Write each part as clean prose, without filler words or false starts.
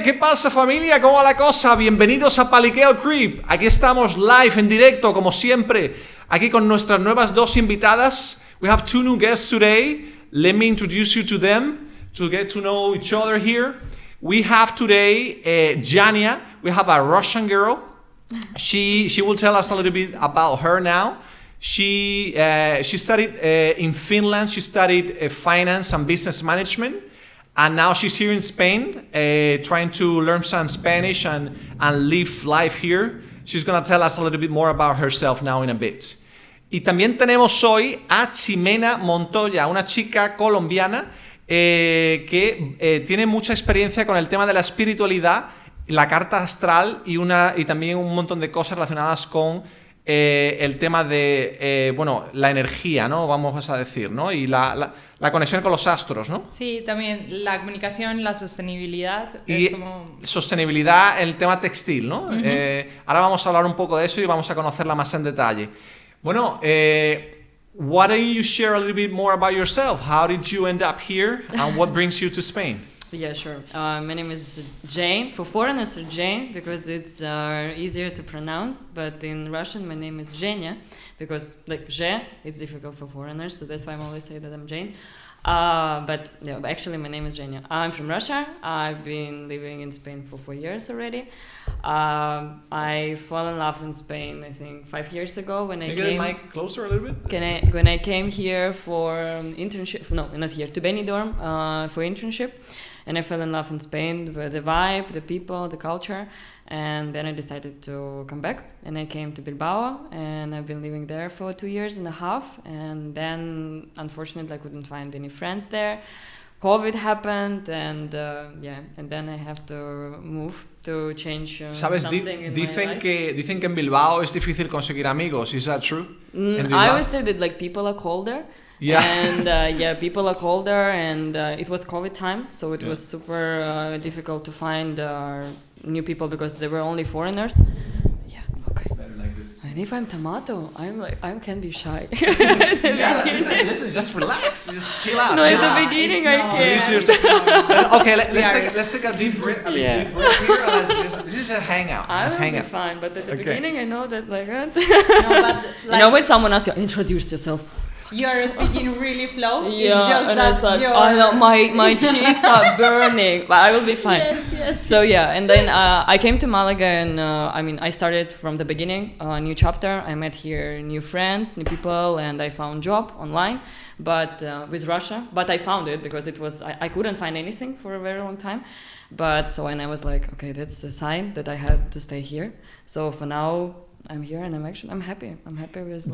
¿Qué pasa, familia? ¿Cómo va la cosa? Bienvenidos a PALIQUEO Creep. Aquí estamos live en directo, como siempre, aquí con nuestras nuevas dos invitadas. We have two new guests today. Let me introduce you to them to get to know each other here. We have today Jania. We have a Russian girl. She will tell us a little bit about her now. She studied in Finland. She studied finance and business management. And now she's here in Spain, trying to learn some Spanish and live life here. She's going to tell us a little bit more about herself now in a bit. Y también tenemos hoy a Ximena Montoya, una chica colombiana que tiene mucha experiencia con el tema de la espiritualidad, la carta astral y también un montón de cosas relacionadas con el tema de, la energía, ¿no? Vamos a decir, ¿no? Y la conexión con los astros, ¿no? Sí, también la comunicación, la sostenibilidad. Y es como... sostenibilidad en el tema textil, ¿no? Ahora vamos a hablar un poco de eso y vamos a conocerla más en detalle. Bueno, why don't you share a little bit more about yourself? How did you end up here and what brings you to Spain? Yeah, sure. My name is Jane. For foreigners, Jane, because it's easier to pronounce. But in Russian, my name is Zhenya, because like Zhe, it's difficult for foreigners, so that's why I'm always say that I'm Jane. But yeah, actually, my name is Zhenya. I'm from Russia. I've been living in Spain for 4 years already. I fell in love in Spain, I think, 5 years ago when I came. Can you get the mic closer a little bit? When I came here for internship, no, not here, to Benidorm for internship. And I fell in love in Spain with the vibe, the people, the culture. And then I decided to come back. And I came to Bilbao. And I've been living there for 2 years and a half. And then, unfortunately, I couldn't find any friends there. COVID happened. And and then I have to move to change ¿Sabes? something in my life. Dicen que en Bilbao es difícil conseguir amigos. Is that true? I would say that like people are colder. Yeah. And people are colder, and it was COVID time, so it was super difficult to find new people because there were only foreigners. Yeah, okay. Like this. And if I'm tomato, I can be shy. Listen, just relax, just chill out. No, chill at out. the beginning I can't. Okay, Yeah. let's take a deep breath here, and let's just hang out. I Let's will hang be out. fine, but at the Okay. beginning I know that like No, but you know when someone asks you, introduce yourself. you're speaking really slow. Yeah, it's just and that it's like, you're... I know my cheeks are burning, but I will be fine. Yes. So yeah, and then I came to Malaga, and I started from the beginning, a new chapter. I met here new friends, new people, and I found job online, but with Russia. But I found it because it was I couldn't find anything for a very long time. But so and I was like, okay, that's a sign that I had to stay here. So for now, I'm here and I'm happy. I'm happy with.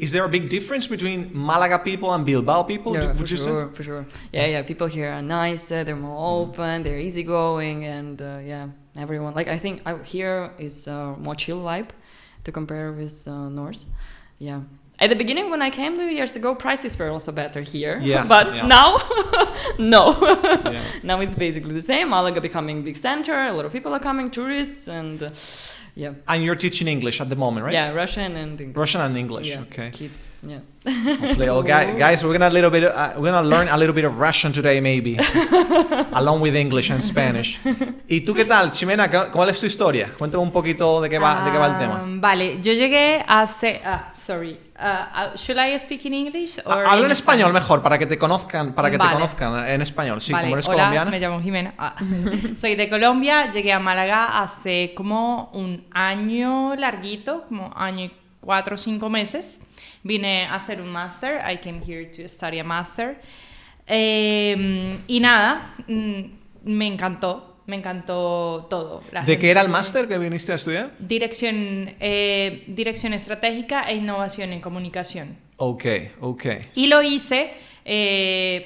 Is there a big difference between Malaga people and Bilbao people? Yeah, would you say? For sure. Yeah. People here are nicer. They're more open. They're easygoing, and everyone. Like I think here is more chill vibe, to compare with north. Yeah. At the beginning, when I came 2 years ago, prices were also better here. Yeah. But yeah. now, no. Yeah. Now it's basically the same. Malaga becoming big center. A lot of people are coming, tourists, and. Yeah. And you're teaching English at the moment, right? Yeah, Russian and English. Russian and English. Yeah, Okay. kids. Yeah. Hopefully, guys, we're gonna learn a little bit of Russian today, maybe, along with English and Spanish. ¿Y tú qué tal, Ximena? ¿Cuál es tu historia? Cuéntame un poquito de qué va el tema. Vale, yo llegué hace... sorry. Should I speak in English? Or Habla in en español mejor, para que te conozcan, en español. Sí, vale. como eres Hola, colombiana. me llamo Jimena. Soy de Colombia, llegué a Málaga hace como un año larguito, como año y 4 o 5 meses. Vine a hacer un máster. I came here to study a master. Y nada, me encantó todo. ¿De qué era el máster que viniste a estudiar? Dirección estratégica e innovación en comunicación. Ok. Y lo hice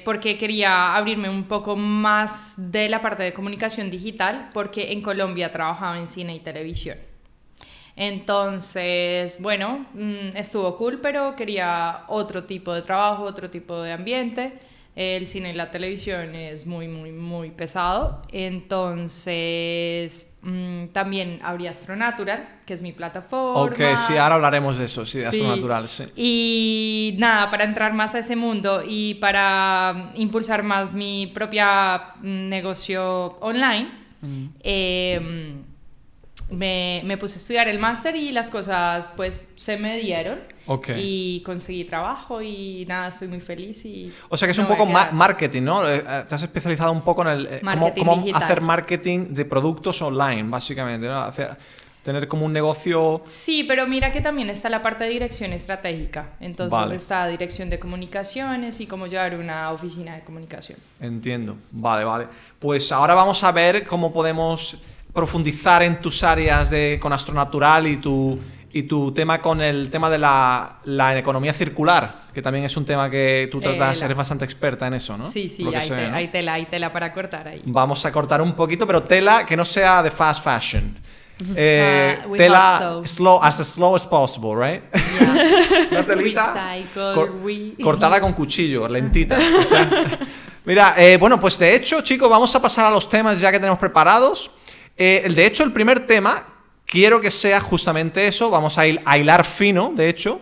porque quería abrirme un poco más de la parte de comunicación digital, porque en Colombia trabajaba en cine y televisión. Entonces, bueno, estuvo cool, pero quería otro tipo de trabajo, otro tipo de ambiente. el cine y la televisión es muy, muy, muy pesado. Entonces, también abrí Astronatural, que es mi plataforma. Ok, sí, ahora hablaremos de eso, sí, de Sí. Astronatural, sí. Y nada, para entrar más a ese mundo y para impulsar más mi propia negocio online, me puse a estudiar el máster y las cosas pues se me dieron. Ok. Y conseguí trabajo y nada, estoy muy feliz. O sea que es no un me poco voy a quedar. marketing, ¿no? Te has especializado un poco en el Marketing cómo digital. hacer marketing de productos online, básicamente, ¿no? Tener como un negocio... Sí, pero mira que también está la parte de dirección estratégica. Entonces Vale. está dirección de comunicaciones y cómo llevar una oficina de comunicación. Entiendo, vale. Pues ahora vamos a ver cómo podemos profundizar en tus áreas con Astronatural y tu tema con el tema de la economía circular, que también es un tema que tú tratas, eres bastante experta en eso, ¿no? Sí, Lo que hay, se ve, ¿no? hay tela para cortar ahí. Vamos a cortar un poquito, pero tela que no sea de fast fashion. We Tela hope so. as slow as possible, right? Yeah. Una telita Recycle, cortada con cuchillo, lentita. O sea, mira, bueno, pues de hecho, chicos, vamos a pasar a los temas ya que tenemos preparados. De hecho, el primer tema, quiero que sea justamente eso. Vamos a hilar fino, de hecho.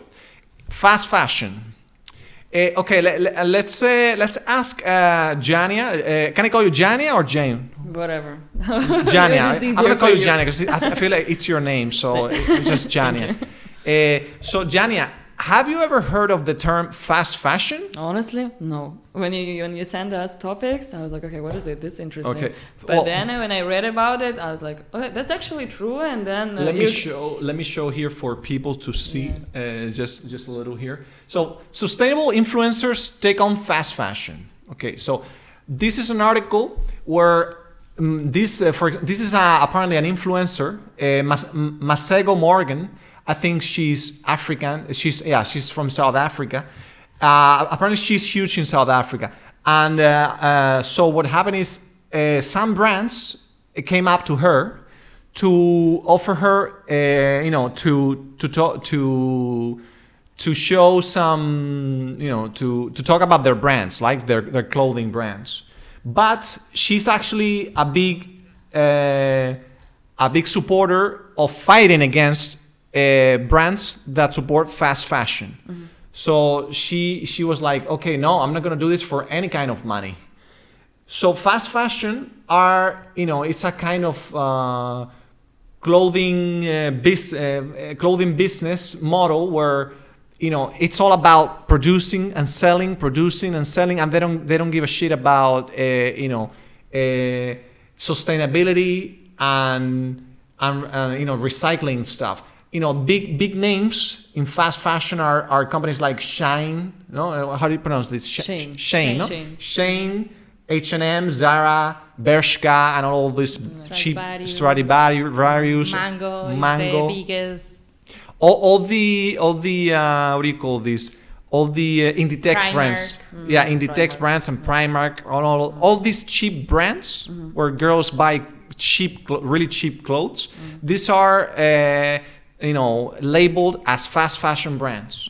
Fast fashion. Okay, let's ask Jania. Can I call you Jania or Jane? Whatever. Jania. It's easier I'm gonna call for you Jania because I feel like it's your name, so it's just Jania. So Jania, have you ever heard of the term fast fashion? Honestly, no. When you send us topics, I was like, okay, what is it? This is interesting. Okay. But Well, then when I read about it, I was like, okay, that's actually true. And then let me show here for people to see. Just a little here. So sustainable influencers take on fast fashion. Okay, so this is an article where this is apparently an influencer, Masego Morgan. I think she's African. She's from South Africa. Apparently, she's huge in South Africa. And so what happened is some brands came up to her to offer her, to show some, to talk about their brands, like their clothing brands. But she's actually a big supporter of fighting against brands that support fast fashion. Mm-hmm. So she was like, okay, no, I'm not going to do this for any kind of money. So fast fashion it's a kind of clothing business model where it's all about producing and selling, and they don't give a shit about sustainability and recycling stuff. Big names in fast fashion are companies like Shine. No, how do you pronounce this? Shane. No? Shane, H&M, Zara, Bershka, and all these cheap Stradivarius, Mango. The biggest. All the what do you call these? All the Inditex brands. Yeah, Inditex brands and Primark. All these cheap brands where girls buy really cheap clothes. These are labeled as fast fashion brands.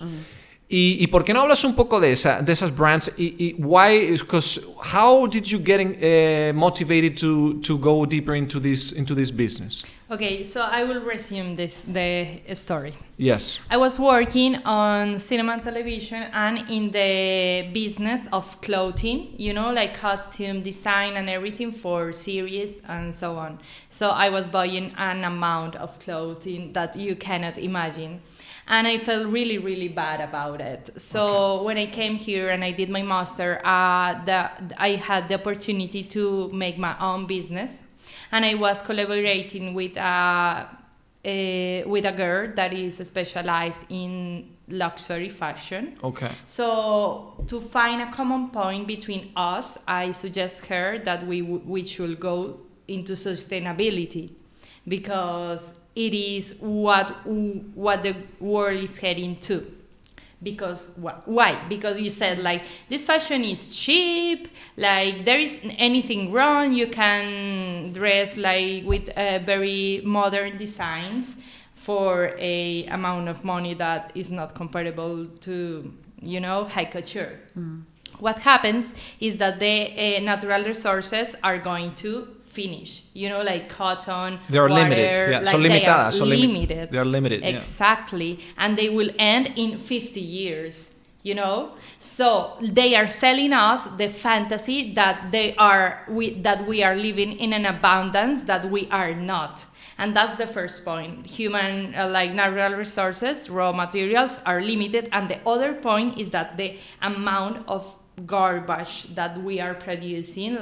¿Y por qué no hablas un poco de esas brands? Why? Because how did you get motivated to go deeper into this business? Okay, so I will resume the story. Yes. I was working on cinema and television and in the business of clothing, like costume design and everything for series and so on. So I was buying an amount of clothing that you cannot imagine. And I felt really, really bad about it. So when I came here and I did my master, I had the opportunity to make my own business. And I was collaborating with a girl that is specialized in luxury fashion. Okay. So to find a common point between us, I suggest her that we should go into sustainability, because it is what the world is heading to. Because why? Because you said this fashion is cheap, there is anything wrong. You can dress with very modern designs for a amount of money that is not comparable to high couture. what happens is that the natural resources are going to finish, like cotton, They're water, limited, yeah. like Son limitadas, limited. They're limited, yeah. Exactly. And they will end in 50 years, So they are selling us the fantasy that we are living in an abundance that we are not. And that's the first point. Human, natural resources, raw materials are limited. And the other point is that the amount of garbage that we are producing,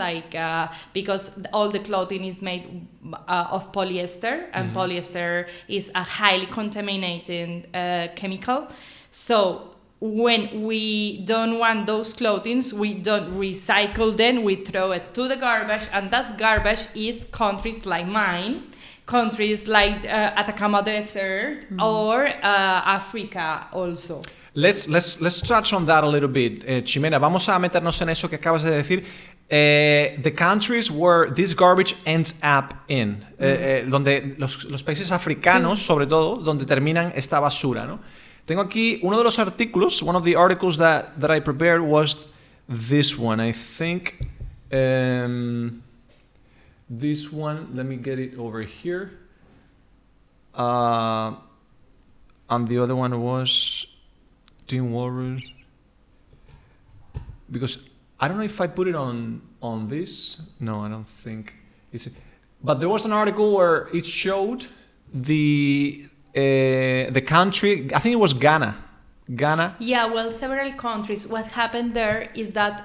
because all the clothing is made of polyester, and polyester is a highly contaminating chemical. So when we don't want those clothing, we don't recycle them, we throw it to the garbage, and that garbage is countries like mine, countries like Atacama Desert, or Africa also. Let's touch on that a little bit, Ximena. Vamos a meternos en eso que acabas de decir. The countries where this garbage ends up in, donde los países africanos, sobre todo, donde terminan esta basura, ¿no? Tengo aquí uno de los artículos. One of the articles that I prepared was this one. I think this one. Let me get it over here. And the other one was Team Walrus. Because I don't know if I put it on this. No, I don't think it's. But there was an article where it showed the country. I think it was Ghana. Yeah, well, several countries. What happened there is that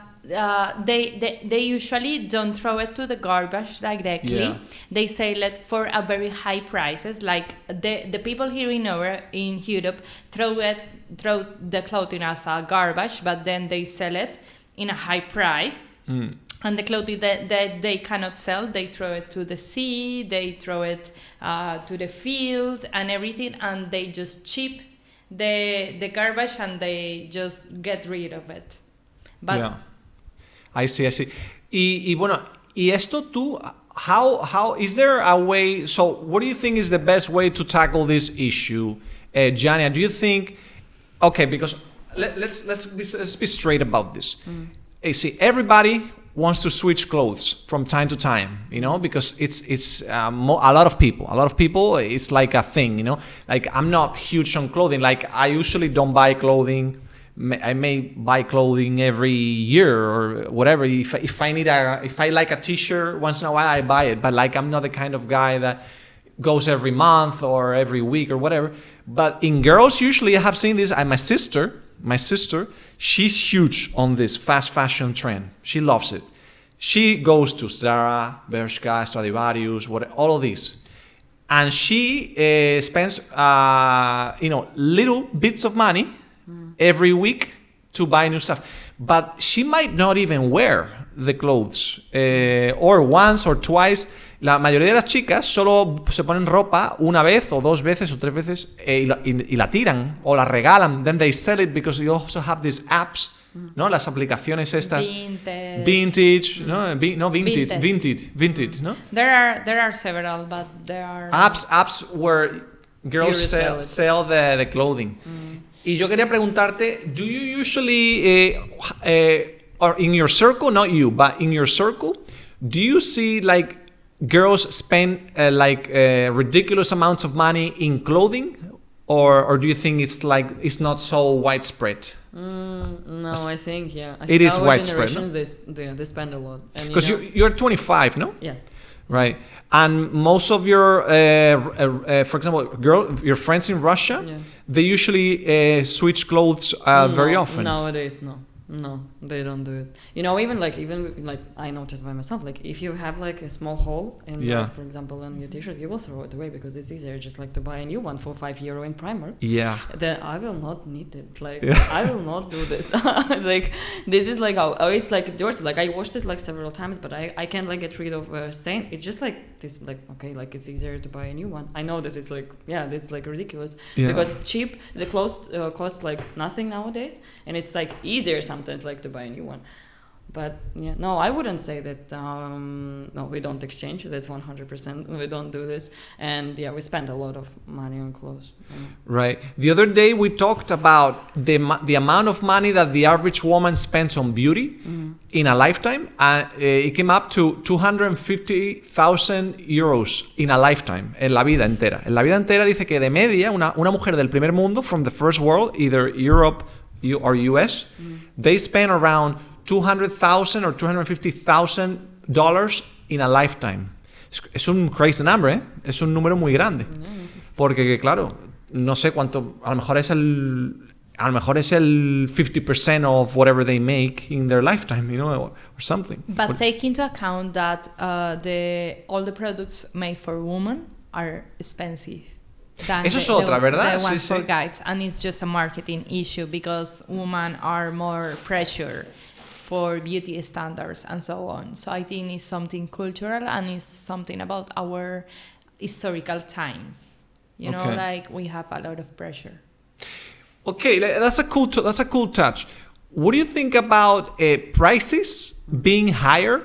they usually don't throw it to the garbage directly. Yeah. They sell it for a very high prices. Like the people here in Europe throw the clothing as a garbage, but then they sell it in a high price. And the clothing that they cannot sell, they throw it to the sea, they throw it to the field and everything, and they just chip the garbage and they just get rid of it. But yeah. I see. Y bueno, y esto tú, how is there a way? So, what do you think is the best way to tackle this issue, Jania? Do you think? Okay, because let's be straight about this. You see, everybody wants to switch clothes from time to time, because it's a lot of people. It's like a thing, Like I'm not huge on clothing. Like I usually don't buy clothing. I may buy clothing every year or whatever. If I like a t-shirt once in a while, I buy it. But like I'm not the kind of guy that goes every month or every week or whatever. But in girls, usually I have seen this. My sister, she's huge on this fast fashion trend. She loves it. She goes to Zara, Bershka, Stradivarius, all of these. And she spends, little bits of money every week to buy new stuff. But she might not even wear the clothes. Or once or twice. La mayoría de las chicas solo se ponen ropa una vez o dos veces o tres veces y la tiran o la regalan. Then they sell it because you also have these apps, ¿no? Las aplicaciones estas. Vintage, ¿no? Vintage, ¿no? There are several, but there are apps where girls sell the clothing. Y yo quería preguntarte, do you usually, or in your circle, not you, but in your circle, do you see like girls spend ridiculous amounts of money in clothing, or do you think it's not so widespread? No, I think it is widespread. No? They spend a lot. Because you're 25, no? Yeah. Right. And most of your, for example, your friends in Russia, they usually switch clothes very often. Nowadays, no, they don't do it. Even I noticed by myself, like if you have like a small hole in, for example, on your t-shirt, you will throw it away because it's easier just like to buy a new one for €5 in Primark. Yeah. Then I will not need it. I will not do this. Like this is like how it's like yours. Like I washed it like several times, but I can't like get rid of stain. It's just like this. Like okay, like it's easier to buy a new one. I know that it's like it's like ridiculous because cheap. The clothes cost like nothing nowadays, and it's like easier sometimes like to buy a new one. But yeah, no, I wouldn't say that. No, we don't exchange. That's 100%. We don't do this, and yeah, we spend a lot of money on clothes. Right. The other day we talked about the amount of money that the average woman spends on beauty in a lifetime, and it came up to 250,000 euros in a lifetime, en la vida entera. En la vida entera dice que de media una mujer del primer mundo, from the first world, either Europe or US, they spend around $200,000 or $250,000 in a lifetime. Es un crazy number, ¿eh? Es un número muy grande. Porque, claro, no sé cuánto, a lo mejor es el 50% of whatever they make in their lifetime, you know, or something. But take into account that all the products made for women are expensive. Eso es otra, ¿verdad? The ones Sí, for sí. guys, and it's just a marketing issue because women are more pressure for beauty standards and so on. So I think it's something cultural and it's something about our historical times. You know, like we have a lot of pressure. Okay, that's a cool touch. What do you think about prices being higher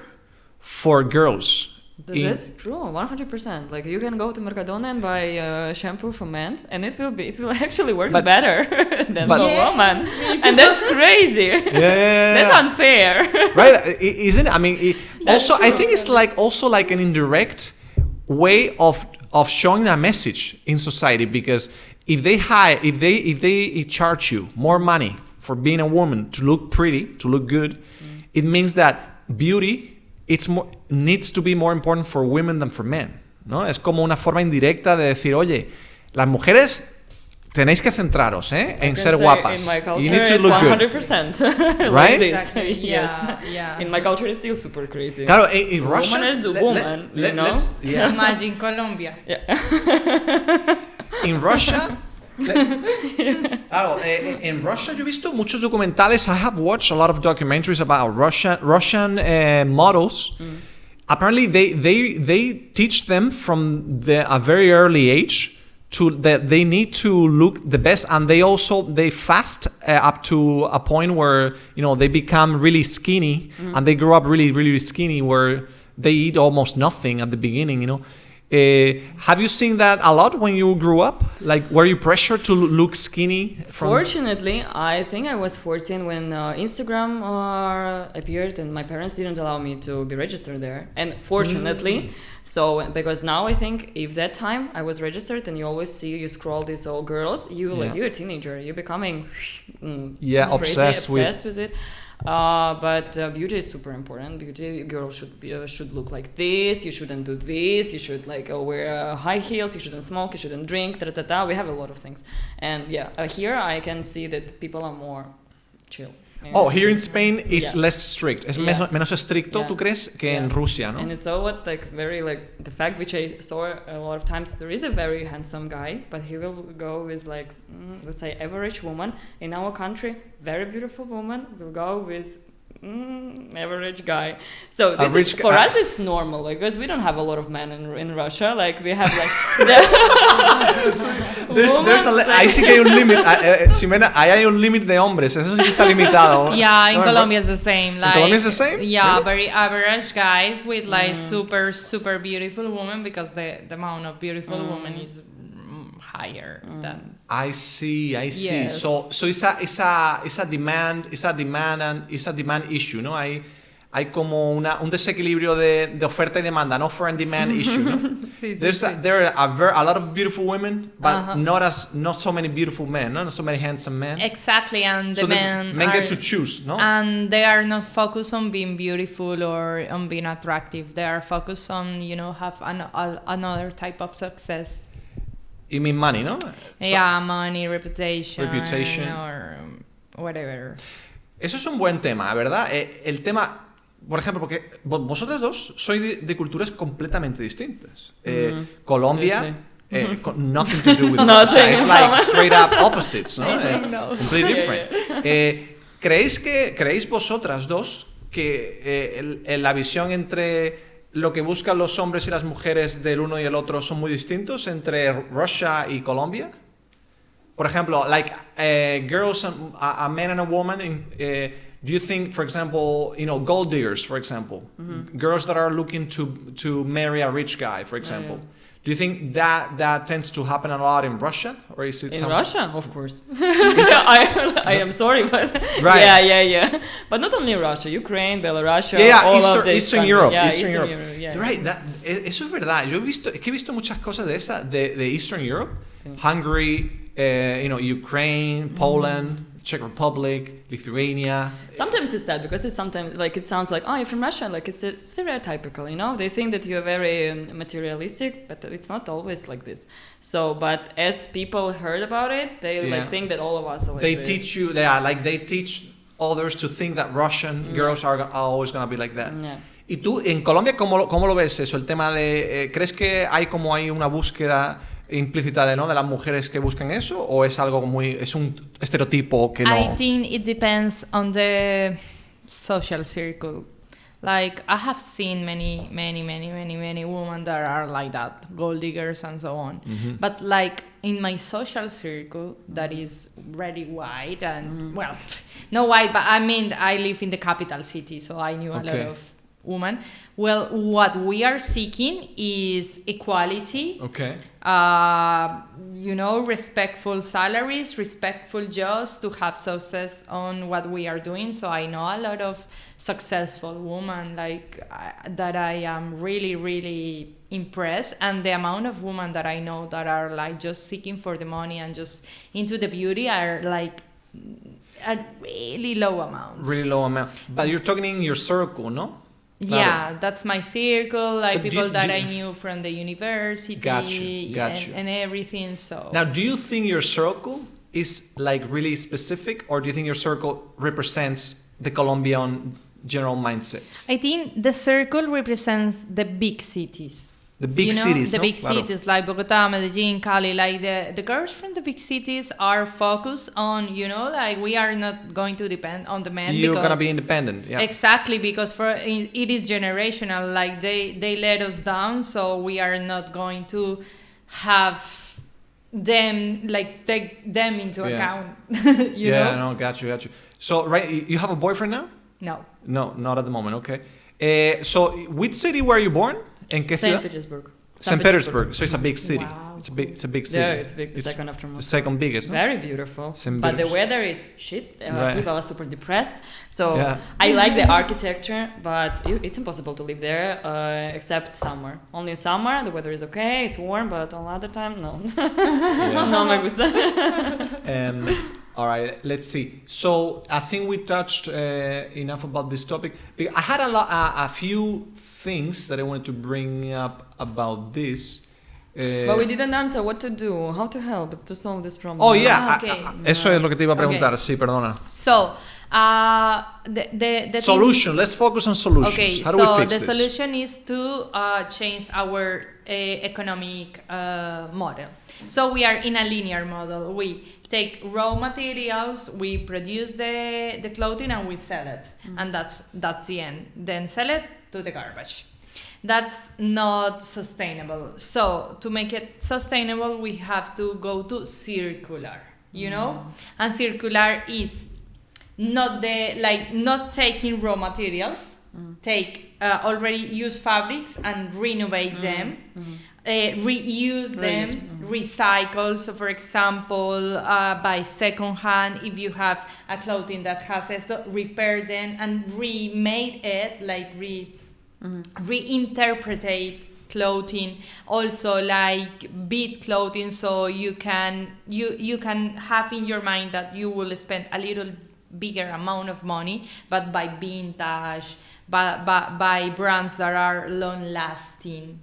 for girls? That's true, 100%. Like you can go to Mercadona and buy shampoo for men, and it will actually work better than for women, and that's crazy. Yeah. That's unfair, Right? Isn't it? I mean, also true. I think it's like an indirect way of showing a message in society, because if they charge you more money for being a woman to look pretty, to look good, it means that beauty needs to be more important for women than for men, ¿no? Es como una forma indirecta de decir, oye, las mujeres tenéis que centraros, en ser guapas. In my culture, You need to it's look 100%. good, Like right? this. Exactly. Yes. Yeah. In my culture, it's still super crazy. Claro, in Russia, Woman is a woman, you know? Imagine Colombia. In Russia, claro, en Russia yo he visto muchos documentales. I have watched a lot of documentaries about Russian models. Apparently, they teach them from a very early age that they need to look the best, and they fast up to a point where, you know, they become really skinny, and they grow up really, really skinny, where they eat almost nothing at the beginning, you know. Have you seen that a lot when you grew up? Like, were you pressured to look skinny? Fortunately, I think I was 14 when Instagram appeared, and my parents didn't allow me to be registered there. And fortunately, so because now I think if that time I was registered, and you scroll these old girls, you're a teenager, you're becoming crazy, obsessed with it. But beauty is super important. Beauty, girls should look like this. You shouldn't do this. You should wear high heels. You shouldn't smoke. You shouldn't drink. We have a lot of things, and here I can see that people are more chill. Oh, here in Spain it's less strict. Es menos estricto, ¿tú crees? Que en Rusia, ¿no? And it's all the fact which I saw a lot of times. There is a very handsome guy, but he will go with let's say average woman. In our country, very beautiful woman will go with average guy. So for us it's normal, because we don't have a lot of men in Russia. Like we have ahí sí que hay un límite. Ximena, ahí hay un límite de hombres. Eso sí que está limitado. Yeah, in Colombia it's the same. In Colombia it's the same? Yeah, very average guys with super, super beautiful women, because the amount of beautiful women is higher than. I see. Yes. So it's a demand issue, ¿no? Hay como un desequilibrio de oferta y demanda, no offer and demand issue, ¿no? There are a lot of beautiful women, but not so many beautiful men, no? Not so many handsome men. Exactly, and So the men get to choose, no? And they are not focused on being beautiful or on being attractive. They are focused on, have another type of success. You mean money, ¿no? Money, reputation. Or whatever. Eso es un buen tema, ¿verdad? El tema, por ejemplo, porque vosotras dos sois de culturas completamente distintas. Colombia, nothing to do with Russia. It's like straight up opposites, ¿no? Completely different. ¿Creéis vosotras dos que la visión entre lo que buscan los hombres y las mujeres del uno y el otro son muy distintos entre Rusia y Colombia? Por ejemplo, girls, a man and a woman, Do you think, for example, gold diggers, for example, girls that are looking to marry a rich guy, for example, do you think that tends to happen a lot in Russia, or is it in Russia? Of course. I am sorry, but right. yeah. But not only Russia, Ukraine, Belarus, Eastern Europe. Yeah, Eastern Europe. Yeah. Right. Eso es verdad. Yo he visto muchas cosas de esa de Eastern Europe, Hungary, Ukraine, Poland, Czech Republic, Lithuania. Sometimes it's that because it's sometimes like it sounds like, oh, you're from Russia, like it's stereotypical, They think that you're very materialistic, but it's not always like this. So, but as people heard about it, they think that all of us are like they this. They teach others to think that Russian girls are always going to be like that. Yeah. ¿Y tú en Colombia cómo lo ves eso? El tema de ¿crees que hay una búsqueda implícita de las mujeres que buscan eso, o es algo es un estereotipo que no? I think it depends on the social circle. Like I have seen many women that are like that, gold diggers and so on. Mm-hmm. But like in my social circle, that is very wide and well, not wide, but I mean I live in the capital city, so I knew a lot of women. Well, what we are seeking is equality. Okay. Respectful salaries, respectful jobs to have success on what we are doing. So I know a lot of successful women that I am really, really impressed. And the amount of women that I know that are like just seeking for the money and just into the beauty are like a really low amount. Really low amount. But you're talking in your circle, no? Yeah, that's my circle, like people that I knew from the university. Got you. And everything. So now, do you think your circle is like really specific, or do you think your circle represents the Colombian general mindset? I think the circle represents the big cities. The big cities, the big cities like Bogota, Medellin, Cali, like the girls from the big cities are focused on, like we are not going to depend on the men. You're gonna be independent, yeah. Exactly, because it is generational. Like they let us down, so we are not going to have them take them into account. you know? No, got you. So right, you have a boyfriend now? No, not at the moment. Okay. So which city were you born? ¿En qué ciudad? St. Petersburg. So it's a big city. Wow. It's a big city. Yeah, it's big. It's second after Moscow. The second biggest. No? Very beautiful. But the weather is shit. Right. People are super depressed. So I like the architecture, but it's impossible to live there except summer. Only in summer the weather is okay. It's warm, but all other time no. No me gusta. All right, let's see. So I think we touched enough about this topic. I had a few things that I wanted to bring up about this. But we didn't answer what to do, how to help to solve this problem. Oh, yeah. Okay. Eso es lo que te iba a preguntar. Sí, perdona. So, the solution. Let's focus on solutions. Okay, how do we fix the this? solution is to change our economic model. So we are in a linear model. We take raw materials, we produce the clothing, and we sell it, and that's the end. Then sell it to the garbage. That's not sustainable. So to make it sustainable, we have to go to circular, and circular is not taking raw materials, take already used fabrics and renovate them, reuse them, recycle. So for example, buy second hand. If you have a clothing that has esto, repair them and remade it, reinterpretate clothing. Also like bead clothing, so you can have in your mind that you will spend a little bigger amount of money, but by vintage, by brands that are long-lasting.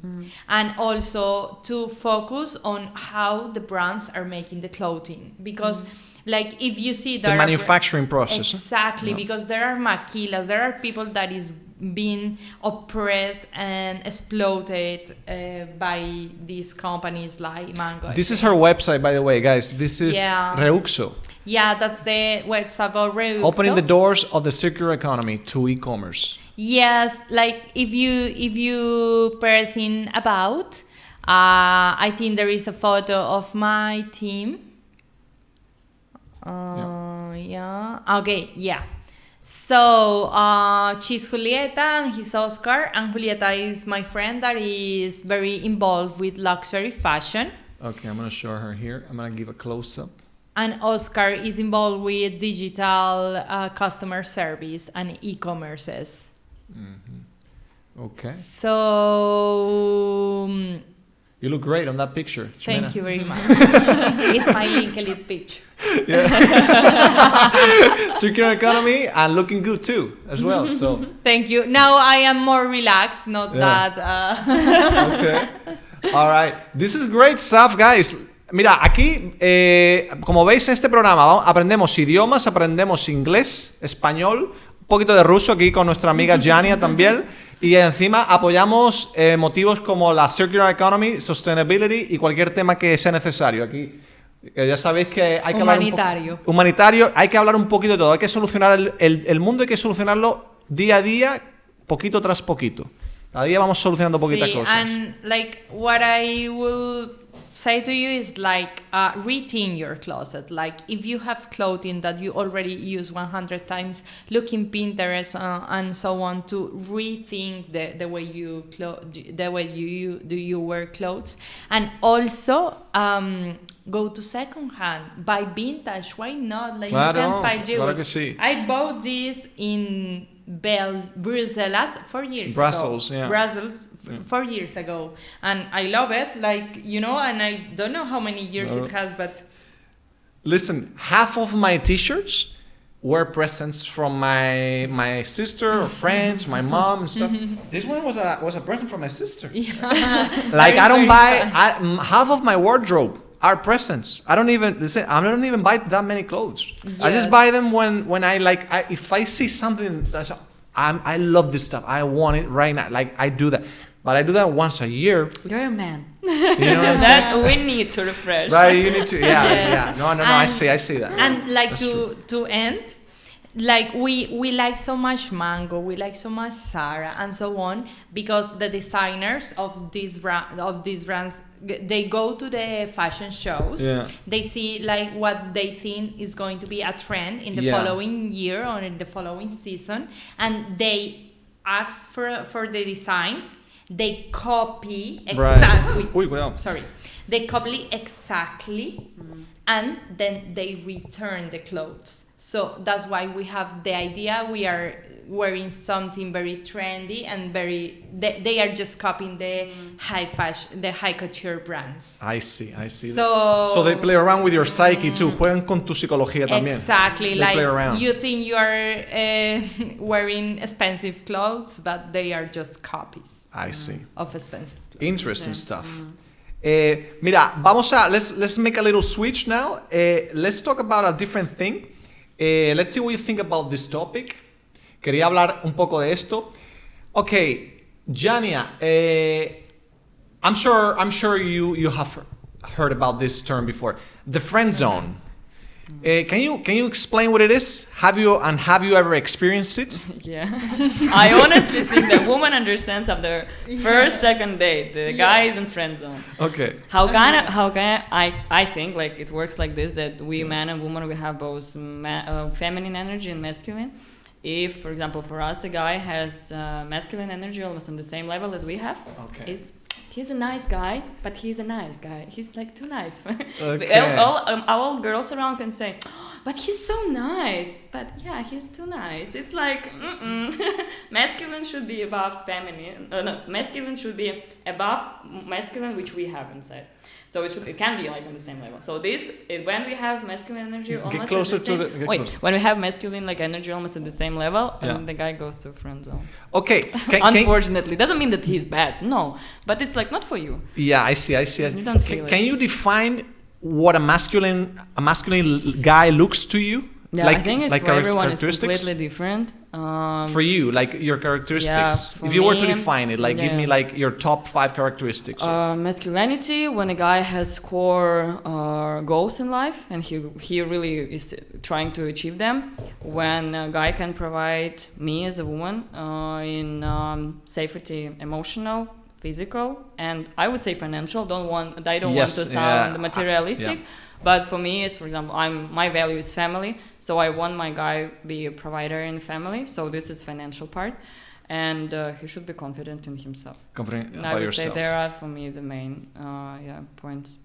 And also to focus on how the brands are making the clothing, because like if you see the manufacturing process. Exactly, because there are maquilas, there are people that is being oppressed and exploited by these companies like Mango. This is her website, by the way, guys. This is Reuxo. Yeah, that's the website of Reuxo. Opening the doors of the circular economy to e-commerce. Yes, like if you press in about, I think there is a photo of my team. Okay, yeah. So she's Julieta and he's Oscar, and Julieta is my friend that is very involved with luxury fashion. Okay, I'm gonna show her here. I'm gonna give a close-up. And Oscar is involved with digital customer service and e-commerces. Okay. So You look great on that picture. thank Ximena. you very much. It's my LinkedIn picture. Circular economy and looking good too, as well. So. Thank you. Now I am more relaxed, not that. Okay. All right. This is great stuff, guys. Mira, aquí, como veis en este programa, aprendemos idiomas, aprendemos inglés, español, un poquito de ruso aquí con nuestra amiga Jania también. Y encima apoyamos motivos como la Circular Economy, Sustainability y cualquier tema que sea necesario. Aquí ya sabéis que hay que Humanitario. hablar humanitario, hay que hablar un poquito de todo. Hay que solucionar el mundo, hay que solucionarlo día a día, poquito tras poquito. Cada día vamos solucionando poquitas cosas. And like what I will say to you is like rethink your closet. Like if you have clothing that you already use 100 times, look in Pinterest and so on to rethink the way you you wear clothes, and also go to secondhand, buy vintage. Why not? Like Claro, you can find claro jewels. que sí. I bought this in Brussels 4 years Brussels, ago. yeah. Brussels 4 years ago, and I love it, like, you know, and I don't know how many years it has, but Listen, half of my t-shirts were presents from my sister or friends, my mom and stuff. This one was a present from my sister. Like I don't buy half of my wardrobe are presents. I don't even buy that many clothes. I just Yes. buy them when if I see something that's I love this stuff. I want it right now. Like I do that. But I do that once a year. You're a man. You know what I'm saying? That we need to refresh. Right, you need to Yes. yeah. No, I And- see that. and like That's true. to end, like we like so much Mango, we like so much Zara and so on, because the designers of these brands, they go to the fashion shows. Yeah. They see like what they think is going to be a trend in the Yeah. following year or in the following season, and they ask for the designs. They copy exactly. Uy, cuidado. Sorry, they copy exactly, and then they return the clothes. So that's why we have the idea we are wearing something very trendy and they are just copying the high fashion, the high couture brands. I see. So they play around with your psyche too. Juegan con tu psicología también. exactly, They like play around. you think you are wearing expensive clothes, but they are just copies I see. of expensive clothes. Interesting stuff. Mira, let's make a little switch now. Let's talk about a different thing. Let's see what you think about this topic. Quería hablar un poco de esto. Okay, Jania, I'm sure you have heard about this term before. The friend zone. Can you explain what it is? Have you ever experienced it? Yeah. I honestly think the woman understands after first, second date. The guy is in friend zone. Okay. How can I think like it works like this, that we man and woman, we have both feminine energy and masculine. If, for example, for us, a guy has masculine energy almost on the same level as we have, Okay. he's a nice guy, but he's a nice guy. He's like too nice. Okay. all girls around can say, oh, but he's so nice. But yeah, he's too nice. It's like, masculine should be above feminine. No, masculine should be above masculine, which we have inside. So it can be like on the same level. So when we have masculine energy almost Get closer at the to same, the. wait, when we have masculine like energy almost at the same level, Yeah. and the guy goes to friend zone. Okay. Unfortunately, doesn't mean that he's bad. No, but it's like not for you. Yeah, I see. You don't feel Can it. you define what a masculine guy looks to you? Yeah, I think it's for everyone it's characteristics? completely different. For you, like your characteristics. for If you were to me, define it, like give yeah. me like your top 5 characteristics. Masculinity, when a guy has core goals in life and he really is trying to achieve them. When a guy can provide me as a woman in safety, emotional physical and I would say financial. I don't want Yes, to sound yeah. materialistic, Yeah. but for me, it's, for example, my value is family, so I want my guy be a provider in family. So this is financial part, and he should be confident in himself. Confident And about I would yourself. say there are for me the main points.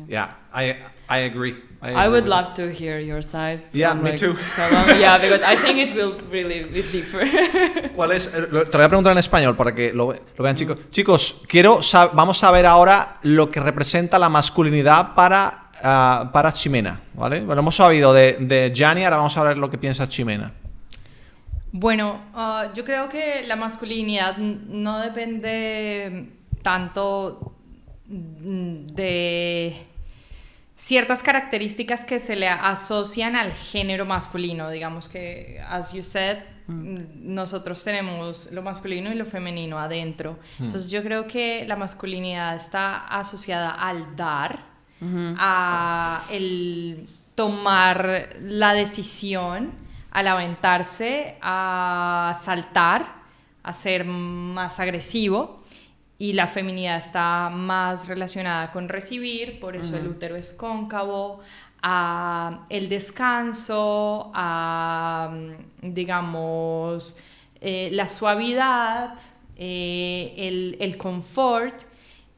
Yeah, I agree. I would love to hear your side. Yeah, from, me like, too. Yeah, because I think it will really be different. ¿Cuál es? Te lo voy a preguntar en español para que lo vean, chicos. Chicos, vamos a ver ahora lo que representa la masculinidad para Ximena, ¿vale? Bueno, hemos sabido de Gianni, ahora vamos a ver lo que piensa Ximena. Bueno, yo creo que la masculinidad no depende tanto de ciertas características que se le asocian al género masculino. Digamos que, as you said, nosotros tenemos lo masculino y lo femenino adentro. Entonces yo creo que la masculinidad está asociada al dar, a el tomar la decisión, al aventarse, a saltar, a ser más agresivo. Y la feminidad está más relacionada con recibir, por eso el útero es cóncavo, a el descanso, a, digamos, la suavidad, el confort.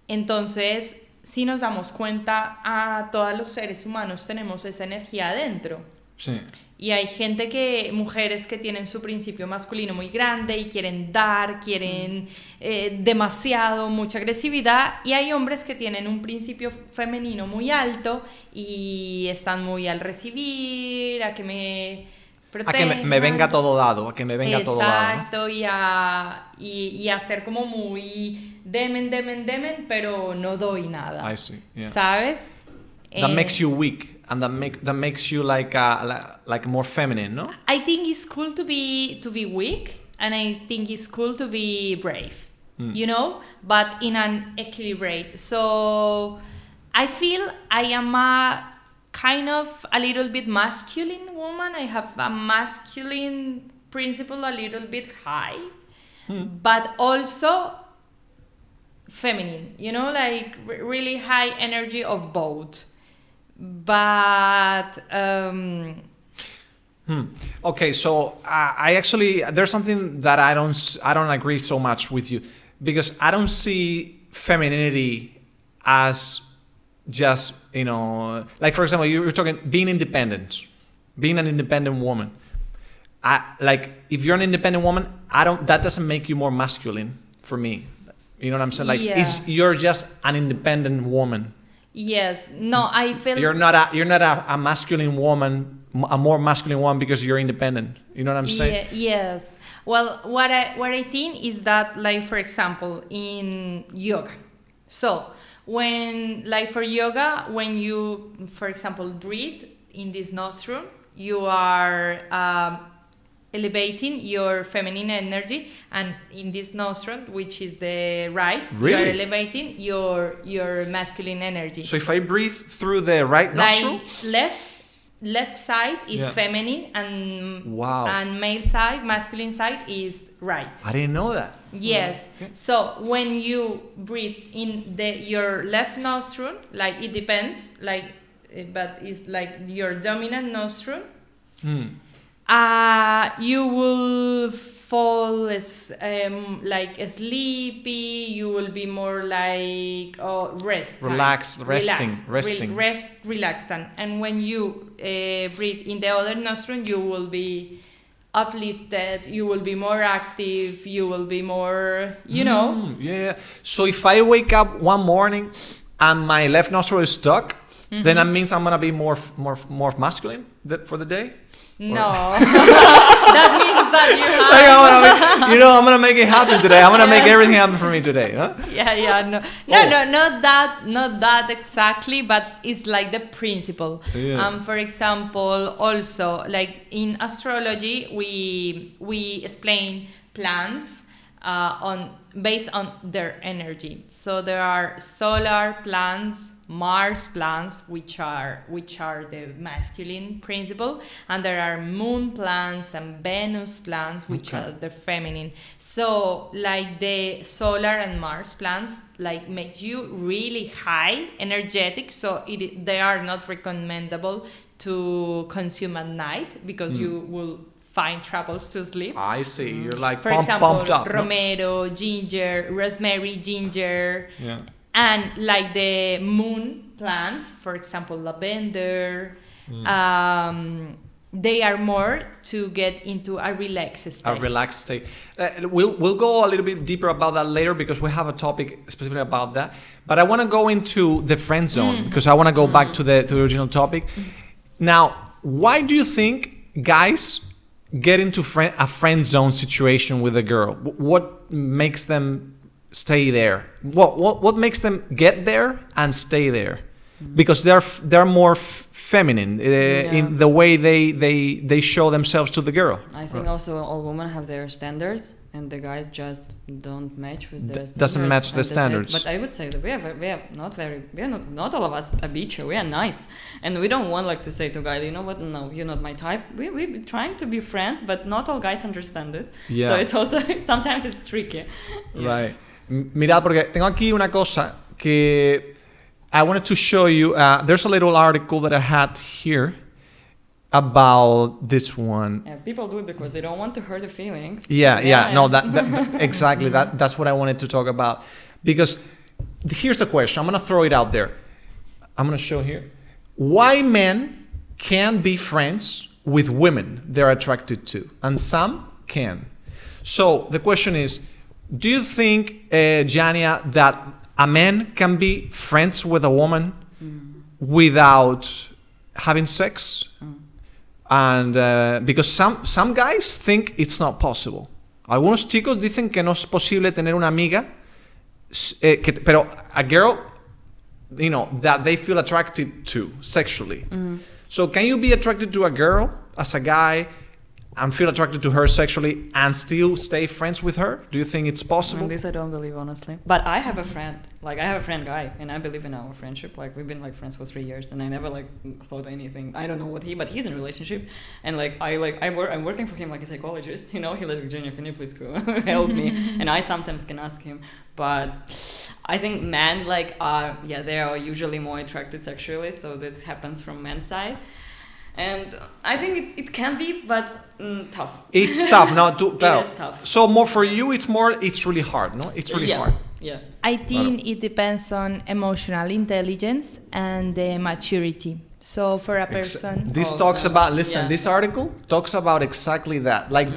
Entonces, si nos damos cuenta, a todos los seres humanos tenemos esa energía adentro. Sí. Y hay mujeres que tienen su principio masculino muy grande y quieren dar, quieren demasiado, mucha agresividad. Y hay hombres que tienen un principio femenino muy alto y están muy al recibir, a que me protejan. A que me venga todo dado, a que me venga todo dado, ¿no? Exacto, y a ser como muy demen, pero no doy nada. I see, yeah. ¿Sabes? That makes you weak. And that makes you like more feminine, no? I think it's cool to be weak, and I think it's cool to be brave, you know, but in an equilibrate. So I feel I am a kind of a little bit masculine woman. I have a masculine principle a little bit high, but also feminine, you know, like really high energy of both. But Okay, so I actually, there's something that I don't agree so much with you, because I don't see femininity as just, you know, like for example, you're talking being independent, being an independent woman. Like if you're an independent woman, that doesn't make you more masculine for me. You know what I'm saying? Like you're just an independent woman. Yes. No, I feel you're not a masculine woman, a more masculine woman because you're independent. You know what I'm saying? Yes. Well, what I think is that, like, for example, in yoga. So when, like, for yoga, when you, for example, breathe in this nostril, you are elevating your feminine energy, and in this nostril, which is the right, really? you are elevating your masculine energy. So if I breathe through the right nostril, like left side is feminine, and and masculine side is right. I didn't know that. Yes. Okay. So when you breathe in your left nostril, like it depends, like, but it's like your dominant nostril. You will fall like sleepy. You will be more like relaxed. And when you breathe in the other nostril, you will be uplifted. You will be more active. You will be more, you know. Yeah. So if I wake up one morning and my left nostril is stuck, then that means I'm gonna be more masculine for the day. No, that means that you have. Like I'm gonna make it happen today. I'm gonna make everything happen for me today. Huh? No, not that exactly, but it's like the principle. Yeah. For example, also like in astrology, we explain plants on based on their energy. So there are solar plants, Mars plants, which are the masculine principle, and there are moon plants and Venus plants, which are the feminine. So like the solar and Mars plants like make you really high energetic, so they are not recommendable to consume at night because you will find troubles to sleep. I see. You're like for example, pumped up. romero, ginger, rosemary, ginger. Yeah. And like the moon plants, for example, lavender, they are more to get into a relaxed state. A relaxed state. We'll go a little bit deeper about that later because we have a topic specifically about that. But I want to go into the friend zone because I want to go back to the original topic. Now, why do you think guys get into a friend zone situation with a girl? What makes them stay there? What makes them get there and stay there? Because they're more feminine in the way they show themselves to the girl. I think also all women have their standards, and the guys just don't match with their standards. Doesn't match the standards. But I would say that we are not all of us a bitch. We are nice, and we don't want like to say to guys, you know what? No, you're not my type. We're trying to be friends, but not all guys understand it. Yeah. So it's also sometimes it's tricky. Yeah. Right. Mirad, porque tengo aquí una cosa que I wanted to show you. There's a little article that I had here about this one. Yeah, people do it because they don't want to hurt the feelings. Yeah. No, that exactly. That's what I wanted to talk about. Because here's the question. I'm gonna throw it out there. I'm gonna show here. Why men can be friends with women they're attracted to, and some can. So the question is, do you think, Jania, that a man can be friends with a woman without having sex? And because some guys think it's not possible. Algunos chicos dicen que no es posible tener una amiga, pero a girl, you know, that they feel attracted to sexually. So can you be attracted to a girl as a guy and feel attracted to her sexually and still stay friends with her? Do you think it's possible? And this I don't believe, honestly. But I have a friend, guy, and I believe in our friendship. Like, we've been like friends for 3 years, and I never like thought anything. I don't know but he's in a relationship, and I'm working for him like a psychologist. You know, he like, Junior, can you please go help me? And I sometimes can ask him, but I think men they are usually more attracted sexually, so that happens from men's side. And I think it can be, but tough. It's tough, no? It is tough. So more for you, it's really hard, no? It's really hard. Yeah. I think it depends on emotional intelligence and the maturity. So for a person... This article talks about exactly that. Like,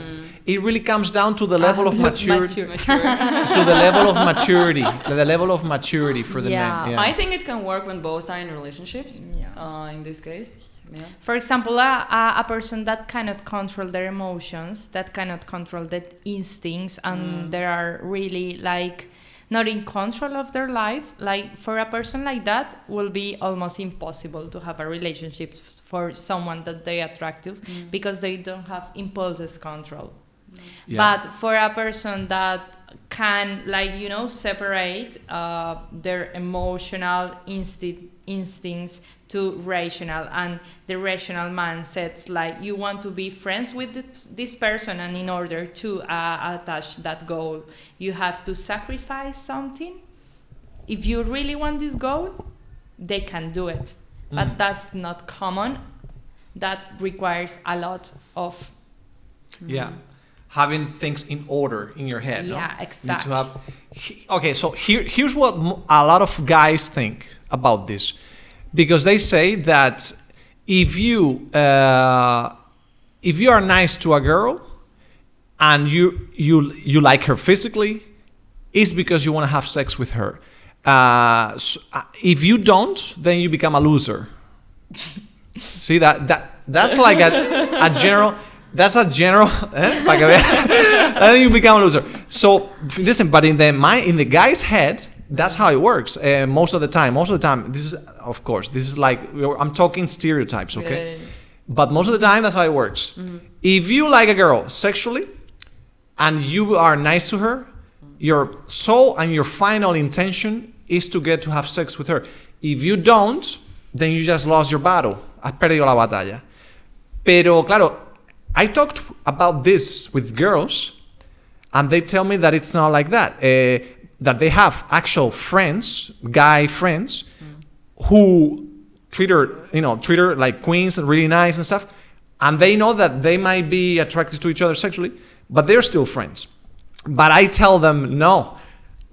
it really comes down to the level of maturity. To the level of maturity. The level of maturity for the men. Yeah. I think it can work when both are in relationships, in this case. Yeah. For example, a person that cannot control their emotions, that cannot control their instincts, and they are really like not in control of their life. Like, for a person like that, will be almost impossible to have a relationship for someone that they attractive because they don't have impulses control. Yeah. But for a person that can, separate their emotional instincts to rational, and the rational mindsets, like, you want to be friends with this person, and in order to attach that goal, you have to sacrifice something. If you really want this goal, they can do it. But that's not common. That requires a lot of... having things in order in your head. Yeah, no? exactly. Okay, so here's what a lot of guys think about this. Because they say that if you are nice to a girl and you like her physically, it's because you want to have sex with her. If you don't, then you become a loser. See, that's like a general. That's a general. Then you become a loser. So listen, but in the guy's head, that's how it works. Most of the time, this is like, I'm talking stereotypes, okay? Yeah. But most of the time, that's how it works. If you like a girl sexually and you are nice to her, your sole and your final intention is to get to have sex with her. If you don't, then you just lost your battle. Has perdido la batalla. Pero claro, I talked about this with girls, and they tell me that it's not like that. That they have actual friends, guy friends, who treat her like queens and really nice and stuff, and they know that they might be attracted to each other sexually, but they're still friends. But I tell them no,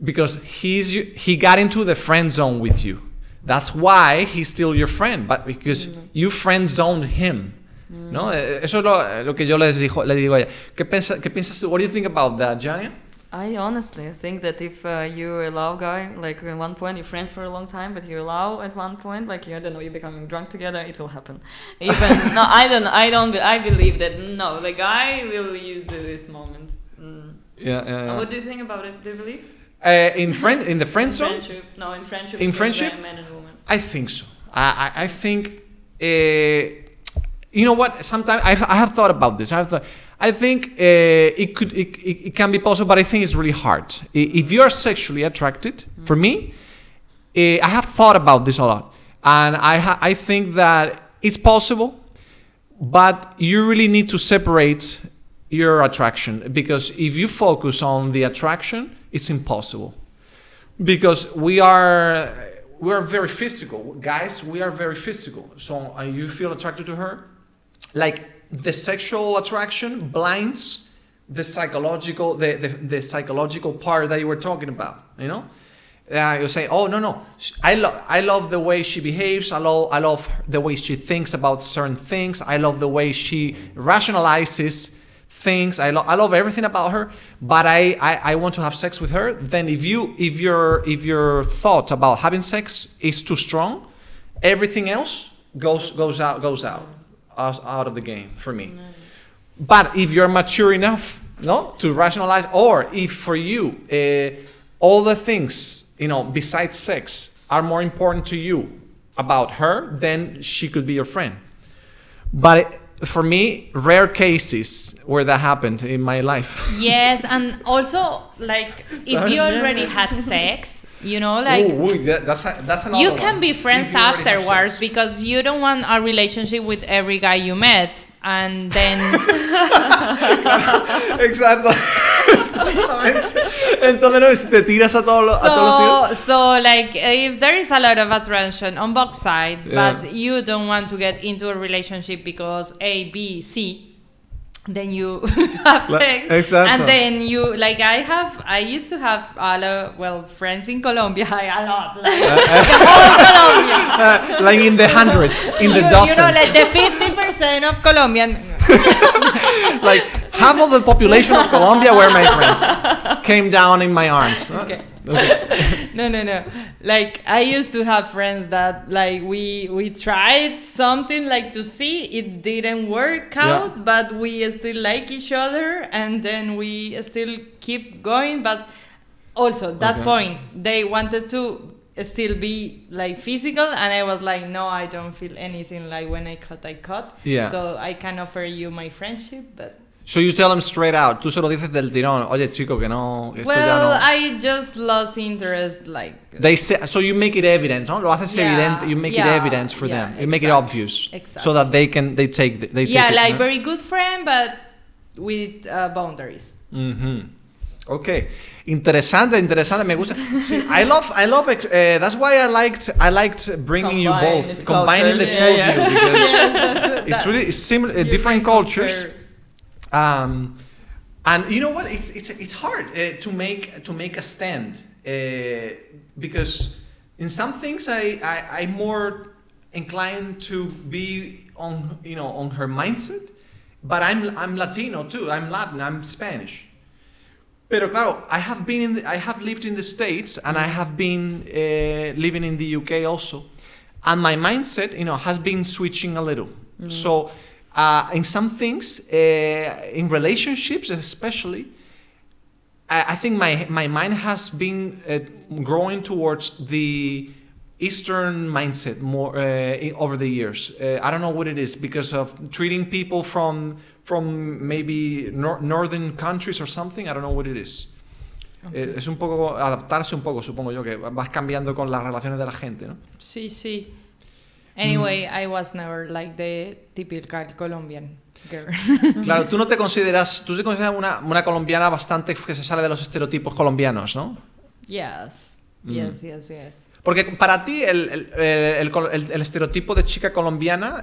because he got into the friend zone with you. That's why he's still your friend, but because you friend zoned him. ¿No? Eso es lo que yo le digo a ella. ¿Qué piensas? What do you think about that, Jania? I honestly think that if you allow guy, like at one point you're friends for a long time, but you allow at one point, like I don't know, you're becoming drunk together, it will happen. Even no, I believe that no, the guy will use this moment. Yeah. What do you think about it? Do you believe? In the friend zone? Friendship? No, in friendship. In friendship? Man and woman. I think so. I think. You know what? Sometimes I have thought about this. I think it can be possible, but I think it's really hard. If you are sexually attracted, for me, I have thought about this a lot, and I think that it's possible, but you really need to separate your attraction, because if you focus on the attraction, it's impossible, because we are very physical, guys. We are very physical. So you feel attracted to her, like the sexual attraction blinds the psychological the psychological part that you were talking about. You know, you say, oh no, I love the way she behaves. I love the way she thinks about certain things. I love the way she rationalizes things. I love everything about her, but I want to have sex with her. Then if your thought about having sex is too strong, everything else goes out of the game for me. But if you're mature enough, to rationalize, or if for you all the things besides sex are more important to you about her, then she could be your friend. But for me, rare cases where that happened in my life. Yes, and also like if you already had sex, that's another you one. can be friends If you already have afterwards, sex. because you don't want a relationship with every guy you met, and then Exacto. Exactamente. Entonces no, te tiras a todos los tíos. so like if there is a lot of attraction on both sides, Yeah. but you don't want to get into a relationship because A, B, C, then you have sex. Exacto. And then you, like I used to have friends in Colombia, a lot, like the whole Colombia. Like in the hundreds, in the dozens. Like the 50% of Colombian. Like half of the population of Colombia were my friends. Came down in my arms. Okay. Okay. No. Like I used to have friends that like we tried something like to see, it didn't work out, but we still like each other, and then we still keep going. But also that point, they wanted to still be like physical, and I was like, no, I don't feel anything. Like when I cut. Yeah. So I can offer you my friendship, but. So you tell them straight out. Tú se lo dices del tirón. Oye, chico, que no. Esto ya Well, no. I just lost interest. Like. They say, so you make it evident, ¿no? Lo haces evidente. You make it evident for them. You make it obvious, so that they take it. Like very good friend, but with boundaries. Okay, interesante. Me gusta. Sí, I love it. That's why I liked bringing you both, combining the two of you, because it's really similar, different cultures. And you know what? It's hard to make a stand, because in some things I'm more inclined to be on her mindset, but I'm Latino too. I'm Latin. I'm Spanish. Pero claro, I have lived in the States, and I have been living in the UK also, and my mindset has been switching a little. So. In some things, in relationships especially, I think my mind has been growing towards the Eastern mindset more over the years. I don't know what it is, because of treating people from maybe northern countries or something. I don't know what it is. Okay. Es un poco adaptarse un poco, supongo yo, que vas cambiando con las relaciones de la gente, ¿no? Sí, sí. Anyway, I was never like the typical Colombian girl. Claro, tú te consideras una colombiana bastante que se sale de los estereotipos colombianos, ¿no? Yes. Yes. Porque para ti el estereotipo de chica colombiana,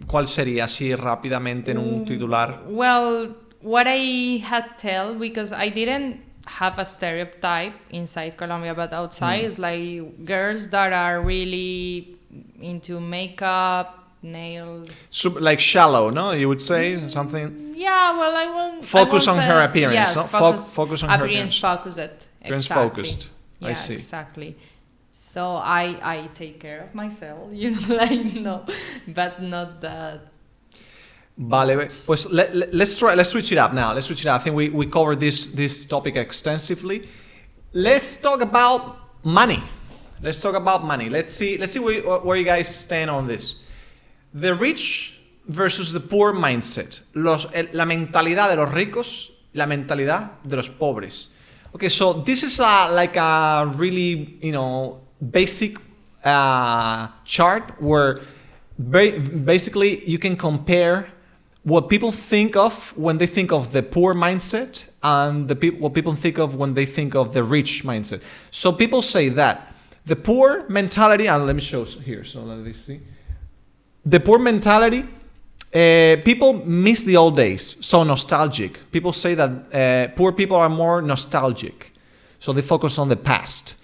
¿cuál sería así rápidamente en un titular? Well, what I had tell, because I didn't have a stereotype inside Colombia, but outside is like girls that are really into makeup, nails. Like shallow, no? You would say something. Yeah, well, I won't Focus on say, her appearance, yes, no? Focus on her appearance. Focused. Appearance Exactly. focused. Yeah, I see. Exactly. So I take care of myself, you know, like no, but not that. Vale, pues let's switch it up now. Let's switch it up. I think we covered this topic extensively. Let's talk about money. Let's see where you guys stand on this. The rich versus the poor mindset. La mentalidad de los ricos, la mentalidad de los pobres. Okay, so this is like a really, basic chart where basically you can compare what people think of when they think of the poor mindset and what people think of when they think of the rich mindset. So people say that the poor mentality, and let me show here, so let me see. The poor mentality, people miss the old days, so nostalgic. People say that poor people are more nostalgic, so they focus on the past.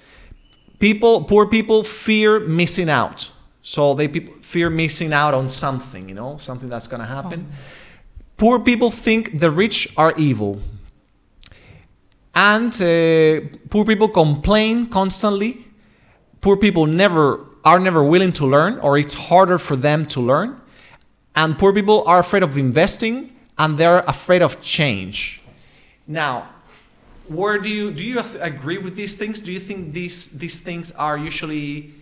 Poor people fear missing out, so they fear missing out on something, something that's going to happen. Poor people think the rich are evil. And poor people complain constantly. Poor people are never willing to learn, or it's harder for them to learn. And poor people are afraid of investing, and they're afraid of change. Now, do you agree with these things? Do you think these things are usually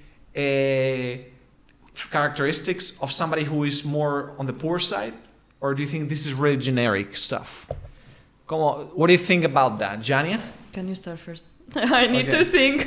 characteristics of somebody who is more on the poor side? Or do you think this is really generic stuff? What do you think about that, Jania? Can you start first? I need to think.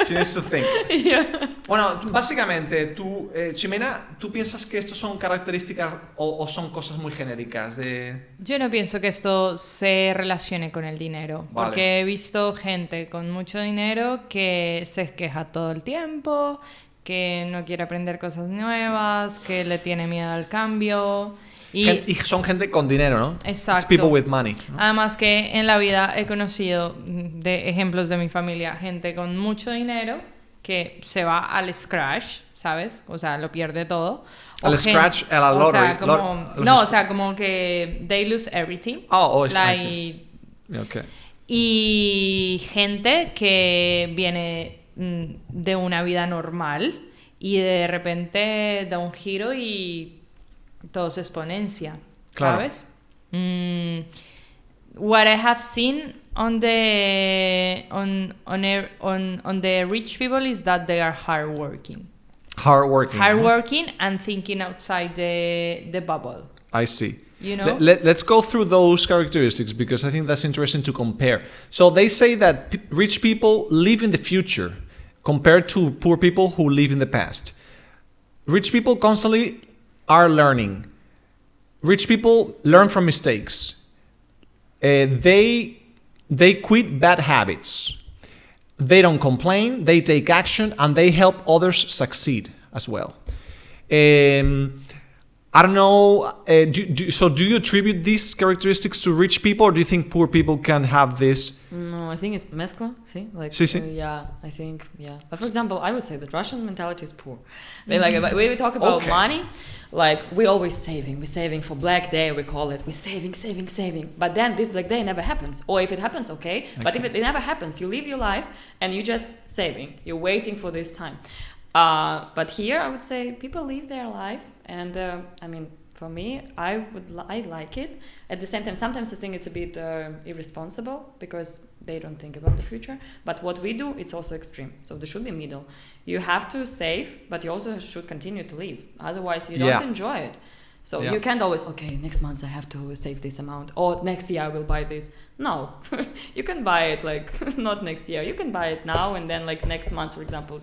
She needs to think. Yeah. Bueno, básicamente, tú, Ximena, ¿tú piensas que estos son características o son cosas muy genéricas de...? Yo no pienso que esto se relacione con el dinero, Vale. porque he visto gente con mucho dinero que se queja todo el tiempo, que no quiere aprender cosas nuevas, que le tiene miedo al cambio. Y son gente con dinero, ¿no? Exacto. It's people with money, ¿no? Además que en la vida he conocido de ejemplos de mi familia, gente con mucho dinero que se va al scratch, ¿sabes? O sea, lo pierde todo. Al scratch, a la lottery. O sea, como que they lose everything. Oh, like, I see. Okay. Y gente que viene de una vida normal y de repente da un giro y todo se exponencia, ¿sabes? Claro. What I have seen on the rich people is that they are hardworking. Hardworking and thinking outside the bubble. I see. You know? Let's go through those characteristics because I think that's interesting to compare. So they say that rich people live in the future compared to poor people who live in the past. Rich people constantly are learning. Rich people learn from mistakes. They quit bad habits. They don't complain, they take action, and they help others succeed as well. I don't know, do you attribute these characteristics to rich people, or do you think poor people can have this? No, I think it's mezcla, see? Yeah, I think, yeah. But for example, I would say that Russian mentality is poor. Like, when we talk about money, like, we're always saving. We're saving for Black Day, we call it. We're saving. But then this Black Day never happens. Or if it happens, okay. But if it never happens, you live your life and you're just saving. You're waiting for this time. But here, I would say people live their life. And I mean, for me, I like it. At the same time, sometimes I think it's a bit irresponsible because they don't think about the future. But what we do, it's also extreme. So there should be a middle. You have to save, but you also should continue to live. Otherwise, you don't enjoy it. So Yeah. you can't always, okay, next month I have to save this amount, or next year I will buy this. No, you can buy it like not next year. You can buy it now and then like next month, for example,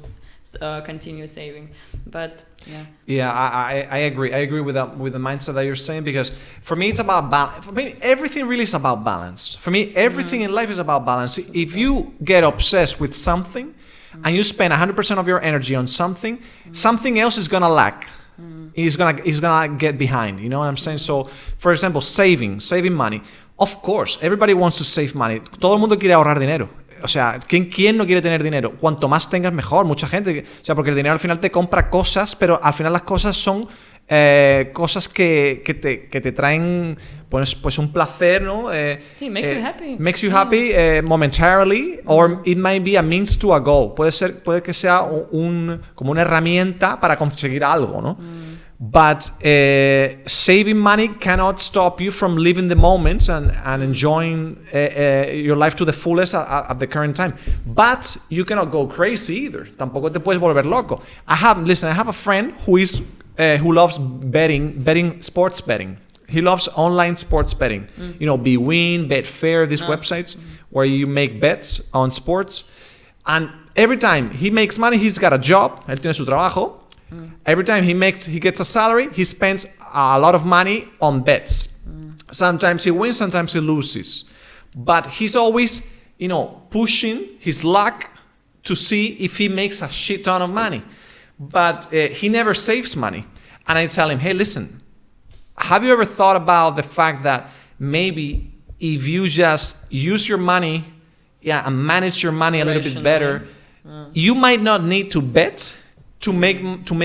continue saving. But yeah. Yeah, I agree. I agree with the mindset that you're saying, because for me it's about balance. For me, everything really is about balance. For me, everything in life is about balance. If you get obsessed with something and you spend 100% of your energy on something, something else is gonna lack. He's gonna get behind. You know what I'm saying? So, for example, saving money. Of course, everybody wants to save money. Todo el mundo quiere ahorrar dinero. O sea, ¿quién no quiere tener dinero? Cuanto más tengas, mejor. Mucha gente. O sea, porque el dinero al final te compra cosas, pero al final las cosas son cosas que te traen pues un placer, ¿no? Sí, makes you happy. Makes you happy momentarily, or it might be a means to a goal. Puede que sea como una herramienta para conseguir algo, ¿no? But saving money cannot stop you from living the moments and enjoying your life to the fullest at the current time. But you cannot go crazy either. Tampoco te puedes volver loco. I have a friend who loves sports betting. He loves online sports betting. You know, BWin, Betfair, these websites where you make bets on sports. And every time he makes money, he's got a job. Él tiene su trabajo. Every time he gets a salary, he spends a lot of money on bets. Sometimes he wins, sometimes he loses. But he's always, pushing his luck to see if he makes a shit ton of money. But he never saves money. And I tell him, hey, listen, have you ever thought about the fact that maybe if you just use your money and manage your money a little bit better, you might not need to bet to make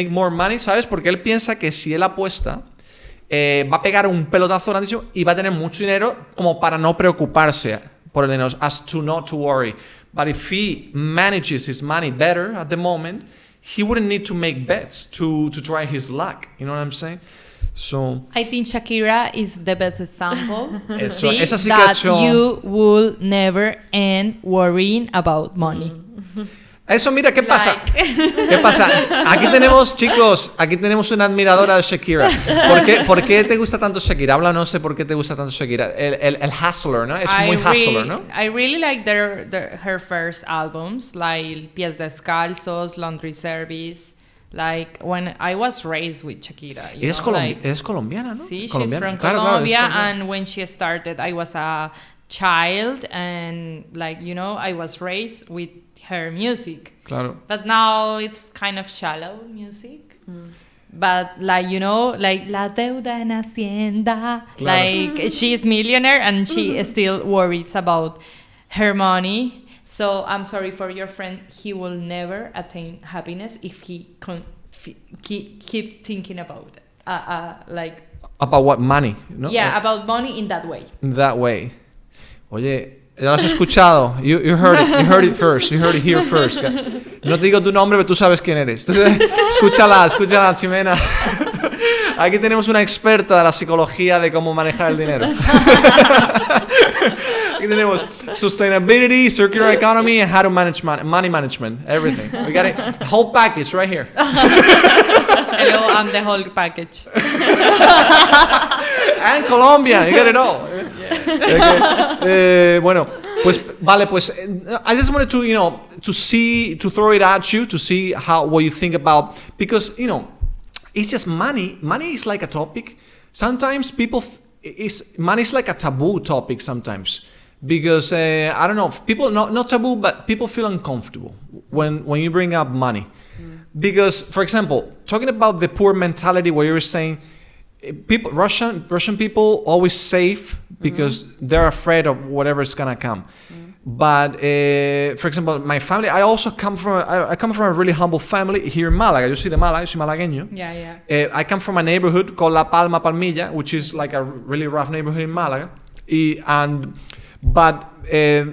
more money, ¿sabes? Porque él piensa que si él apuesta, va a pegar un pelotazo grandísimo y va a tener mucho dinero como para no preocuparse por el dinero, as to not to worry. But if he manages his money better at the moment, he wouldn't need to make bets to try his luck. You know what I'm saying? So I think Shakira is the best example. Eso, esa sí que that ha hecho- you will never end worrying about money. Eso, mira, ¿qué pasa? ¿Qué pasa? Aquí tenemos una admiradora de Shakira. ¿Por qué te gusta tanto Shakira? Habla, no sé por qué te gusta tanto Shakira. El hustler, ¿no? Es muy hustler, ¿no? I really like her first albums, like Pies Descalzos, Laundry Service. Like when I was raised with Shakira. Es colombiana, ¿no? Sí, colombiana. she's from Claro, Colombia, es colombiana. and when she started, I was a child, and I was raised with her music. Claro. But now it's kind of shallow music. But La Deuda en Hacienda. Claro. Like she's millionaire and she still worries about her money. So I'm sorry for your friend. He will never attain happiness if he keep thinking about it. About what? Money, ¿no? Yeah, about money in that way. In that way. Oye, ya lo has escuchado. You heard it first. You heard it here first. No te digo tu nombre, pero tú sabes quién eres. Escúchala, Ximena. Aquí tenemos una experta de la psicología de cómo manejar el dinero. Aquí tenemos sustainability, circular economy, and how to manage money management, everything. We got it, a whole package right here. Hello, I'm the whole package. And Colombia, you got it all. Okay. Bueno, pues vale, pues I just wanted to throw it at you to see what you think about, because it's just money. Money is like a topic. Sometimes money is like a taboo topic sometimes, because I don't know, people not taboo, but people feel uncomfortable when you bring up money. Because, for example, talking about the poor mentality, where you were saying Russian people always save because they're afraid of whatever is gonna come. But for example, my family, I come from a really humble family here in Málaga. Yo soy de Málaga, yo soy malagueño. Yeah. I come from a neighborhood called La Palma, Palmilla, which is like a really rough neighborhood in Málaga. But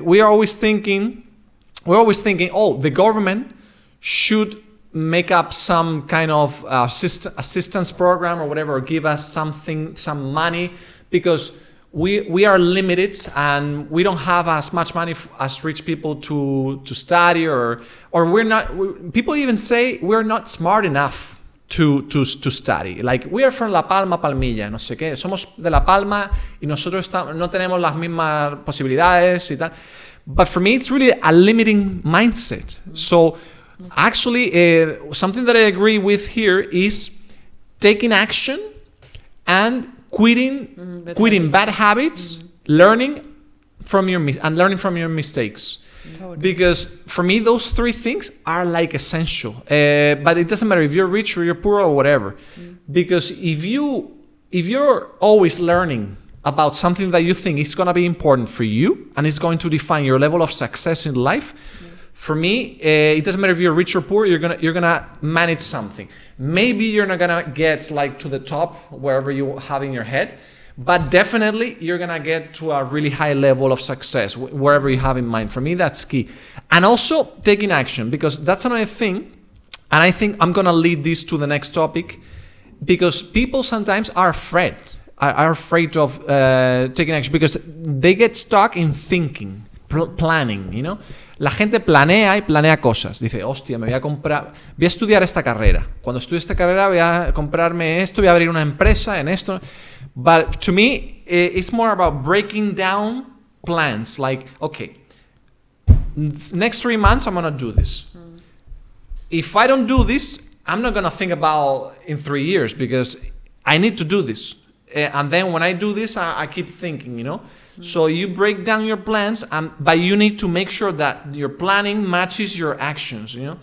we are always thinking, oh, the government should make up some kind of assistance program or whatever, or give us some money, because we are limited and we don't have as much money as rich people to study, or people even say we're not smart enough to study. Like, we are from La Palma, Palmilla, no sé qué. Somos de La Palma y nosotros no tenemos las mismas posibilidades y tal. But for me, it's really a limiting mindset. So, actually, something that I agree with here is taking action and quitting bad habits, learning from your mistakes. Totally. Because for me, those three things are like essential. But it doesn't matter if you're rich or you're poor or whatever. Because if you're always learning about something that you think is going to be important for you and it's going to define your level of success in life, for me, it doesn't matter if you're rich or poor, you're gonna manage something. Maybe you're not gonna get like to the top wherever you have in your head, but definitely you're gonna get to a really high level of success wherever you have in mind. For me, that's key. And also taking action, because that's another thing. And I think I'm gonna lead this to the next topic, because people sometimes are afraid of taking action because they get stuck in thinking, planning, you know. La gente planea y planea cosas. Dice, hostia, voy a estudiar esta carrera. Cuando estudie esta carrera voy a comprarme esto, voy a abrir una empresa en esto. But to me, it's more about breaking down plans. Like, okay, next 3 months I'm going to do this. If I don't do this, I'm not going to think about in 3 years because I need to do this. And then when I do this, I keep thinking, you know. So you break down your plans, but you need to make sure that your planning matches your actions, you know.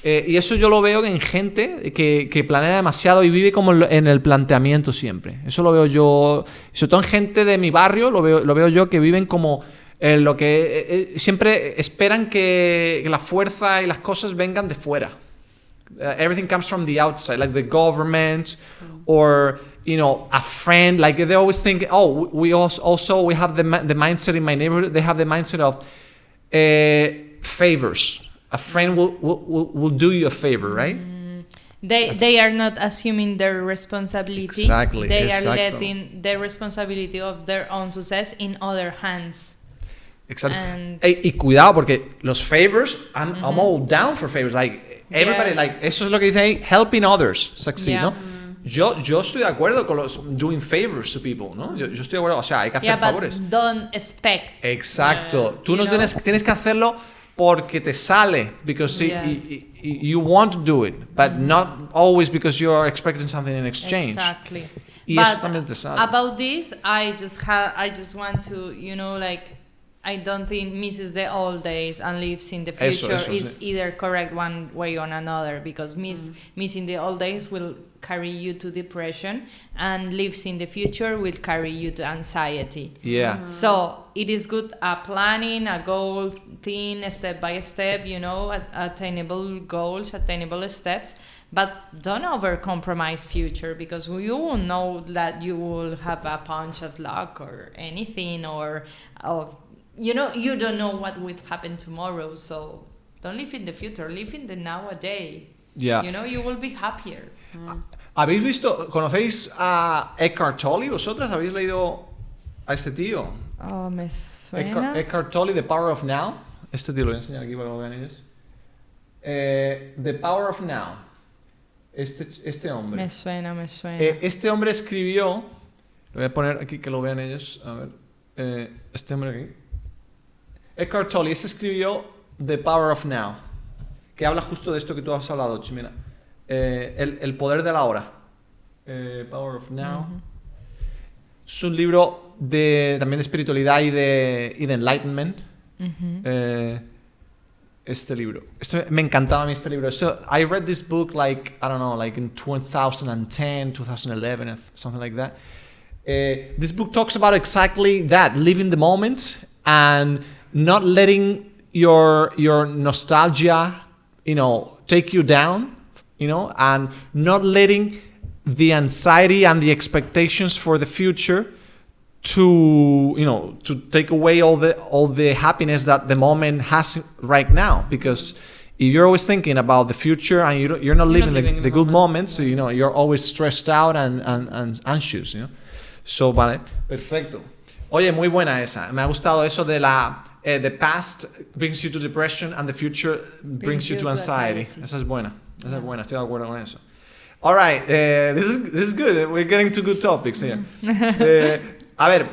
Y eso yo lo veo en gente que planea demasiado y vive como en el planteamiento siempre. Eso lo veo yo, sobre todo en gente de mi barrio, lo veo yo que viven como lo que siempre esperan que la fuerza y las cosas vengan de fuera. Everything comes from the outside, like the government or, you know, a friend. Like they always think, oh, we have the mindset in my neighborhood. They have the mindset of favors. A friend will do you a favor, right? They are not assuming their responsibility. Exactly. They are letting the responsibility of their own success in other hands. Exactly. Y cuidado, porque los favors, I'm all down for favors. Like everybody, Yes. like eso es lo que dice ahí, helping others succeed, Yeah. ¿no? Yo estoy de acuerdo con los doing favors to people, ¿no? Yo estoy de acuerdo, o sea, hay que hacer favores. But don't expect. Exacto. Tú no tienes que hacerlo porque te sale, because you want to do it, but not always because you are expecting something in exchange. Exactly. Y But eso también te sale. about this, I just want to, you know, like, I don't think misses the old days and lives in the future is either correct one way or another, because missing the old days will carry you to depression, and lives in the future will carry you to anxiety. Yeah. So it is good planning a goal thing step by step, you know, attainable goals, attainable steps, but don't overcompromise future, because you will know that you will have a punch of luck or anything, or you know, you don't know what will happen tomorrow. So don't live in the future, live in the nowadays. Yeah. You know, you will be happier. ¿Habéis visto, conocéis a Eckhart Tolle? ¿Vosotras habéis leído a este tío? Oh, me suena. Eckhart Tolle, The Power of Now. Este tío lo voy a enseñar aquí para que lo vean ellos. The Power of Now. Este hombre. Me suena. Este hombre escribió, lo voy a poner aquí que lo vean ellos, a ver, este hombre aquí. Eckhart Tolle escribió The Power of Now, que habla justo de esto que tú has hablado, Chimena. El poder de la hora. Power of Now. Es un libro también de espiritualidad y de enlightenment. Este libro. Me encantaba a mí este libro. I read this book like, I don't know, like in 2010, 2011, something like that. This book talks about exactly that, living the moment and not letting your nostalgia, you know, take you down, you know, and not letting the anxiety and the expectations for the future to, you know, to take away all the happiness that the moment has right now. Because if you're always thinking about the future and you're not living the good moments, so, you know, you're always stressed out and anxious, you know. So, vale, perfecto. Oye, muy buena esa. Me ha gustado eso de the past brings you to depression and the future brings you to anxiety. Esa es buena. Esa es buena, estoy de acuerdo con eso. All right, this is good. We're getting to good topics here. A ver,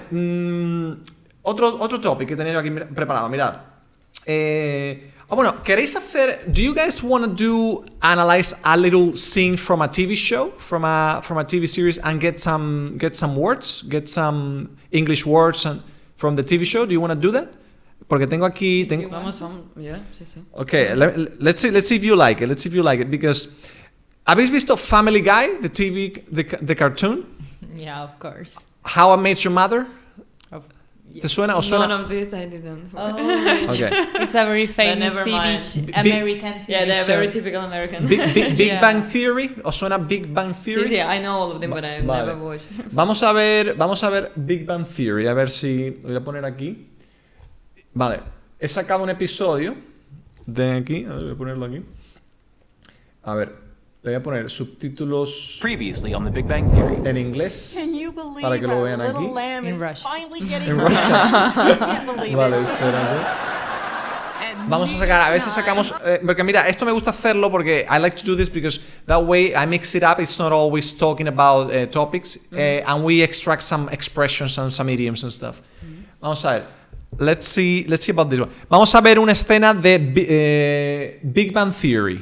otro topic que tenía yo aquí preparado, mirad. Bueno, ¿queréis hacer? Do you guys want to analyze a little scene from a TV show, from a TV series, and get some words, get some English words from the TV show? Do you want to do that? Porque tengo aquí. Vamos, yeah, sí. Okay, let's see if you like it. Let's see if you like it because. ¿Habéis visto Family Guy, the TV, the cartoon? Yeah, of course. How I Met Your Mother? Yeah. ¿Te suena o suena? None of this I didn't. Oh, Okay. it's a very famous never TV mind. American TV Yeah, they're show. very typical American. Big Yeah. Bang Theory? ¿Os suena Big Bang Theory? Sí, I know all of them, but I've Vale. never watched. Vamos a ver Big Bang Theory, a ver si lo voy a poner aquí. Vale, he sacado un episodio de aquí, a ver, voy a ponerlo aquí. A ver, le voy a poner subtítulos Previously on the Big Bang Theory. en inglés Can you believe para que lo our vean little aquí. lamb In is Russian. finally getting En home? Russian. I can't believe Vale, it. espérate. And Vamos a sacar, a ver si me sacamos, porque mira, esto me gusta hacerlo porque I like to do this because that way I mix it up, it's not always talking about topics, and we extract some expressions and some idioms and stuff. Vamos a ver, let's see about this one. Vamos a ver una escena de Big Bang Theory.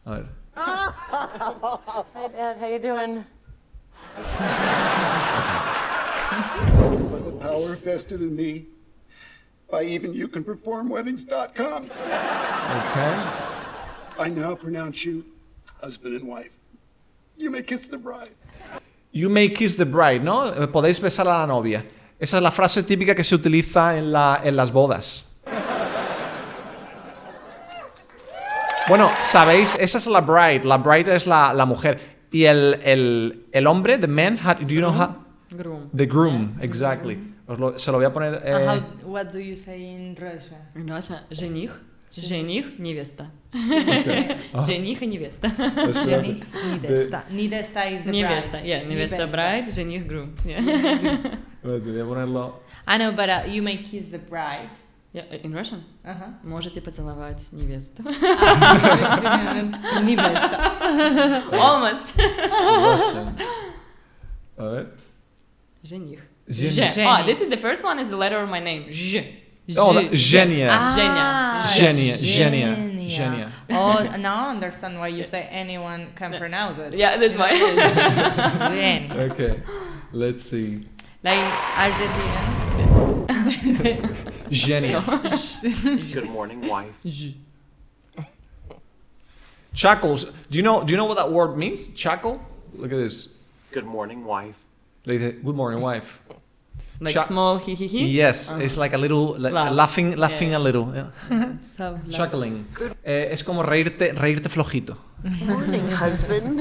A ver. Hi, Dad. How you doing? By the power vested in me by evenyoucanperformweddings.com, Okay. I now pronounce you husband and wife. You may kiss the bride. You may kiss the bride, ¿no? Podéis besar a la novia. Esa es la frase típica que se utiliza en las bodas. Bueno, sabéis, esa es la bride. La bride es la mujer. Y el hombre, the man, do you know how? Groom. The groom, exactly. Se lo voy a poner. What do you say in Russia? In Russia, жених, невеста. Ah. Жених и невеста. Жених, Nidesta. Nidesta is the Невеста, bride. yeah, невеста bride, жених groom. Yeah. Voy a ponerlo. I know, but you may kiss the bride. Yeah, in Russian. Uh-huh. Можете поцеловать невесту. Nidesta. Almost. Russian. A ver. Жених. Жених. Oh, this is the first one is the letter of my name. J. Oh, Genia. Genia. Genia. Oh, now I understand why you say anyone can pronounce it. Yeah, that's why. Genia. Okay. Let's see. Like Argentinians. Genia. Good morning, wife. Chuckles. Do you know what that word means? Chuckle? Look at this. Good morning, wife. Le dice, good morning, wife. Like Chuck- small hee hee hee. Yes, it's like a little Laugh. laughing Yeah. a little. Yeah. So, Chuckling. Es como reírte flojito. Morning, husband.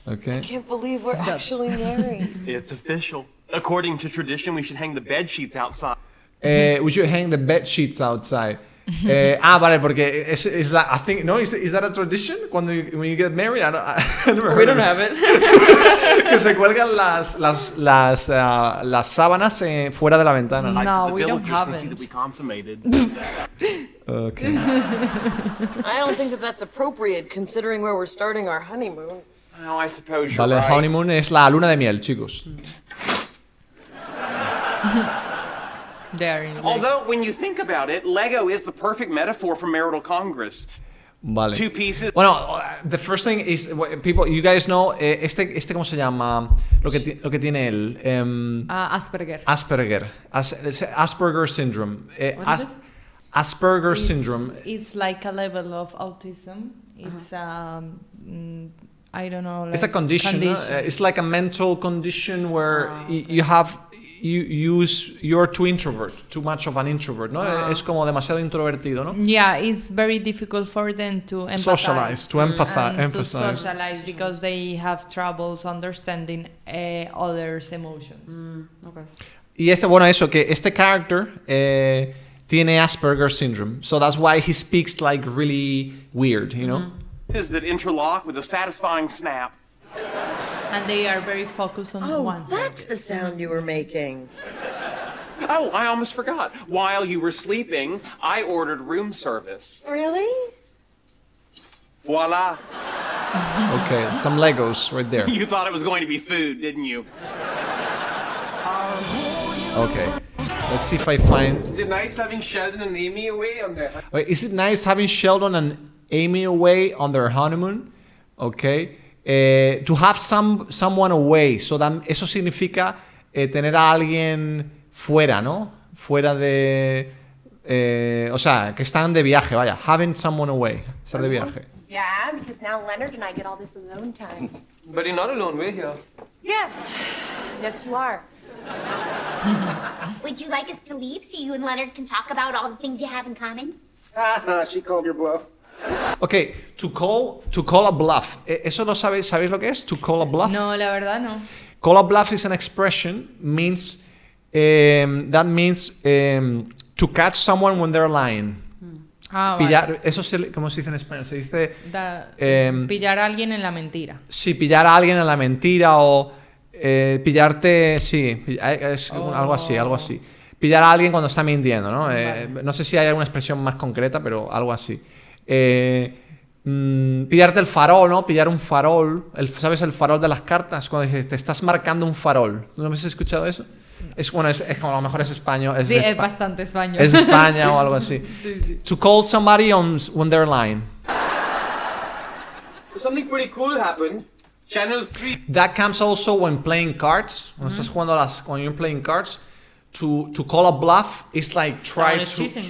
Okay. Can't believe we're actually married. It's official. According to tradition, we should hang the bed sheets outside. We should hang the bed sheets outside. Vale, porque is that, I think, no, is that a tradition? When you get married? I never heard we of don't this. have it. Que se cuelgan las sábanas fuera de la ventana. No, So the we don't villagers have can see it. that we consummated. Okay. I don't think that that's appropriate considering where we're starting our honeymoon. Well, I suppose you're Vale, right. honeymoon es la luna de miel, chicos. They are in Although, when you think about it, Lego is the perfect metaphor for marital congress. Vale. Two pieces. Bueno, the first thing is, people, you guys know, ¿cómo se llama? Lo que tiene él. Asperger. Asperger. Asperger syndrome. What is it? Asperger syndrome. It's like a level of autism. It's I don't know. Like It's a condition. It's like a mental condition where you're too introvert, too much of an introvert, ¿no? Es como demasiado introvertido, ¿no? Yeah, it's very difficult for them to empathize. Socialize, to empathize. And to socialize because they have troubles understanding others' emotions. Okay. Y eso, que este character tiene Asperger syndrome. So that's why he speaks like really weird, you know? Is that interlock with a satisfying snap. And they are very focused on Oh, one. that's the sound you were making. Oh, I almost forgot. While you were sleeping, I ordered room service. Really? Voila. Okay, some Legos right there. You thought it was going to be food, didn't you? Okay, let's see if I find... Is it nice having Sheldon and Amy away on their... Wait, is it nice having Sheldon and Amy away on their honeymoon? Okay. To have someone away. So eso significa tener a alguien fuera, ¿no? Fuera de... o sea, que están de viaje, vaya. Having someone away. Estar de viaje. Yeah, because now Leonard and I get all this alone time. But you're not alone, we're here. Yes. Yes, you are. Would you like us to leave so you and Leonard can talk about all the things you have in common? She called your bluff. Okay, to call a bluff. ¿Eso no sabéis lo que es? To call a bluff? No, la verdad no. Call a bluff is an expression that means to catch someone when they're lying. Pillar, vale. eso ¿cómo se dice en español? Se dice Pillar a alguien en la mentira. sí, pillar a alguien en la mentira o pillarte, sí, es algo así. Pillar a alguien cuando está mintiendo, ¿no? Vale. No sé si hay alguna expresión más concreta, pero algo así. Pillarte el farol, ¿no? Pillar un farol. ¿Sabes el farol de las cartas? Cuando dices, te estás marcando un farol. ¿No habéis escuchado eso? Es como a lo mejor es español. Sí, es bastante español. Es de España o algo así. Sí. To call somebody when they're lying. So something pretty cool happened. Channel 3. That comes also when playing cards. Cuando estás jugando when you're playing cards. To call a bluff is like try to... cheating.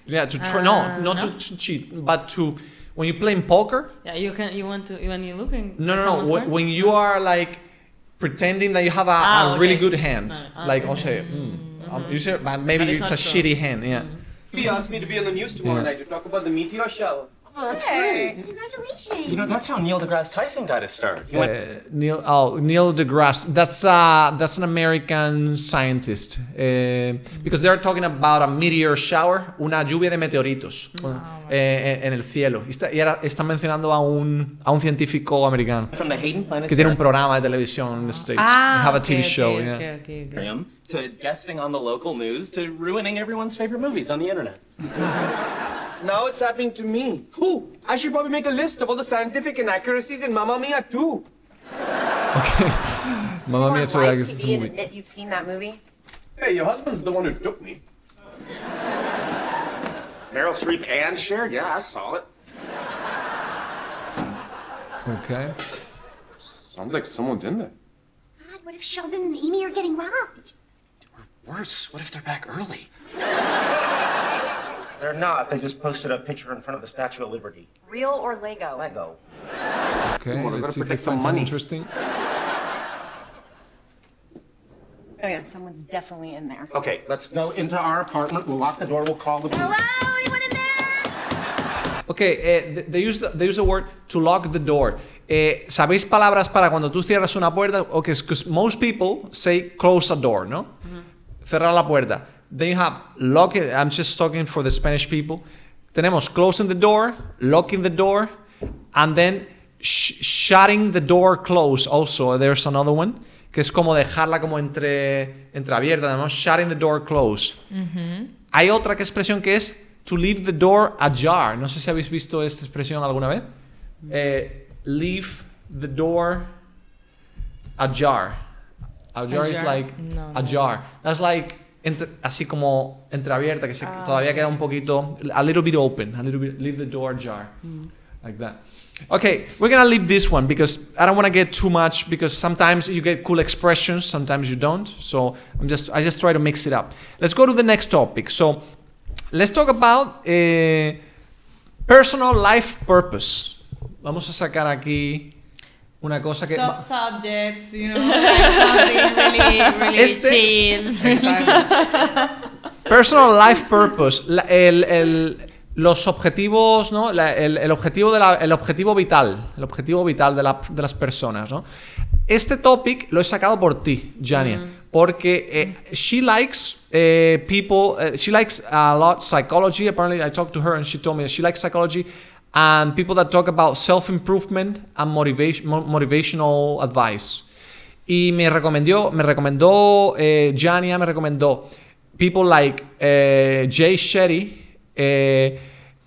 Yeah, to try... not to cheat, but to... When you're playing poker... Yeah, when you're looking No. When you are like pretending that you have a really good hand. Like, okay. you say, but maybe But it's a true. shitty hand, yeah. He asked me to be on the news tomorrow night to talk about the meteor shower. Oh, that's great. Congratulations. You know, that's how Neil deGrasse Tyson got his start. He went, Neil deGrasse. That's an American scientist. Because they're talking about a meteor shower, una lluvia de meteoritos en el cielo. Y ahora están mencionando a un científico americano from the Hayden que tiene un Planetarium programa de televisión en the States. They have a TV show. Yeah. to guesting on the local news to ruining everyone's favorite movies on the internet. Now it's happening to me. Who? I should probably make a list of all the scientific inaccuracies in Mamma Mia too. Okay. Mamma You Mia, want sorry, I live guess it's a TV and movie. admit you've seen that movie? Hey, your husband's the one who took me. Meryl Streep and Cher? Yeah, I saw it. Okay. Sounds like someone's in there. God, what if Sheldon and Amy are getting robbed? Worse, what if they're back early? They're not. They just posted a picture in front of the Statue of Liberty. Real or Lego? Lego. Okay, Come on, I let's gotta see if I protect the find something money. interesting. Oh yeah, someone's definitely in there. Okay, let's go into our apartment. We'll lock the door. We'll call the police. Hello? Anyone in there? Okay, they use the word to lock the door. ¿Sabéis palabras para cuando tú cierras una puerta? Okay, because most people say close a door, ¿no? Cerrar la puerta. Then you have lock it. I'm just talking for the Spanish people. Tenemos closing the door, locking the door, and then shutting the door close. Also, there's another one que es como dejarla como entreabierta, ¿no? Shutting the door close. Hay otra expresión que es to leave the door ajar. No sé si habéis visto esta expresión alguna vez. Leave the door ajar. Ajar is like ajar. That's like así como entreabierta, que todavía queda un poquito, a little bit open, a little bit, leave the door ajar, like that. Okay, we're gonna leave this one because I don't want to get too much, because sometimes you get cool expressions, sometimes you don't. So I just try to mix it up. Let's go to the next topic. So let's talk about personal life purpose. Vamos a sacar aquí una cosa que... Soft subjects, you know, like something really chill. Exacto. Personal life purpose. Los objetivos, ¿no? El objetivo vital. El objetivo vital de las personas, ¿no? Este topic lo he sacado por ti, Jania. Porque she likes people... she likes a lot psychology. Apparently, I talked to her and she told me that she likes psychology and people that talk about self-improvement and motivational advice. Y me recomendó Jania, me recomendó people like Jay Shetty,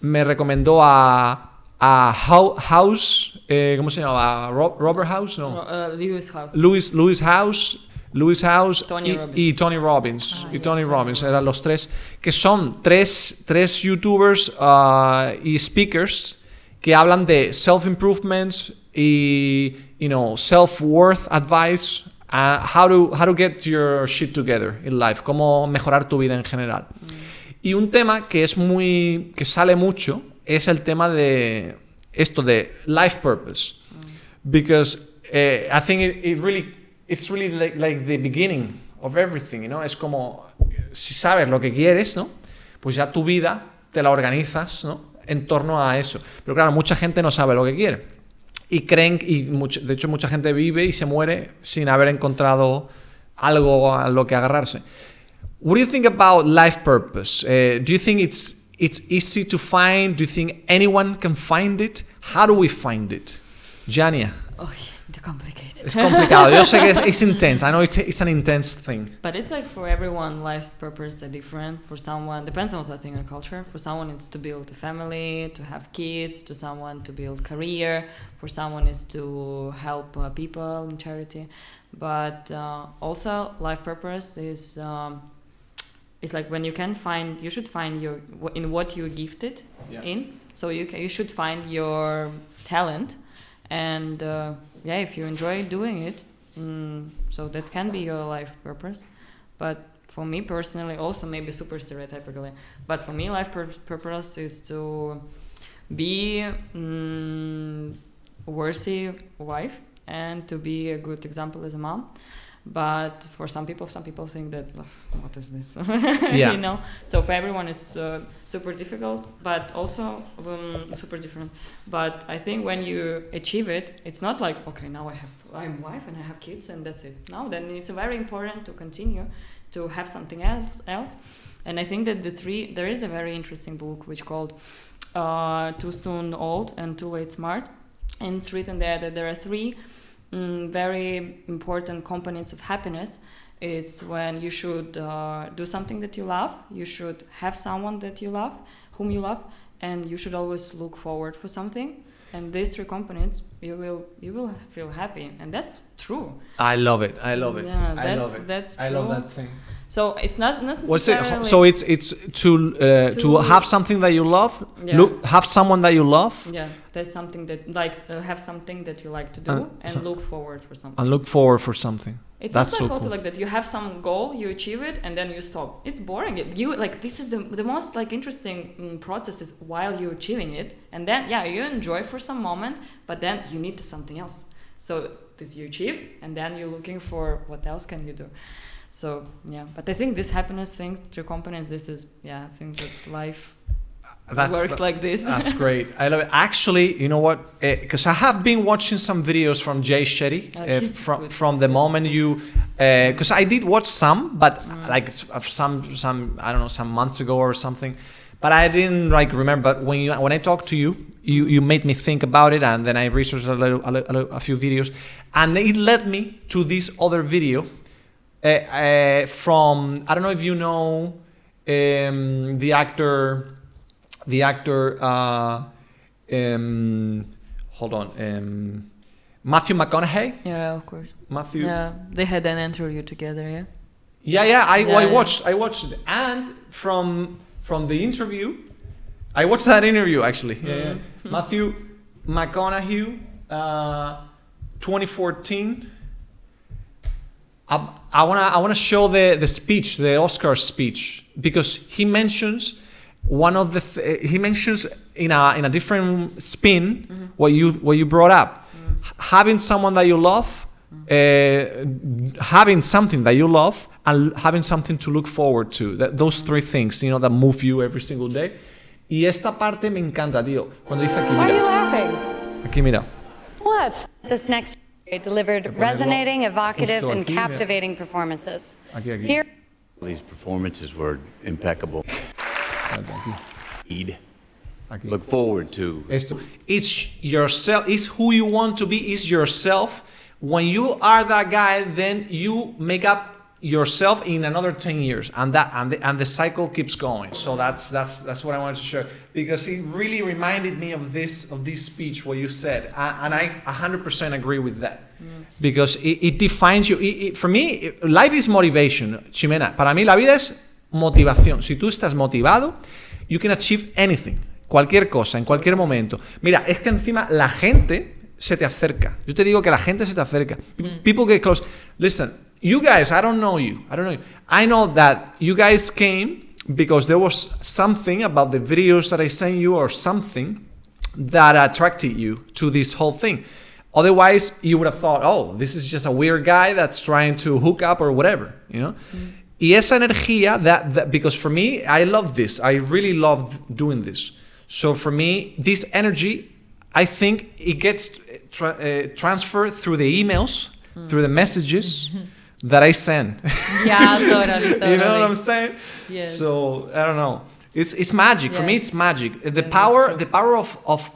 me recomendó a House, ¿cómo se llama? Robert House, no. Lewis House. Lewis House Tony Robbins. y Tony Robbins. Ah, y yeah, Tony Tony Robbins eran los tres, que son tres youtubers y speakers que hablan de self-improvements y, self-worth advice, how to get your shit together in life, cómo mejorar tu vida en general. Y un tema que sale mucho es el tema de esto de life purpose, because I think it's really like the beginning of everything, Es como si sabes lo que quieres, ¿no? Pues ya tu vida te la organizas, ¿no? En torno a eso. Pero claro, mucha gente no sabe lo que quiere y creen, de hecho mucha gente vive y se muere sin haber encontrado algo a lo que agarrarse. What do you think about life purpose? Do you think it's easy to find? Do you think anyone can find it? How do we find it? Jania. Oh, it's complicated. Es complicado. Yo sé que it's intense. I know it's an intense thing. But it's like for everyone, life's purpose is different. For someone, depends on something on culture. For someone, it's to build a family, to have kids. To someone, to build career. For someone, is to help people in charity. But also, life purpose is. It's like when you should find in what you're gifted in. So you should find your talent, and if you enjoy doing it, so that can be your life purpose. But for me personally, also maybe super stereotypically, but for me, life purpose is to be a worthy wife and to be a good example as a mom. But for some people think that what is this? Yeah. So for everyone it's super difficult, but also super different. But I think when you achieve it, it's not like, okay, now I'm wife and I have kids and that's it. No, then it's very important to continue to have something else. And I think that there is a very interesting book which called Too Soon Old and Too Late Smart, and it's written there that there are three very important components of happiness. It's when you should do something that you love, you should have someone that you love, whom you love, and you should always look forward for something. And these three components, you will feel happy, and that's true. I love it. Yeah, that's true. I love that thing. So it's not necessarily. What's it? So it's to have something that you love. Yeah. Have someone that you love. Yeah, that's something that have something that you like to do and look forward for something. And look forward for something. It's that's not like so also cool. like that. You have some goal, you achieve it, and then you stop. It's boring. You like this is the most like interesting process is while you're achieving it, and then you enjoy for some moment, but then you need something else. So this you achieve, and then you're looking for what else can you do. So but I think this happiness thing through components. This is I think that life works like this. That's great. I love it. Actually, you know what? Because I have been watching some videos from Jay Shetty from the moment you. Because I did watch some, but like some I don't know, some months ago or something. But I didn't remember. But when I talked to you, you made me think about it, and then I researched a few videos, and it led me to this other video. From I don't know if you know the actor hold on, Matthew McConaughey. Yeah, of course. Matthew. Yeah, they had an interview together. I watched it, and from the interview, I watched that interview actually. Matthew McConaughey, 2014. I wanna show the speech, the Oscar speech, because he mentions he mentions in a different spin what you brought up, having someone that you love, having something that you love, and having something to look forward to. Those three things, that move you every single day. Y esta parte me encanta, tío. Cuando dice aquí, mira. Why are you laughing? Aquí, mira. What? This next delivered resonating, evocative, and captivating performances. Here. These performances were impeccable. Look forward to. It's yourself. It's who you want to be. It's yourself. When you are that guy, then you make up yourself in another 10 years, and the cycle keeps going. So that's what I wanted to share, because it really reminded me of this speech, what you said, and I 100% agree with that, because it defines you. For me, life is motivation, Ximena. Para mí la vida es motivación. Si tú estás motivado, you can achieve anything, cualquier cosa, en cualquier momento. Mira, es que encima la gente se te acerca. Yo te digo que la gente se te acerca. People get close. Listen, you guys, I don't know you. I know that you guys came because there was something about the videos that I sent you, or something that attracted you to this whole thing. Otherwise, you would have thought, oh, this is just a weird guy that's trying to hook up or whatever, you know? Y esa energía, that because for me, I love this. I really love doing this. So for me, this energy, I think it gets transferred through the emails, through the messages that I send. Yeah, totally. You know what I'm saying? Yes. So I don't know. It's magic. Yes. For me, it's magic. The power of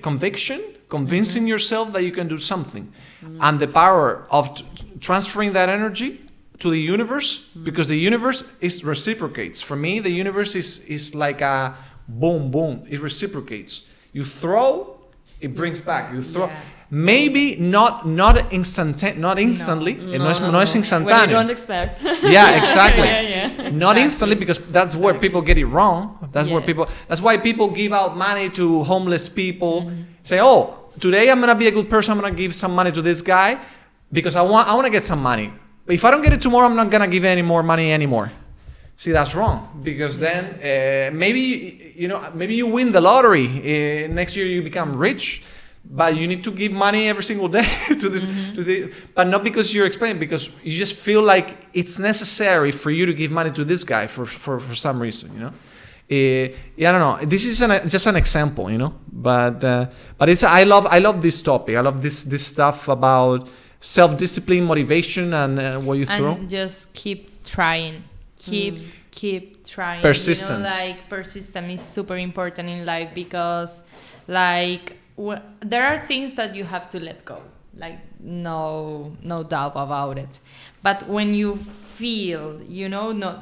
conviction, convincing yourself that you can do something, and the power of transferring that energy to the universe, because the universe is reciprocates. For me, the universe is like a boom, boom. It reciprocates. You throw, it brings back. You throw. Yeah. Maybe not instantly. No es instantáneo. When you don't expect. Yeah, exactly. Yeah. Not instantly, because that's where people get it wrong. That's why people give out money to homeless people. Say, oh, today I'm gonna be a good person. I'm gonna give some money to this guy because I want to get some money. But if I don't get it tomorrow, I'm not gonna give any more money anymore. See, that's wrong, because then maybe you win the lottery. Next year you become rich. But you need to give money every single day to this, but not because you're expecting, because you just feel like it's necessary for you to give money to this guy for some reason, you know. I don't know. This is just an example, you know. But it's I love this topic. I love this stuff about self-discipline, motivation, and what you throw. And just keep trying. Keep trying. Persistence. Persistence is super important in life, because there are things that you have to let go, no doubt about it. But when you feel,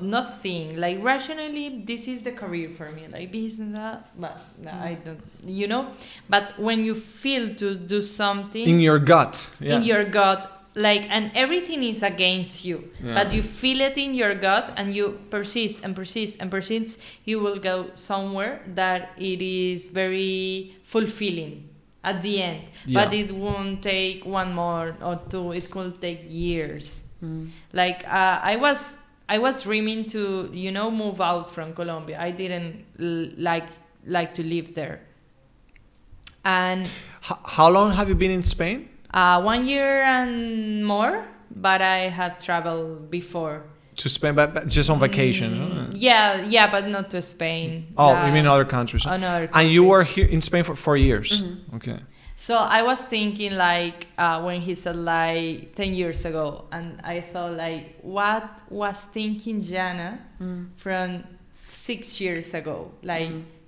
nothing, rationally, this is the career for me, this and that, but I don't, but when you feel to do something in your gut, and everything is against you, but you feel it in your gut, and you persist and persist and persist, you will go somewhere that it is very fulfilling at the end. But it won't take 1 month or 2, it could take years. I was dreaming to move out from Colombia. I didn't like to live there. And how long have you been in Spain? 1 year and more, but I had traveled before. To Spain, but just on vacation? Yeah, but not to Spain. Oh, you mean other countries? And you were here in Spain for 4 years? Okay. So I was thinking when he said 10 years ago, and I thought what was thinking Jana from 6 years ago?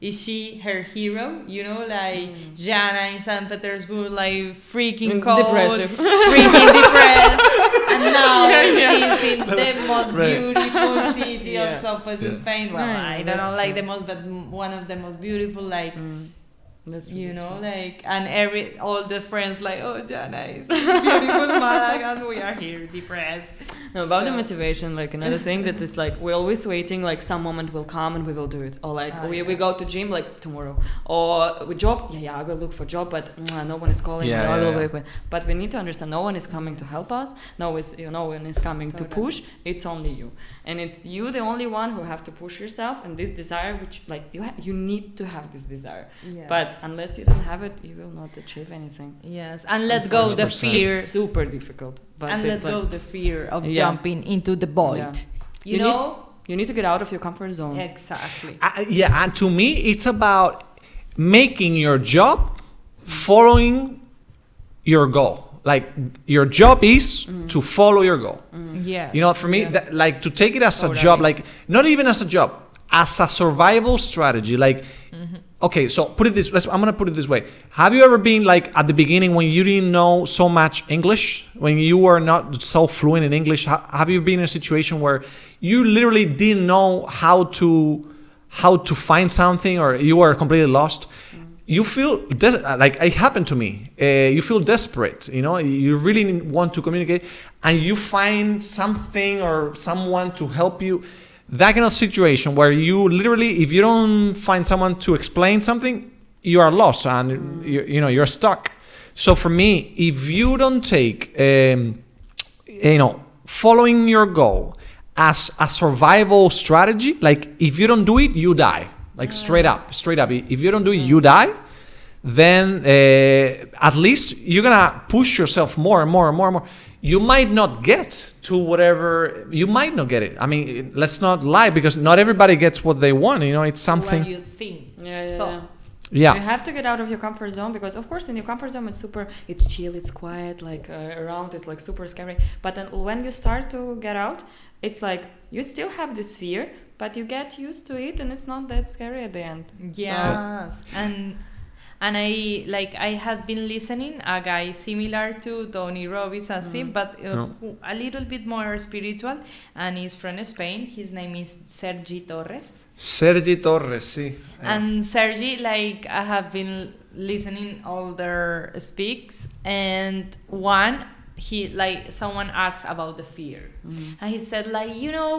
Is she her hero? Jana in St. Petersburg, freaking cold, depressive. Freaking depressed. And now she's in the most beautiful city of Southwest Spain. Well, I don't know, the most, but one of the most beautiful, and all the friends oh, Jana is beautiful Malaga, and we are here depressed. No, about the motivation, another thing that is we're always waiting, some moment will come and we will do it. Or we go to gym tomorrow. Or with job, I will look for job, but no one is calling. But we need to understand, no one is coming to help us. No one is coming to push. It's only you. And it's you the only one who have to push yourself, and this desire, which you need to have this desire. Yes. But unless you don't have it, you will not achieve anything. Yes, and let go the fear. It's super difficult. But and let go the fear of jumping into the void. Yeah. You need to get out of your comfort zone. Exactly. And to me, it's about making your job following your goal. Your job is to follow your goal. Yes. For me, to take it as a job, not even as a job, as a survival strategy. okay, so put it this. I'm gonna put it this way. Have you ever been like at the beginning when you didn't know so much English, when you were not so fluent in English? Have you been in a situation where you literally didn't know how to find something, or you were completely lost? You feel like it happened to me. You feel desperate. You really want to communicate, and you find something or someone to help you. That kind of situation where you literally, if you don't find someone to explain something, you are lost and you're stuck. So for me, if you don't take, following your goal as a survival strategy, like if you don't do it, you die. Like straight up. If you don't do it, you die. Then at least you're gonna push yourself more and more and more and more. You might not get to whatever, you might not get it. I mean, let's not lie, because not everybody gets what they want. It's something. What you think. Yeah. Yeah. You have to get out of your comfort zone, because of course in your comfort zone it's chill, it's quiet, like around it's like super scary. But then when you start to get out, it's like you still have this fear, but you get used to it and it's not that scary at the end. Yes. And I have been listening a guy similar to Tony Robbins, but a little bit more spiritual, and he's from Spain. His name is Sergi Torres. Sergi Torres, sí. And Sergi, I have been listening all their speaks, and someone asked about the fear, and he said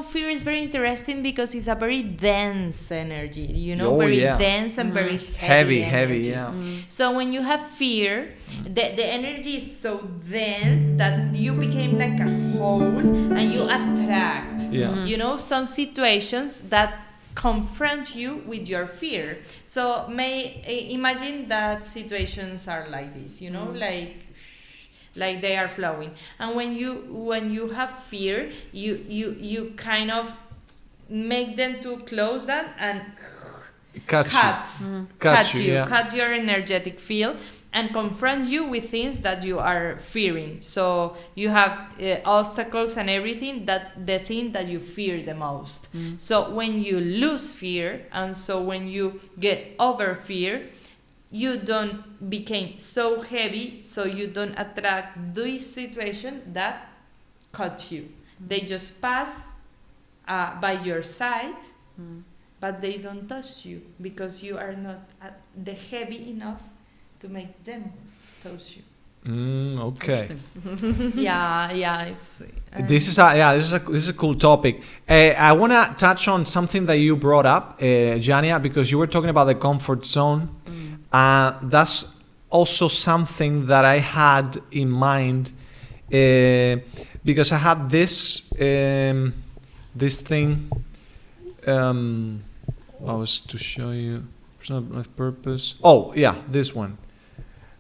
fear is very interesting because it's a very dense energy, dense and very heavy energy. So when you have fear, the energy is so dense that you became like a hole, and you attract some situations that confront you with your fear. So imagine that situations are like this, like they are flowing, and when you have fear, you kind of make them to close that and cut your energetic field and confront you with things that you are fearing. So you have obstacles and everything, that the thing that you fear the most. So when you lose fear, and so when you get over fear, you don't become so heavy, so you don't attract these situations that cut you. They just pass by your side, but they don't touch you, because you are not the heavy enough to make them touch you. Okay. Yeah. This is a cool topic. I want to touch on something that you brought up, Jania, because you were talking about the comfort zone. That's also something that I had in mind, because I had this thing. I was to show you personal life purpose. Oh yeah, this one,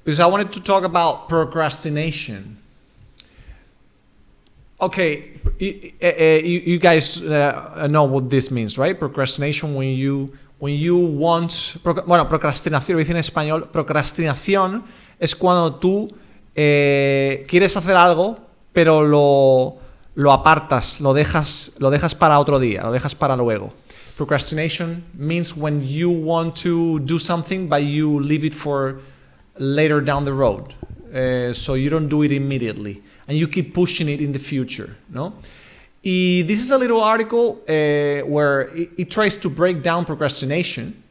because I wanted to talk about procrastination. Okay, you guys know what this means, right? Procrastination, when you want... procrastinación, lo dice en español. Procrastinación es cuando tú quieres hacer algo, pero lo apartas, lo dejas para otro día, lo dejas para luego. Procrastination means when you want to do something, but you leave it for later down the road. So you don't do it immediately, and you keep pushing it in the future, no? This is a little article where it tries to break down procrastination,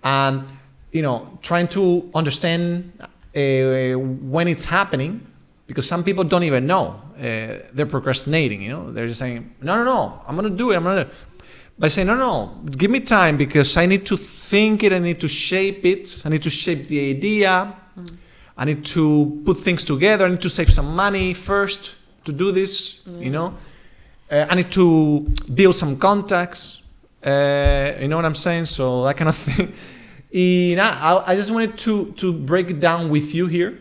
and trying to understand when it's happening, because some people don't even know they're procrastinating. They're just saying, no, I'm gonna do it. But I say, no, give me time, because I need to think it, I need to shape it, I need to shape the idea, I need to put things together, I need to save some money first to do this, I need to build some contacts, you know what I'm saying? So that kind of thing. I just wanted to break it down with you here.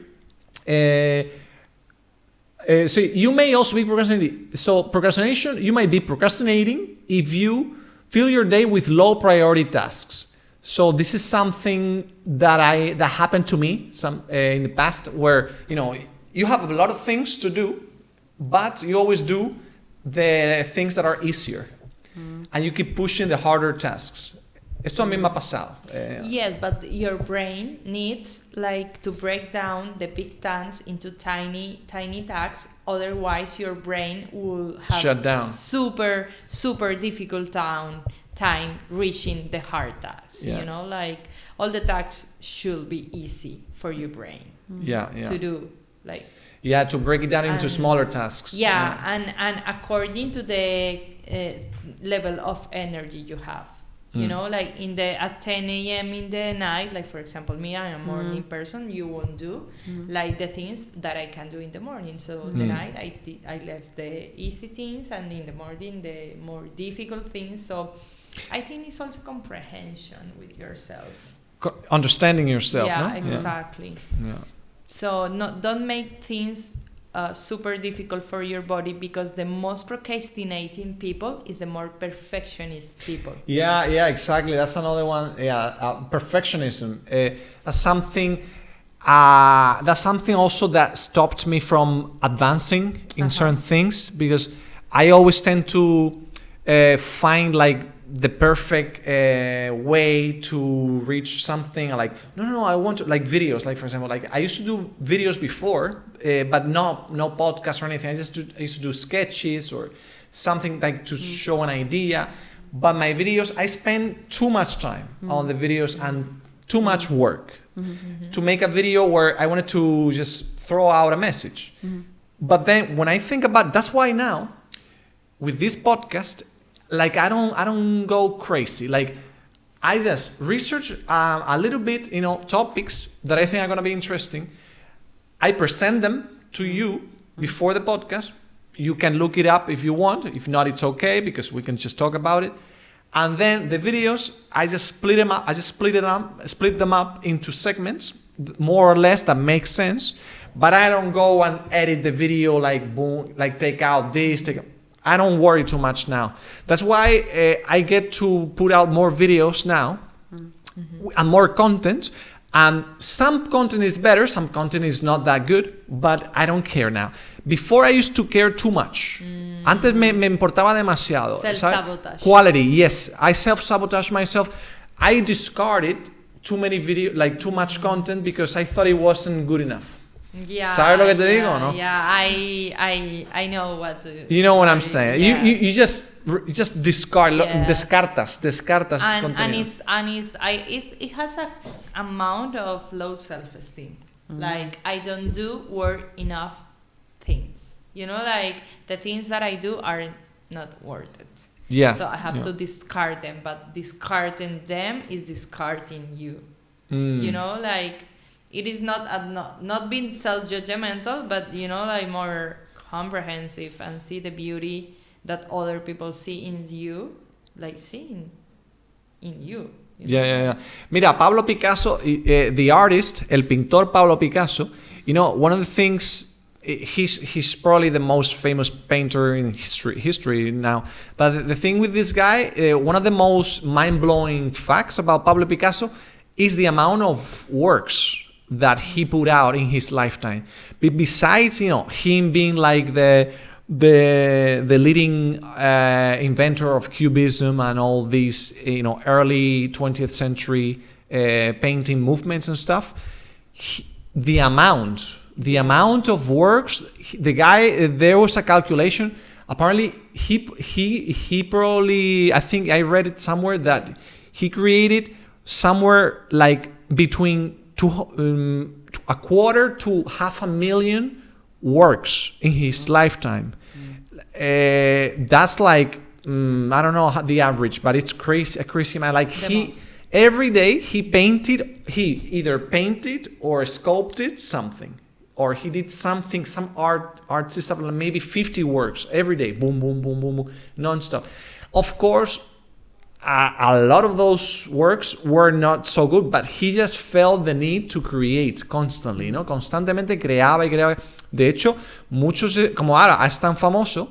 So you may also be procrastinating. So procrastination, you might be procrastinating if you fill your day with low priority tasks. So this is something that happened to me in the past, where you have a lot of things to do, but you always do the things that are easier, and you keep pushing the harder tasks. Esto a mí me ha pasado. Yes, but your brain needs like to break down the big tasks into tiny tasks. Otherwise, your brain will have Shut down. super difficult time reaching the hard tasks. Yeah. You know, like all the tasks should be easy for your brain to do. Like to break it down into smaller tasks. And according to the level of energy you have. You know, like at 10 a.m. in the night, like for example, me, I'm a morning person, you won't do like the things that I can do in the morning. So the night I left the easy things, and in the morning the more difficult things. So I think it's also comprehension with yourself. Understanding yourself, no? Exactly. Yeah. So don't make things super difficult for your body, because the most procrastinating people is the more perfectionist people. Yeah, exactly. That's another one. Perfectionism. That's something also that stopped me from advancing in certain things, because I always tend to find like the perfect way to reach something. Like no, I want to, like videos, like for example, like I used to do videos before, but no podcast or anything. I used to do sketches or something like to show an idea. But my videos, I spend too much time on the videos and too much work to make a video where I wanted to just throw out a message. But then when I think about, that's why now with this podcast, like I don't go crazy. Like I just research a little bit, topics that I think are gonna be interesting. I present them to you before the podcast. You can look it up if you want. If not, it's okay, because we can just talk about it. And then the videos, I just split them up. Split them up into segments, more or less, that make sense. But I don't go and edit the video like boom, like take out this, I don't worry too much now. That's why I get to put out more videos now and more content. And some content is better, some content is not that good, but I don't care now. Before I used to care too much. Antes me importaba demasiado. Self-sabotage. Quality, yes. I self-sabotage myself. I discarded too many videos, like too much content, because I thought it wasn't good enough. Yeah, ¿Sabes lo que te digo, no? Yeah, I know what to... You know what I'm saying. Yes. You just discard, Yes. descartas and contenido. it has a amount of low self-esteem. Like I don't do worth enough things. Like the things that I do are not worth it. Yeah. So I have to discard them, but discarding them is discarding you. Like it is not being self-judgmental, but like more comprehensive and see the beauty that other people see in you, like seeing in you. Yeah. Mira, Pablo Picasso, the artist, el pintor Pablo Picasso, one of the things, he's probably the most famous painter in history now. But the thing with this guy, one of the most mind-blowing facts about Pablo Picasso is the amount of works that he put out in his lifetime. Besides, him being like the leading inventor of Cubism and all these, early 20th century painting movements and stuff, the amount of works, the guy, there was a calculation. Apparently, he probably, I think I read it somewhere, that he created somewhere like between a quarter to 500,000 works in his lifetime. That's like I don't know the average, but it's a crazy man. Like every day he either painted or sculpted something, or he did something, some artsy stuff, like maybe 50 works every day, boom, boom, boom, boom, boom, non-stop. Of course, a lot of those works were not so good, but he just felt the need to create constantly, Constantemente creaba y creaba. De hecho, muchos, como ahora es tan famoso,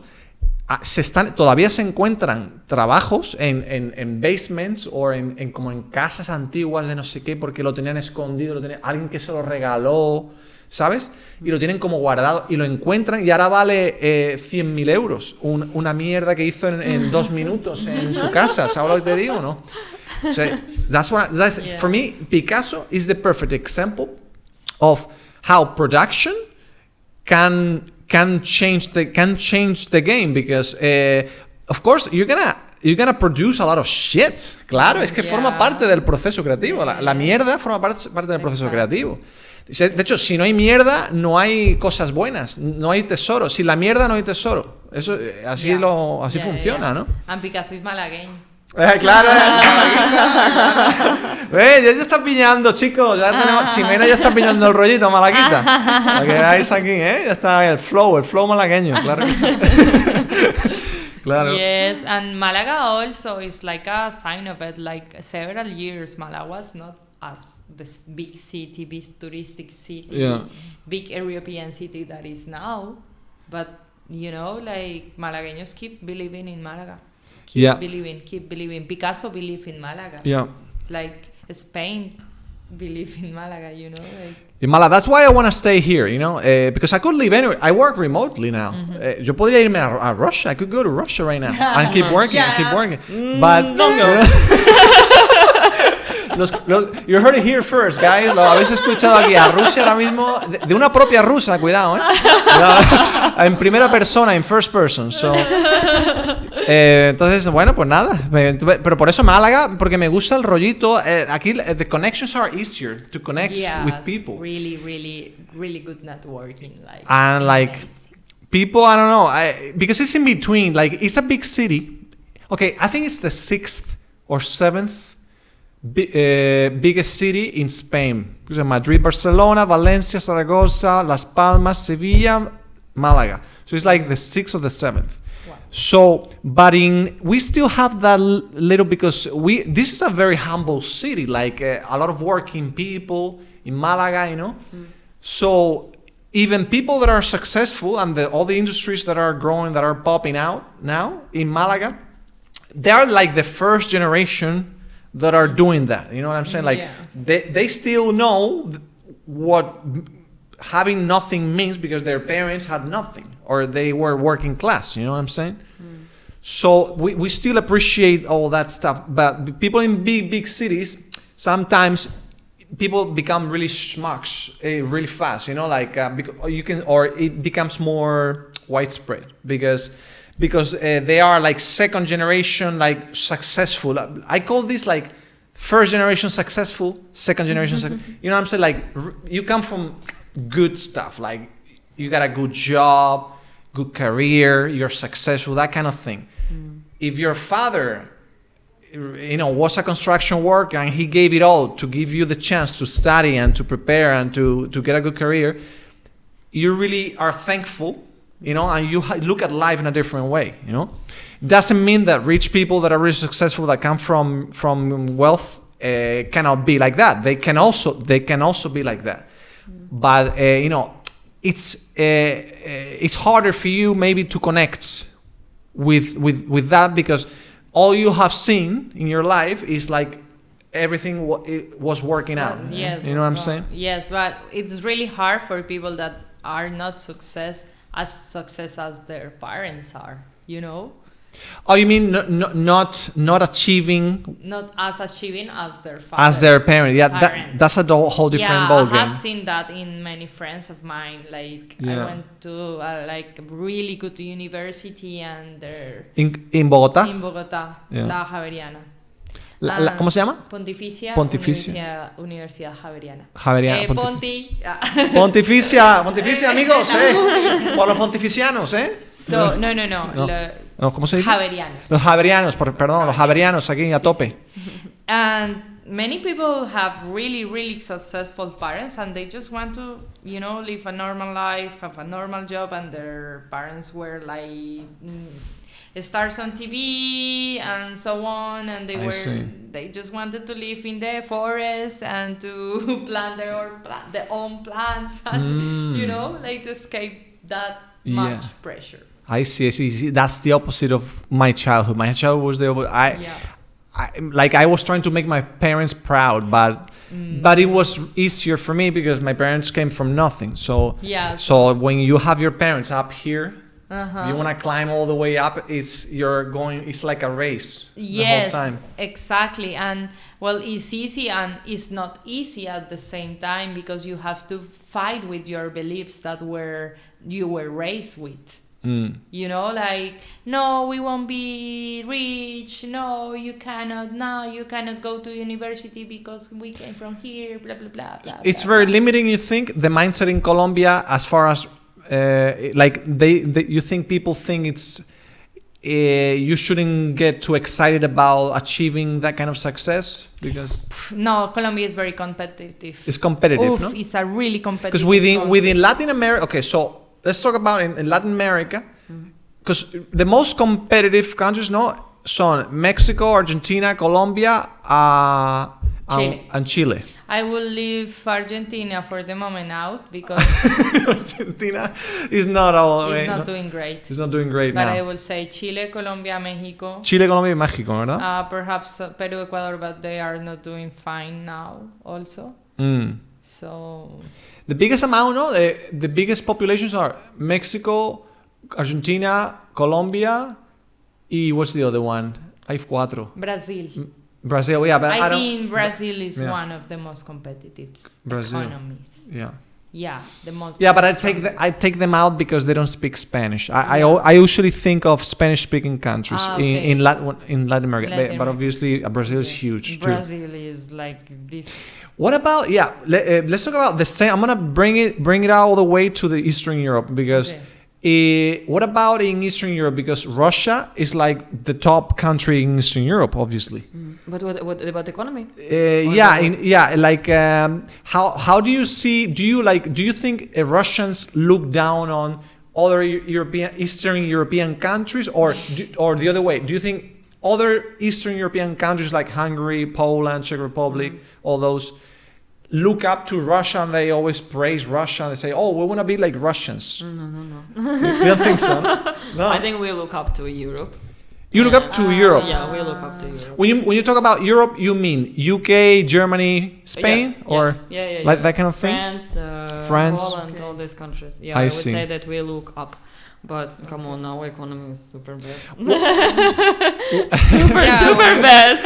todavía se encuentran trabajos en basements o como en casas antiguas de no sé qué, porque lo tenían escondido, alguien que se lo regaló, ¿sabes? Y lo tienen como guardado y lo encuentran y ahora vale 100.000 euros. Una mierda que hizo en 2 minutos en su casa, ¿sabes lo que te digo, no? So for me, Picasso is the perfect example of how production can change the game, because of course you're gonna produce a lot of shit. Claro, es que forma parte del proceso creativo. La mierda forma parte del proceso creativo. De hecho, si no hay mierda, no hay cosas buenas, no hay tesoro. Sin la mierda no hay tesoro. Eso así funciona, ¿no? And Picasso es malagueño. Claro, ya está pillando, chicos. Ya tenemos, Ximena ya está pillando el rollito, Malaguita. Para que veáis aquí, ya está el flow malagueño, claro que sí. Claro. Yes, and Malaga also is like a sign of it. Like several years, Malaga was not as this big city, big touristic city, big European city that is now. But you know, like Malagueños keep believing in Malaga. Keep believing. Picasso believed in Malaga. Yeah. Like Spain believe in Malaga, you know. Like. In Malaga, that's why I want to stay here, you know, because I could live anywhere. I work remotely now. Yo podría irme a Russia. I could go to Russia right now and keep working, But don't go. You heard it here first, guys. Lo habéis escuchado aquí. A Rusia ahora mismo, de una propia rusa, cuidado, en primera persona, en first person. So, entonces, bueno, pues nada. Pero por eso Málaga, porque me gusta el rollito. Aquí, the connections are easier to connect with people. Really, really, really good networking. And like, people, I don't know, because it's in between. Like, it's a big city. Okay, I think it's the 6th or 7th biggest city in Spain. Madrid, Barcelona, Valencia, Zaragoza, Las Palmas, Sevilla, Malaga. So it's like the 6th or the 7th. Wow. So, but we still have that little, because this is a very humble city, like a lot of working people in Malaga, you know. So even people that are successful and all the industries that are growing, that are popping out now in Malaga, they are like the first generation that are doing that. You know what I'm saying? Like they still know what having nothing means, because their parents had nothing or they were working class. You know what I'm saying? So we still appreciate all that stuff. But people in big cities, sometimes people become really schmucks really fast. You know, like it becomes more widespread because they are like second generation, like successful. I call this like first generation successful, second generation you know what I'm saying? Like you come from good stuff, like you got a good job, good career, you're successful, that kind of thing. If your father, you know, was a construction worker and he gave it all to give you the chance to study and to prepare and to get a good career, you really are thankful. You know, and you look at life in a different way, you know. Doesn't mean that rich people that are really successful, that come from wealth, cannot be like that. They can also be like that. But you know, it's harder for you maybe to connect with that, because all you have seen in your life is like everything was working out. Yes, you know what I'm saying? Yes, but it's really hard for people that are not as success as their parents are, you know. Oh, you mean not achieving? Not as achieving as their father. As their parent, yeah. That's a whole different ballgame. I have seen that in many friends of mine. Like I went to like really good university, and they're in Bogotá. In Bogotá, la Javeriana. ¿Cómo se llama? Pontificia. Universidad Javeriana. Pontificia, amigos, por los pontificianos, So, no. ¿Cómo se dice? Javerianos. Los javerianos, perdón, los javerianos aquí a tope. And many people have really, really successful parents, and they just want to, you know, live a normal life, have a normal job, and their parents were like stars on TV and so on, and they just wanted to live in the forest and to plant their own plants, and you know, like to escape that much pressure. I see. That's the opposite of my childhood. My childhood was the opposite. I was trying to make my parents proud, but it was easier for me because my parents came from nothing. So when you have your parents up here, You want to climb all the way up. It's like a race. Yes, the whole time. exactly. And well, it's easy and it's not easy at the same time because you have to fight with your beliefs that you were raised with. You know, like, no, we won't be rich. No, you cannot. No, you cannot go to university because we came from here. Blah blah blah. blah It's blah, very blah. limiting. You think the mindset in Colombia, as far as like you think people think it's you shouldn't get too excited about achieving that kind of success because No, Colombia is very competitive. it's competitive. No, It's a really competitive. because within Latin America. Okay, so let's talk about in Latin America, because the most competitive countries, son Mexico, Argentina, Colombia, and Chile. I will leave Argentina for the moment out because Argentina is not all. it's not doing great. It's not doing great But now. I will say Chile, Colombia, Mexico. Chile, Colombia, y México, ¿verdad? Perhaps Peru, Ecuador, but they are not doing fine now also. So The biggest amount, the biggest populations are Mexico, Argentina, Colombia, y what's the other one? Hay cuatro. Brazil. Brazil, yeah, but I don't. think Brazil is yeah. one of the most competitive Brazil. economies. Yeah. Yeah, the most. Yeah, but I strong. take them out because they don't speak Spanish. I usually think of Spanish-speaking countries okay. in Latin America, Latin but obviously Brazil is huge too. Brazil is like this. What about let's talk about the same. I'm gonna bring it all the way to the Eastern Europe because what about in Eastern Europe? Because Russia is like the top country in Eastern Europe, obviously. But what about the economy? How do you see? Do you think Russians look down on other Eastern European countries, or the other way? Do you think other Eastern European countries like Hungary, Poland, Czech Republic, all those look up to Russia and they always praise Russia and they say, "Oh, we want to be like Russians"? No. You don't think so? No. I think we look up to Europe. You look up to Europe. Yeah, we look up to Europe. When you talk about Europe, you mean UK, Germany, Spain, or like that kind of thing? France, Poland, all these countries. Yeah, I would see. say that we look up. But come on, our economy is super bad. super bad.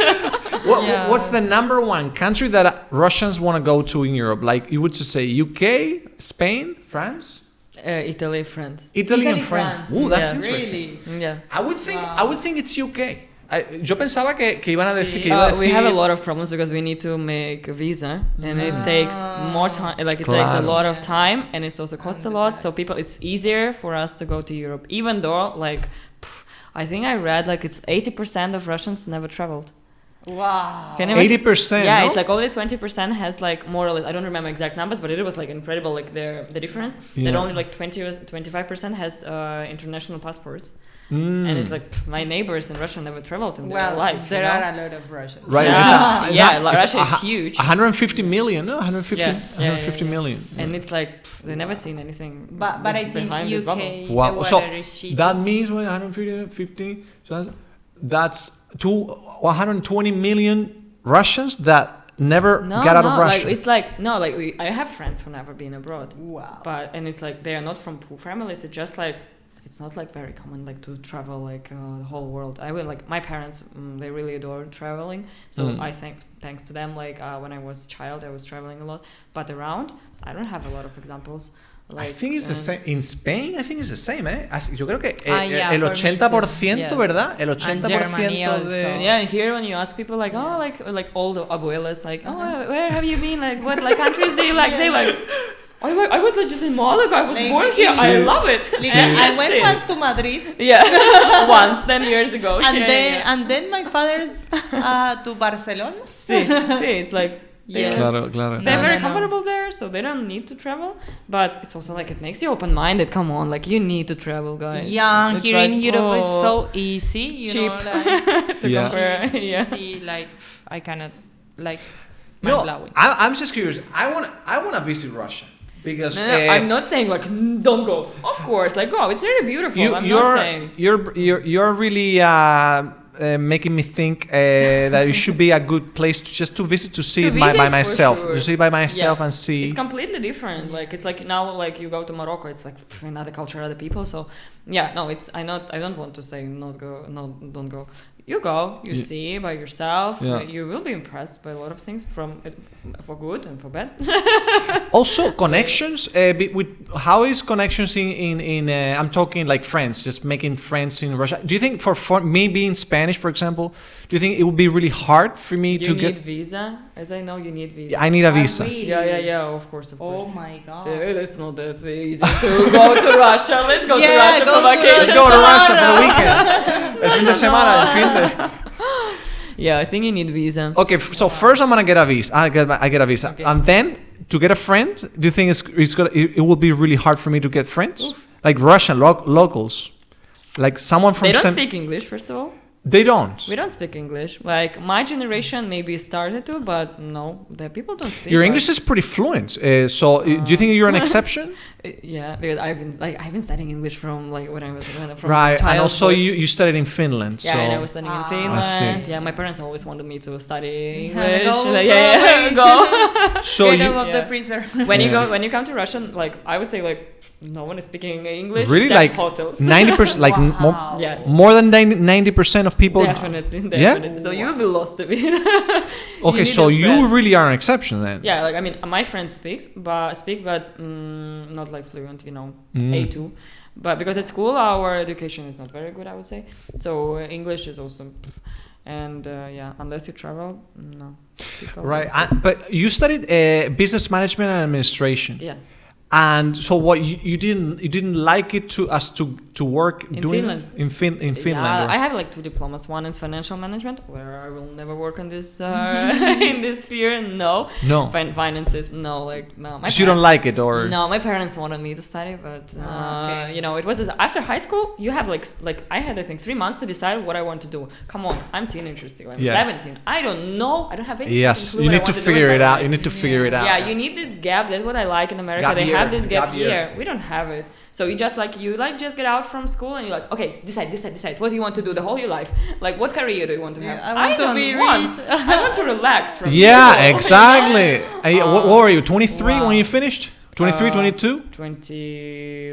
What's the number one country that Russians want to go to in Europe? Like you would just say UK, Spain, France? Italy, France. Italy and France. Oh, that's interesting. Really? Yeah. I would think it's UK. Yo pensaba que iban a decir que iba a decir. We have a lot of problems because we need to make a visa and it takes more time. Like it takes a lot of time and it also costs a lot. So it's easier for us to go to Europe, even though I think I read like it's 80% of Russians never traveled. Wow. 80%. Yeah, no? it's like only 20% has like more or less. I don't remember exact numbers, but it was like incredible. Like the difference that only like 25% has international passports. And it's like my neighbors in Russia never traveled in their life. There are a lot of Russians. Right. Russia is huge. 150 million, no? 150 million. And it's like they never seen anything. But I think behind UK, this bubble. Wow. So is that means 150. So that's 120 million Russians that never got out of Russia. Like, it's like I have friends who never been abroad. Wow. And it's like they are not from poor families. It's just like it's not like very common like to travel like the whole world. I will like my parents they really adore traveling, so I think thanks to them like when I was a child I was traveling a lot, but around I don't have a lot of examples. Like, I think it's the same in Spain. I think it's the same, Yo creo que el 80%, ¿verdad? El 80% de. Yeah, and here when you ask people like like all the abuelas like where have you been, like what like countries do you like, they like. I was like just in Malaga. I was born here. I love it. I went once to Madrid. Yeah, once 10 years ago. And then my father's to Barcelona. See, it's like Claro. They're very comfortable there, so they don't need to travel. But it's also like it makes you open-minded. Come on, like you need to travel, guys. Yeah, it's here like, in Europe it's so easy, cheap know, like, to compare. Easy, like I cannot like. Blowing. I'm just curious. I wanna visit Russia. Because I'm not saying like don't go. Of course, like go. It's really beautiful. I'm not saying you're really making me think that it should be a good place to visit to see it by visit, myself. for sure. To see it by myself Yeah. and see. It's completely different. Like it's like now, like you go to Morocco, it's like another culture, other people. So yeah, no, it's I don't want to say don't go. You go, you see by yourself. Yeah. You will be impressed by a lot of things for good and for bad. Also, connections. With how is connections in I'm talking like friends, just making friends in Russia. Do you think for me being Spanish, for example, do you think it would be really hard for me to You get? need visa, as I know, you need visa. I need a visa. Yeah, of course. Oh my god. It's not that easy to go to Russia. Let's go to Yeah, Russia go for to vacation. Let's go to Russia for the weekend. El fin de semana, el fin de. Yeah, I think you need visa. Okay, so first I'm gonna get a visa. I get a visa, and then to get a friend, do you think it will be really hard for me to get friends? Like Russian locals, like someone from. They don't speak English, first of all. They don't. We don't speak English. Like my generation maybe started to, but no, the people don't speak. Your English is pretty fluent. So do you think you're an exception? Yeah, because I've been studying English from like when I was from right, childhood. and also you studied in Finland. Yeah, so. and I was studying in Finland. I see. Yeah, my parents always wanted me to study Go, English. go, Go. So Get you, out of the freezer. When you come to Russian, like I would say, like no one is speaking English. really except like hotels. 90%, like Wow. Yeah. more than 90% of people. Definitely. Yeah? So you will be lost a bit. Okay, need so a you friend. really are an exception then. Yeah, like I mean, my friend speak, but not like fluent, A2. But because at school our education is not very good, I would say. So English is also, and unless you travel, no. Right, but you studied business management and administration. Yeah. And so what you didn't like it to work In doing Finland. in Finland. Yeah, or- I have like 2 diplomas. One is financial management, where I will never work in this in this sphere. No. Finances. No, like no. Because you don't like it, or No, my parents wanted me to study, but it was after high school. You have like I had I think 3 months to decide what I want to do. Come on, I'm teenager still. I'm 17. I don't know. I don't have any. Yes, clue you what I need to want do figure with it my out. life. You need to figure it out. Yeah, you need this gap. That's what I like in America. Gap They year. have this gap Gap year. year. We don't have it. So you just just get out from school and you're like, okay, decide. What do you want to do the whole your life? Like, what career do you want to have? I want to be rich. I want to relax from Yeah, school. exactly. What were you? 23 when you finished? 23, 22?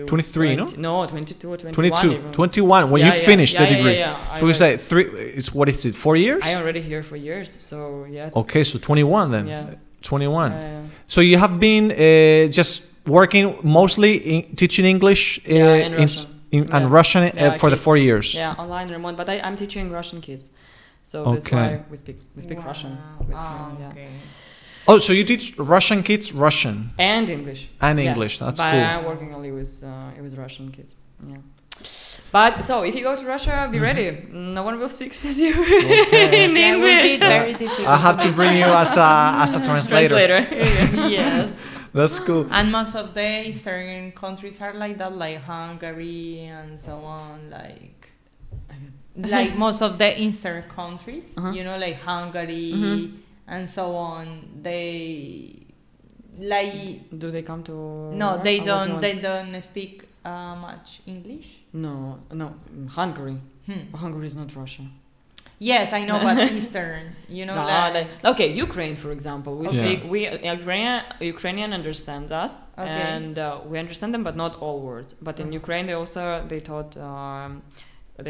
23, no? No, 22 or 21. 22, even. 21 when you finished the degree. Yeah. So it's like 3. It's what is it? 4 years? I already here for years, so yeah. Okay, so 21 then. Yeah. 21. Yeah. So you have been just working mostly teaching English in Russian. and Russian for the kids. 4 years. Yeah, online remote, but I'm teaching Russian kids, so that's Okay. why we speak Russian. Okay. Oh, so you teach Russian kids Russian And English. and English. That's but cool. I'm working only with Russian kids. Yeah. But so if you go to Russia, be ready. No one will speak with you in Yeah, it will English. be very difficult. I have to bring you as a translator. Yes. That's cool. And most of the Eastern countries are like that, like Hungary and so on, like most of the Eastern countries, like Hungary and so on. They like. Do they come to? No, they or what don't. you want? They don't speak much English. No. Hungary. Hungary is not Russia. Yes, I know, but Eastern, okay, Ukraine, for example, we speak. Ukrainian understand us, and we understand them, but not all words. But in Ukraine, they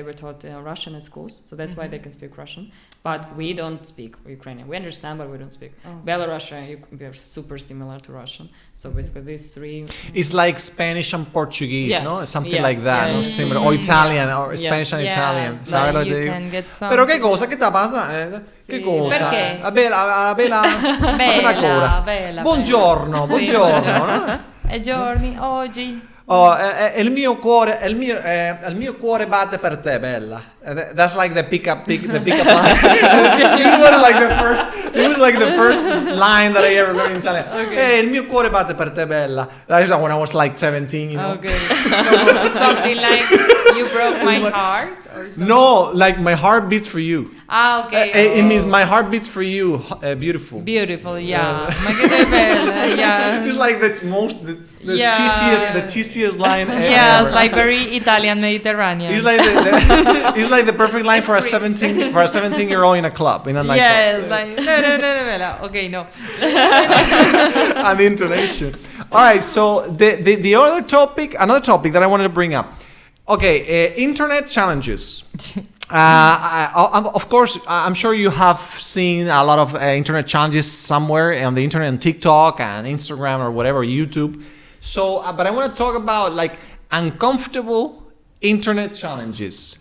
were taught Russian at schools, so that's why they can speak Russian. But we don't speak Ukrainian. We understand, but we don't speak. Belarusian, we are super similar to Russian. So basically, these 3. It's like Spanish and Portuguese, no? Something like that, no? Yeah. Similar. Or Italian, or Spanish and Italian. Like you can get some. Però che cosa? Che ti passa? Che cosa? Perché? La bella cura. Bella. Buongiorno, no? E giorni, oggi. Oh, il mio cuore batte per te, bella. That's like the pickup line. It was like the first line that I ever learned in Italian. Okay. Il mio cuore batte per te, bella. That is when I was like 17, Okay. Something like you broke my heart. or something? No, like my heart beats for you. Ah, okay. It means my heart beats for you. Beautiful. Beautiful, yeah. Ma che bella, yeah. It's like the cheesiest line yeah, ever. like very Italian Mediterranean. It's like it's like the perfect line for a 17-year-old in a club, in a nightclub. Yes, like no. Okay, no. And the intonation. All right, so the other topic, another topic that I wanted to bring up. Okay, internet challenges. Of course, I'm sure you have seen a lot of internet challenges somewhere on the internet, on TikTok and Instagram or whatever, YouTube. So, but I want to talk about like uncomfortable internet challenges.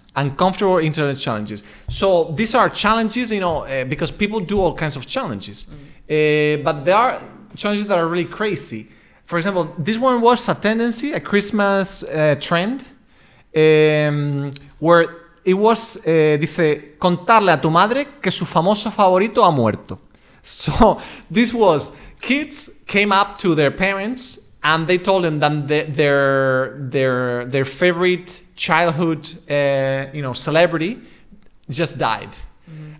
So these are challenges, because people do all kinds of challenges. But there are challenges that are really crazy. For example, this one was a tendency, a Christmas trend, where it was, dice, contarle a tu madre que su famoso favorito ha muerto. So this was, kids came up to their parents and they told them that their favorite childhood, celebrity just died.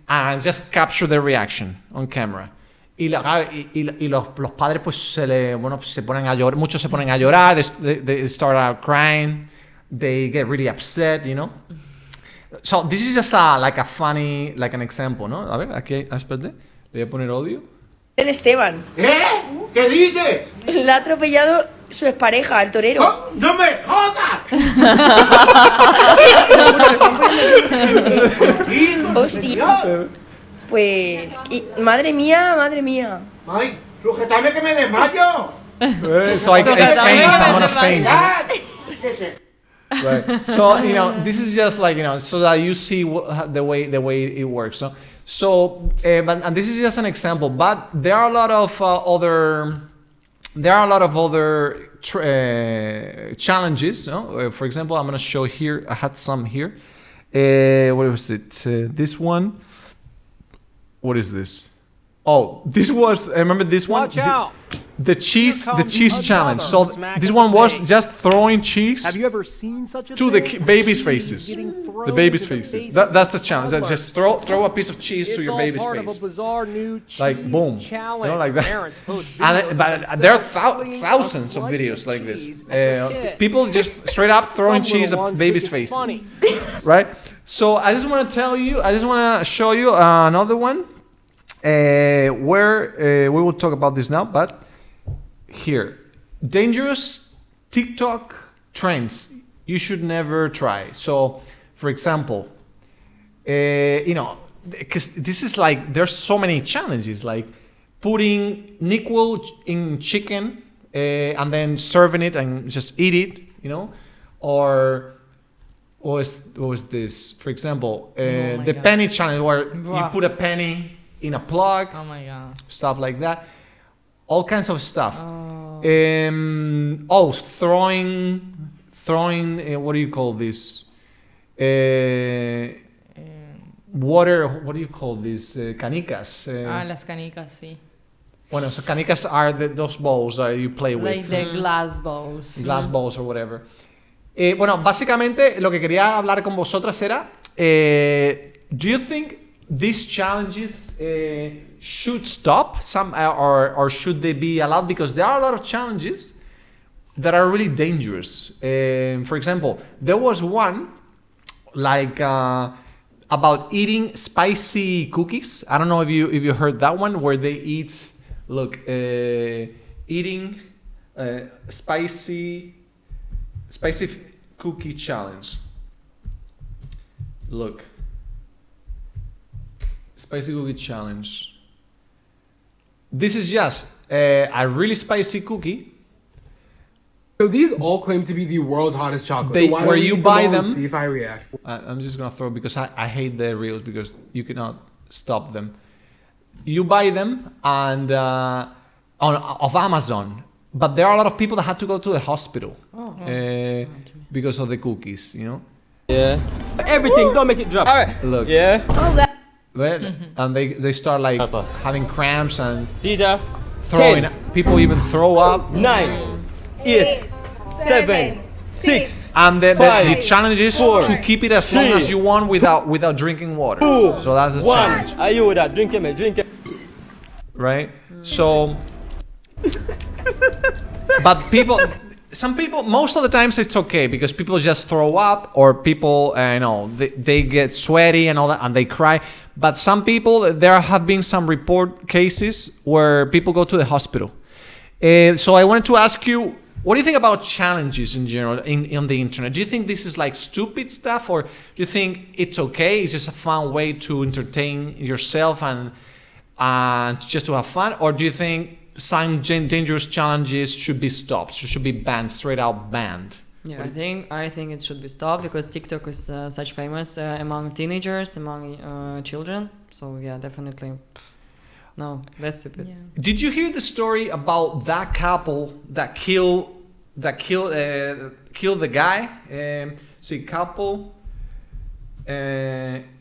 And just capture their reaction on camera. Y los padres pues se ponen a llorar, muchos se ponen a llorar, they start out crying, they get really upset, So this is just like a funny, like an example, ¿no? A ver, aquí, espérate, le voy a poner audio. El Esteban. ¿Qué dices? Le ha atropellado su expareja, el torero. ¡No me jodas! Hostia. Pues, madre mía. Ay, sujetame que me desmayo. So I faint, I'm gonna faint. Right. So this is just like so that you see the way it works. So and this is just an example, but there are a lot of other challenges. For example, I'm gonna show here. I had some here. What was it? This one. What is this? Oh, this was. Remember this one? Watch out! The cheese challenge. So this one was just throwing cheese. Have you ever seen such a to thing? the babies' faces? The babies' faces. That's the challenge. That's just throw a piece of cheese to your baby's face. Of a bizarre new cheese like boom, challenge. like that. But there are thousands of videos like this. People just straight up throwing cheese at babies' faces, right? So I just want to show you another one where we will talk about this now, but. Here, dangerous TikTok trends you should never try. So, for example, because this is like there's so many challenges, like putting NyQuil in chicken and then serving it and just eat it, or what was this? For example, the penny challenge where you put a penny in a plug. Oh my god! Stuff like that. All kinds of stuff. Throwing. What do you call this? Water. What do you call this? Canicas. Las canicas, sí. Bueno, so canicas are those bowls that you play with. Like the glass bowls. Glass bowls or whatever. Bueno, básicamente lo que quería hablar con vosotras era, do you think these challenges should stop or should they be allowed? Because there are a lot of challenges that are really dangerous. For example, there was one like about eating spicy cookies. I don't know if you heard that one, where they eat. Look, eating spicy cookie challenge. Look. Spicy cookie challenge. This is just a really spicy cookie. So these all claim to be the world's hottest chocolate. So Where you buy them. See if I react. I'm just gonna throw it because I hate the reels because you cannot stop them. You buy them and of Amazon, but there are a lot of people that had to go to the hospital because of the cookies. Yeah. Everything. Don't make it drop. All right. Look. Yeah. Oh God. And they start like having cramps and throwing. 10, people even throw up. 9, 8, 7, 6, And the Five, challenge is four, to keep it as long three, as you want without drinking water. So that's the one. challenge. Are you with that? Drink it, man. Drink it. Right? So, but some people, most of the times it's okay because people just throw up or people, they get sweaty and all that and they cry. But some people, there have been some report cases where people go to the hospital. So I wanted to ask you, what do you think about challenges in general on the internet? Do you think this is like stupid stuff, or do you think it's okay? It's just a fun way to entertain yourself and just to have fun? Or do you think some dangerous challenges should be stopped, should be banned, straight out banned? Yeah, I think it should be stopped because TikTok is such famous among teenagers, among children. So yeah, definitely. No, that's stupid. Yeah. Did you hear the story about that couple that killed the guy? Couple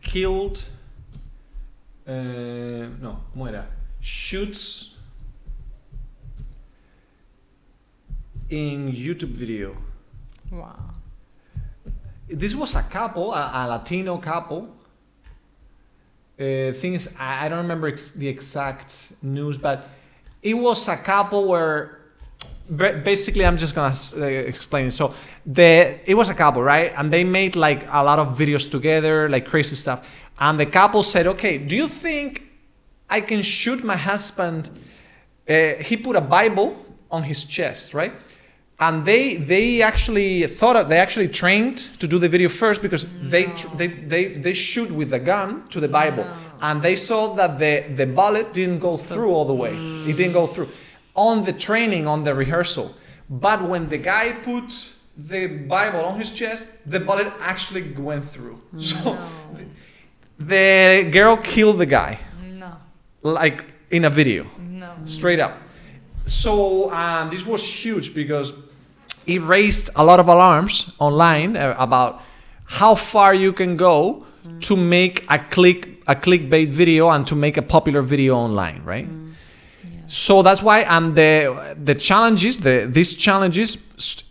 killed. No, ¿cómo era? Shoots in YouTube video. Wow. This was a couple, a Latino couple. Thing is, I don't remember the exact news, but it was a couple where basically I'm just gonna explain it. So it was a couple, right? And they made like a lot of videos together, like crazy stuff. And the couple said, "Okay, do you think I can shoot my husband?" He put a Bible on his chest, right? And they actually trained to do the video first because they shoot with the gun to the Bible, and they saw that the bullet didn't go through all the way. It didn't go through on the training, on the rehearsal. But when the guy put the Bible on his chest, the bullet actually went through. So the girl killed the guy. No. Like in a video. No. Straight up. So this was huge because it raised a lot of alarms online about how far you can go to make a clickbait video and to make a popular video online, right? Yeah. So that's why the challenges, these challenges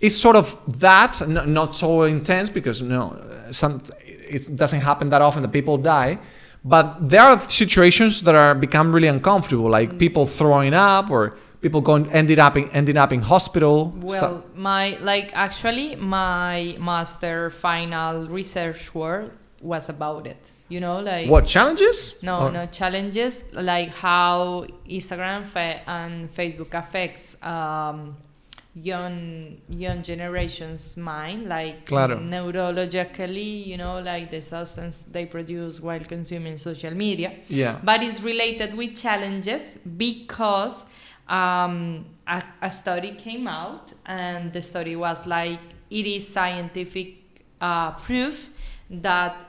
is sort of that, not so intense because it doesn't happen that often that people die. But there are situations that are become really uncomfortable, like people throwing up or people ended up in hospital. Well, my master final research work was about it. You know, like what challenges? No challenges, like how Instagram and Facebook affects young generation's mind, like neurologically, you know, like the substance they produce while consuming social media. Yeah. But it's related with challenges because a study came out, and the study was like, it is scientific proof that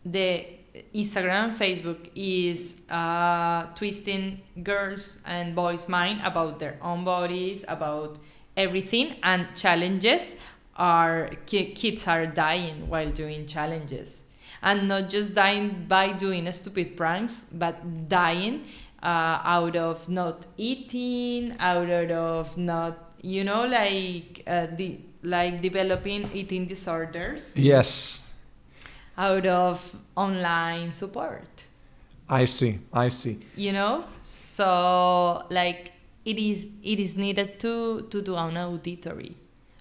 the Instagram, Facebook is twisting girls and boys' mind about their own bodies, about everything, and challenges are kids are dying while doing challenges, and not just dying by doing stupid pranks, but dying out of not eating, out of not, you know, like developing eating disorders. Yes. Out of online support. I see. You know, so like it is needed to do an auditory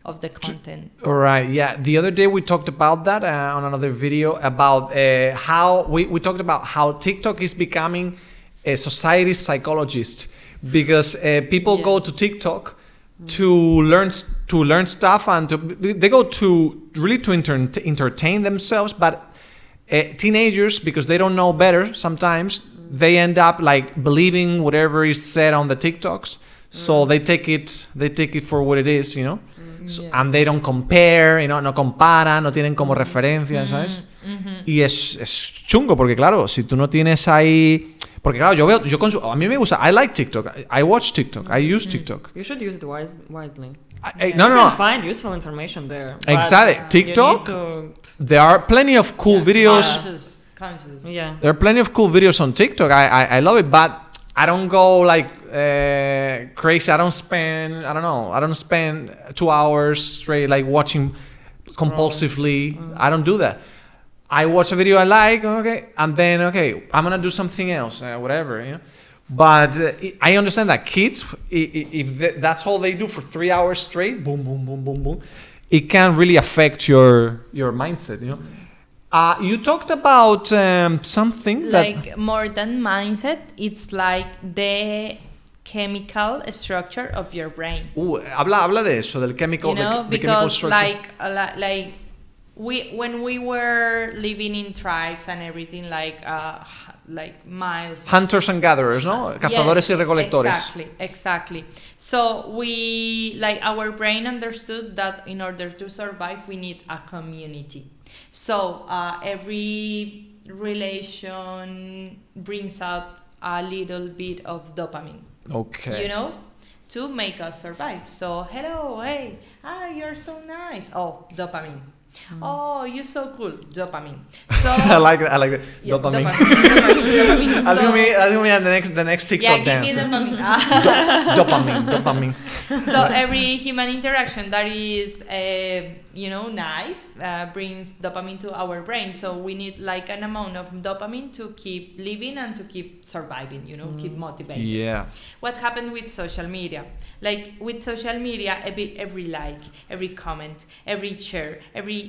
of the content. All right. Yeah. The other day we talked about that on another video about how we talked about how TikTok is becoming a society psychologist because people go to TikTok to learn stuff, and they go to really to entertain themselves. But teenagers, because they don't know better, sometimes they end up like believing whatever is said on the TikToks. So they take it for what it is, you know. So, yes. And they don't compare, you know, no comparan, no tienen como referencia, ¿sabes? Y es chungo porque claro, si tú no tienes ahí, porque claro, a mí me gusta, I like TikTok, I watch TikTok, I use TikTok. You should use it wisely. You can find useful information there. Exactly. TikTok, there are plenty of cool videos. Conscious. Yeah. There are plenty of cool videos on TikTok. I love it, but I don't go like crazy. I don't spend 2 hours straight like watching compulsively. I don't do that. I watch a video I like, okay, and then I'm gonna do something else, whatever, you know. But I understand that kids, if that's all they do for 3 hours straight, boom, boom, boom, boom, boom, it can really affect your mindset, you know. You talked about something like more than mindset. It's like the chemical structure of your brain. Habla de eso, del chemical, you know, the chemical structure. like when we were living in tribes and everything, like miles. Hunters and gatherers, no? Cazadores y recolectores. Exactly. So we, like, our brain understood that in order to survive, we need a community. So every relation brings out a little bit of dopamine. Okay. You know, to make us survive. So, hello, hey, you're so nice. Oh, dopamine. Oh, you're so cool. Dopamine. So I like that. Yeah, dopamine. Dopamine. That's gonna be the next TikTok dance. Give me Dopamine. So every human interaction that is, nice, brings dopamine to our brain. So we need like an amount of dopamine to keep living and to keep surviving. Keep motivated. Yeah. What happened with social media? Like with social media, every like, every comment, every share, everything,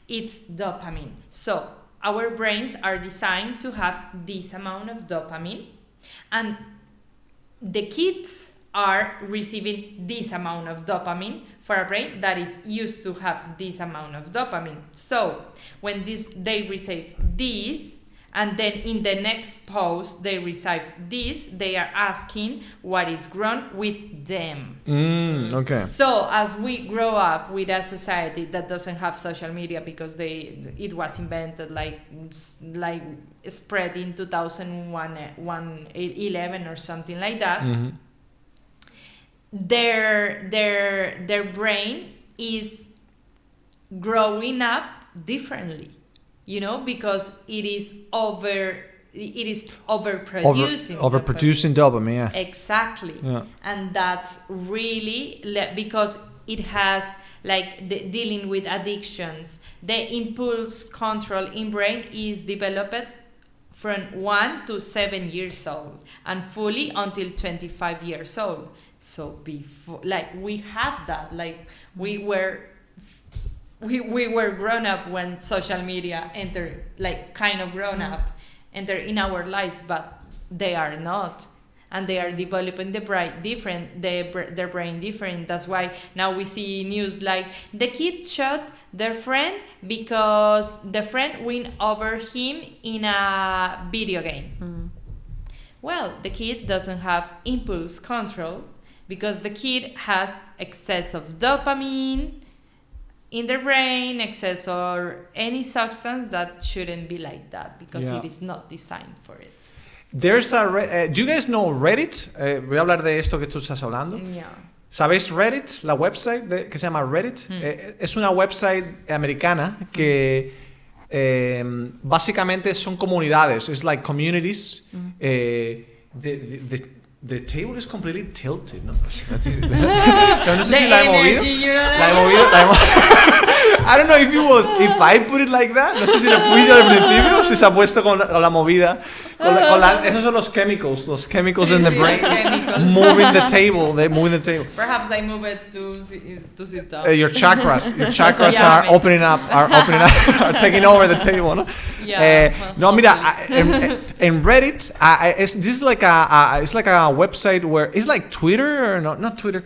it's dopamine. So our brains are designed to have this amount of dopamine, and the kids are receiving this amount of dopamine for a brain that is used to have this amount of dopamine. So when they receive this, and then in the next post they receive this, they are asking what is wrong with them. Okay. So as we grow up with a society that doesn't have social media because it was invented like spread in 2011 or something like that, Mm-hmm. their brain is growing up differently. Because it is overproducing. Overproducing dopamine, yeah. Exactly. Yeah. And that's really because it has dealing with addictions. The impulse control in brain is developed from 1 to 7 years old and fully until 25 years old. So before, we have that, we were grown up when social media entered, enter in our lives, but they are not, and they are developing their brain different. That's why now we see news like the kid shot their friend because the friend win over him in a video game. Well, the kid doesn't have impulse control because the kid has excess of dopamine in their brain, excess or any substance that shouldn't be like that because it is not designed for it. There's do you guys know Reddit? Voy a hablar de esto que tú estás hablando. Yeah. ¿Sabéis Reddit? La website que se llama Reddit. Es una website americana que básicamente son comunidades. Es like communities. The table is completely tilted, ¿no? Pero no sé si la he movido. I don't know if I put it like that. No sé si lo fui yo al principio, si se ha puesto con la movida. Esos son los chemicals in the brain. Moving the table. Perhaps I move it to sit down. Your chakras are opening up, are taking over the table, ¿no? No, mira, en Reddit, this is like it's like a website where it's like Twitter or not Twitter.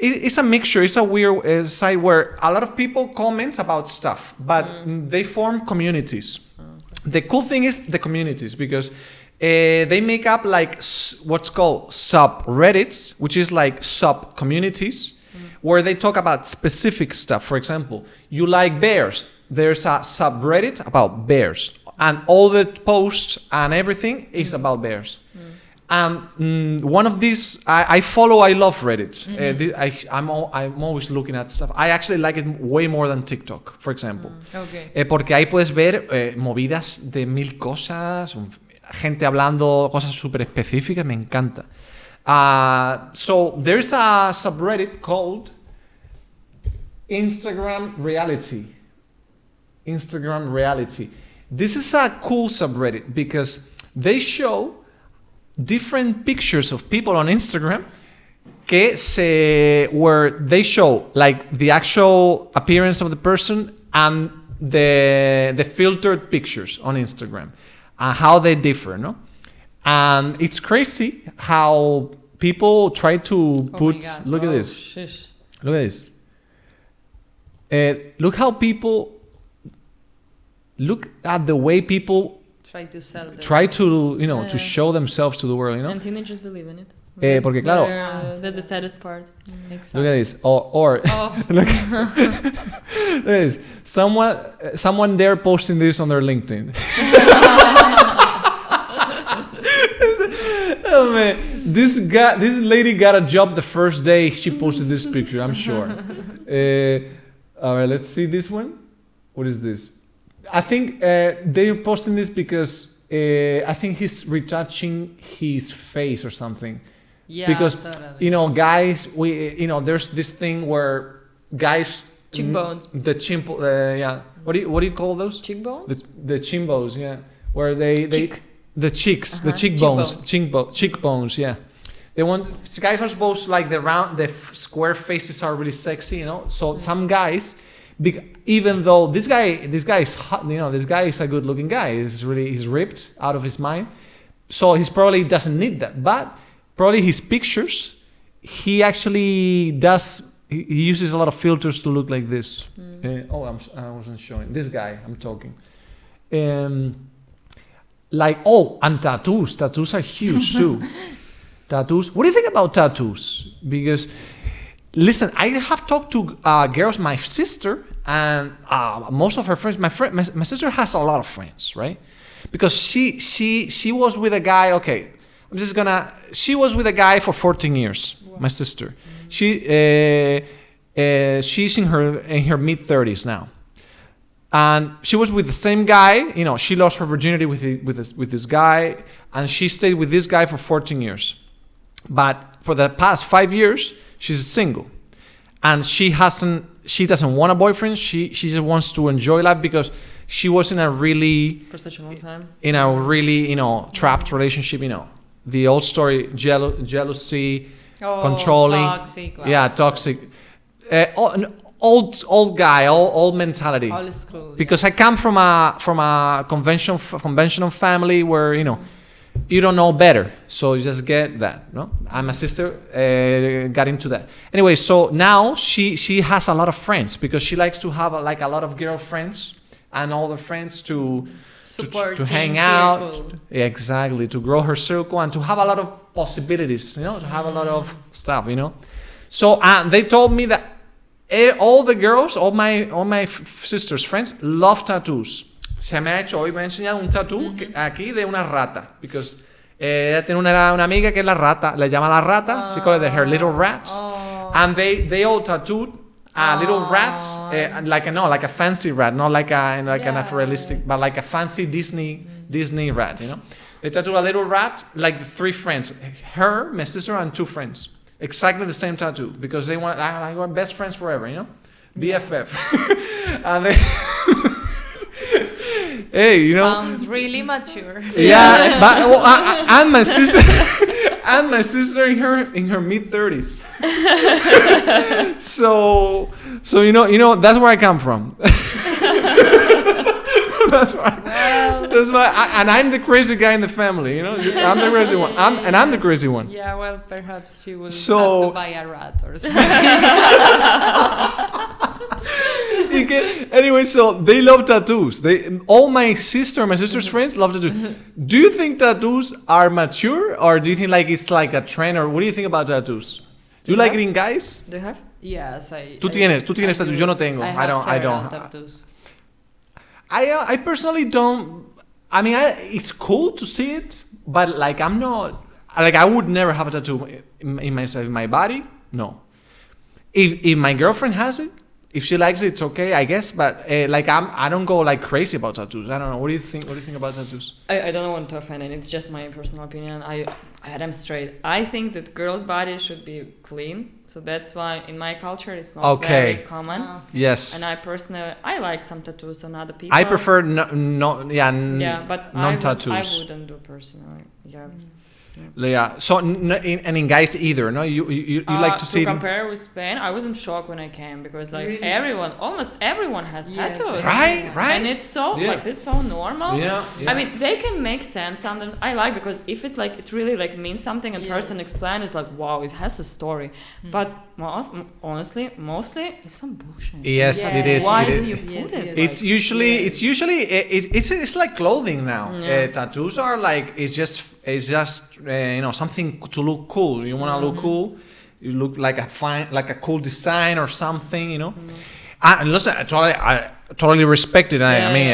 It's a mixture. It's a weird site where a lot of people comment about stuff, but they form communities. The cool thing is the communities because they make up like what's called subreddits, which is like sub communities, where they talk about specific stuff. For example, you like bears. There's a subreddit about bears, and all the posts and everything is about bears. And one of these, I love Reddit. I'm always looking at stuff. I actually like it way more than TikTok, for example. Okay. Porque ahí puedes ver movidas de 1000 cosas, gente hablando cosas súper específicas, me encanta. So there's a subreddit called Instagram reality. Instagram reality. This is a cool subreddit because they show different pictures of people on Instagram where they show like the actual appearance of the person and the filtered pictures on Instagram and how they differ, no? And it's crazy how people try to put. Look at this. Shish. Look at this. Look how people. Look at the way people Try to sell them. try to, to show themselves to the world, And teenagers believe in it. Porque claro. That's the saddest part. Look at this. Or look, look at this. Someone there posting this on their LinkedIn. Oh man, this lady got a job the first day she posted this picture, I'm sure. All right, let's see this one. What is this? I think they're posting this because I think he's retouching his face or something. Yeah, because totally. guys, there's this thing where guys cheekbones. The yeah. What do you call those? Cheekbones. The chimbos, yeah. Where they the cheeks, the cheekbones, yeah. They want guys are supposed to, like the square faces are really sexy, So some guys, even though this guy is hot, this guy is a good-looking guy. He's ripped out of his mind, so he's probably doesn't need that. But probably his pictures, he actually does. He uses a lot of filters to look like this. I wasn't showing this guy. I'm talking. And tattoos. Tattoos are huge too. Tattoos. What do you think about tattoos? Because, listen, I have talked to girls, my sister, and most of her friends. My sister has a lot of friends, right? Because she was with a guy. Okay, she was with a guy for 14 years. Wow. My sister. She's in her mid-30s now. And she was with the same guy, she lost her virginity with this guy, and she stayed with this guy for 14 years. But for the past 5 years, she's single. And she doesn't want a boyfriend, she just wants to enjoy life because she was in a really, for such a long time, in a really, trapped relationship, the old story, jealousy, controlling. Toxic. Wow. Yeah, toxic. Old guy, old mentality. Old school. Because I come from a conventional family where you don't know better, so you just get that. No, and my sister got into that. Anyway, so now she has a lot of friends because she likes to have a lot of girlfriends and all the friends to hang out. Exactly, to grow her circle and to have a lot of possibilities. To have a lot of stuff. So they told me that. All the girls, all my sister's friends love tattoos. Hoy me ha enseñado un tattoo aquí de una rata, because ella tiene una amiga que es la rata, le llama la rata, she called it her little rat, and they all tattooed little rats, like a fancy rat, not like a naturalistic, but like a fancy Disney rat, They tattooed a little rat, like 3 friends, her, my sister, and 2 friends. Exactly the same tattoo because they want best friends forever, BFF. And they, hey, sounds really mature. Yeah, but and my sister, in her mid-30s. So that's where I come from. That's why, and I'm the crazy guy in the family, I'm the crazy one, I'm the crazy one. Yeah, well, perhaps she would have to buy a rat or something. Anyway, so they love tattoos. All my sister's friends love tattoos. Do you think tattoos are mature, or do you think it's like a trend, or what do you think about tattoos? Do you like it in guys? Do you have? Yes, Tú tienes tattoos. Yo no tengo. I don't. Tattoos. I personally don't. I mean, it's cool to see it, but I'm not. I would never have a tattoo in myself, in my body. No. If my girlfriend has it, if she likes it, it's okay, I guess. But I don't go crazy about tattoos. I don't know. What do you think? What do you think about tattoos? I don't want to offend, and it's just my personal opinion. I'm straight. I think that girls' bodies should be clean. So that's why in my culture it's not Okay. very common. Yes. And I personally, I like some tattoos on other people. I prefer but non-tattoos. I wouldn't do personally. Yeah. Yeah. So and in guys either, no? You like to see to compare with Spain, I wasn't shocked when I came because like almost everyone has tattoos. Right. And it's so it's so normal. Yeah. I mean, they can make sense sometimes. I like because if it like it really like means something, a person explains, it's like wow, it has a story. But honestly, mostly it's some bullshit. Yes, it is. Why it do is. you put it? It's usually it's like clothing now. Tattoos are like it's just something to look cool. You want to look cool. You look like a cool design or something. And listen, I totally respect it. I mean,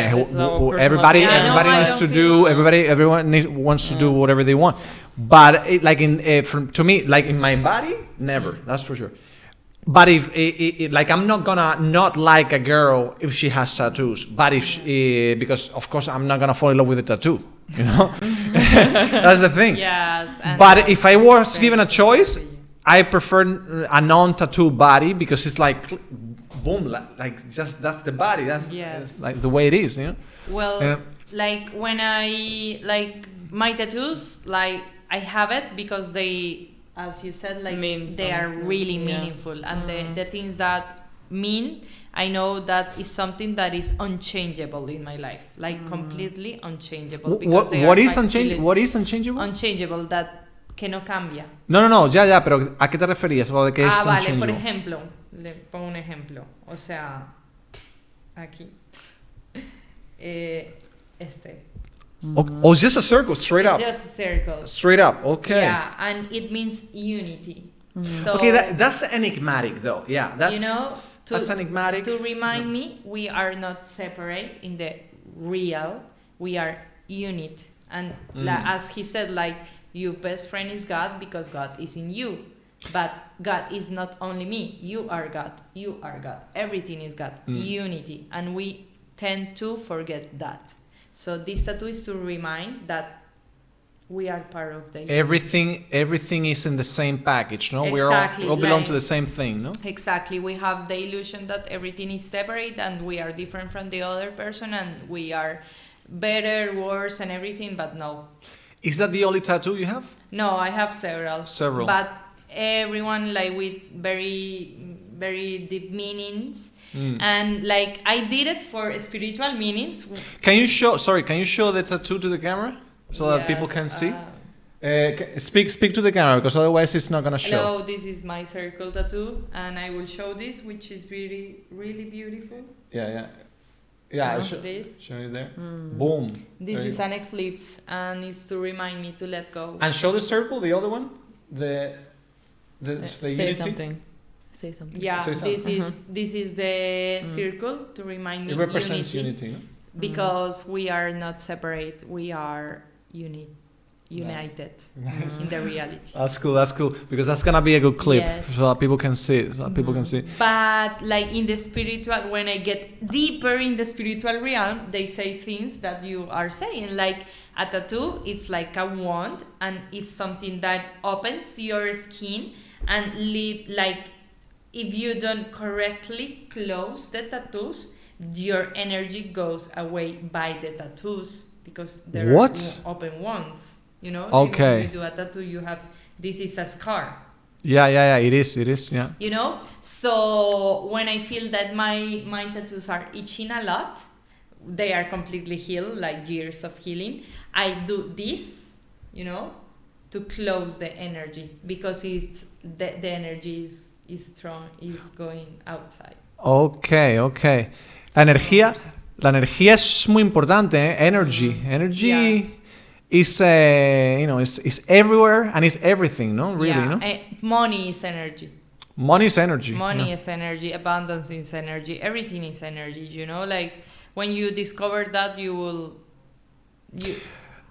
everybody needs to do. Everyone wants to do whatever they want. But to me, like in my body, never. That's for sure. But if like I'm not gonna not like a girl if she has tattoos. But if because of course I'm not gonna fall in love with a tattoo. That's the thing. Yes. But if I was given a choice, I prefer a non-tattoo body because it's like boom, like just that's the body. That's like the way it is. Well, like when I like my tattoos, like I have it because they, as you said, like they are really meaningful, and the things that mean, I know that is something that is unchangeable in my life, like completely unchangeable. What is unchangeable? What is unchangeable? Unchangeable, that que no cambia. No, ya, pero ¿a qué te referías? ¿O de qué es vale, unchangeable? por ejemplo, le pongo un ejemplo, o sea, aquí, Oh, it's just a circle, straight up. Just a circle. Straight up, okay. Yeah, and it means unity. So, okay, that's enigmatic though. Yeah, that's that's enigmatic. To remind me, we are not separate in the real. We are unit, and as he said, like your best friend is God because God is in you. But God is not only me. You are God. You are God. Everything is God. Unity, and we tend to forget that. So this tattoo is to remind that we are part of the everything is in the same package, no? Exactly. We all belong to the same thing, no? Exactly. We have the illusion that everything is separate and we are different from the other person and we are better, worse, and everything, but no. Is that the only tattoo you have? No, I have several. Several. But everyone like with very, very deep meanings. And like I did it for spiritual meanings. Can you show the tattoo to the camera so that people can see? Speak to the camera because otherwise it's not gonna show. Hello, this is my circle tattoo, and I will show this, which is really, really beautiful. Yeah. This. Show it there. Boom. This is an eclipse, and it's to remind me to let go. And show the circle, the other one, the say unity. Something. Say something. Yeah, this is the circle to remind me. It represents unity, no? Because we are not separate. We are united nice. in the reality. That's cool. Because that's gonna be a good clip, Yes. so that people can see it. But like in the spiritual, when I get deeper in the spiritual realm, they say things that you are saying. Like a tattoo, it's like a wand, and it's something that opens your skin and leave like. If you don't correctly close the tattoos, your energy goes away by the tattoos because there are open wounds. Like when you do a tattoo, this is a scar. Yeah, it is, yeah. So when I feel that my tattoos are itching a lot, they are completely healed, like years of healing. I do this, to close the energy because it's the energy is strong, is going outside. Okay. La energía es muy importante, ¿eh? Energy is is everywhere and is everything, no? Really, no? Money is energy. Money is energy. Money is energy. Abundance is energy. Everything is energy. Like when you discover that, you will.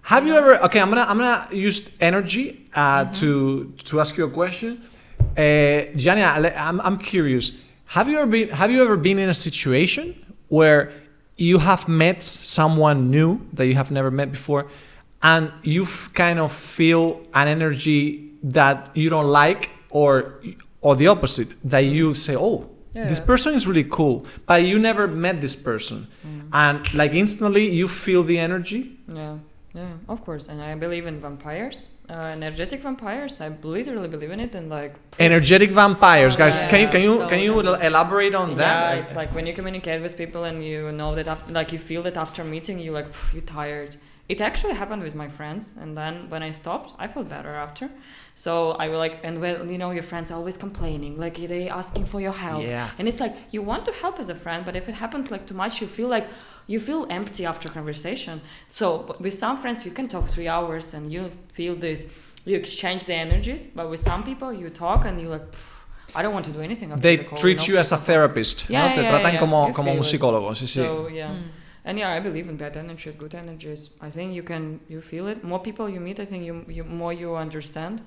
Have you ever? Okay, I'm gonna use energy to ask you a question. Jania, I'm curious. Have you ever been in a situation where you have met someone new that you have never met before, and you kind of feel an energy that you don't like, or the opposite, that you say, oh, this person is really cool, but you never met this person, and like instantly you feel the energy. Yeah, of course. And I believe in vampires, energetic vampires. I literally believe in it, and like energetic vampires, guys. Can you elaborate on that? Yeah, it's like when you communicate with people and you know that after, you feel that after meeting you're tired. It actually happened with my friends, and then when I stopped, I felt better after. So I will your friends are always complaining, like they asking for your help. Yeah. And it's like you want to help as a friend, but if it happens too much, you feel empty after conversation. So with some friends you can talk 3 hours and you feel this, you exchange the energies, but with some people you talk and you're like, I don't want to do anything after they the call, treat you as a therapist. Yeah, ¿no? Te tratan como un psicólogo. Sí, sí. So and I believe in bad energies, good energies. I think you feel it. More people you meet, I think you more you understand.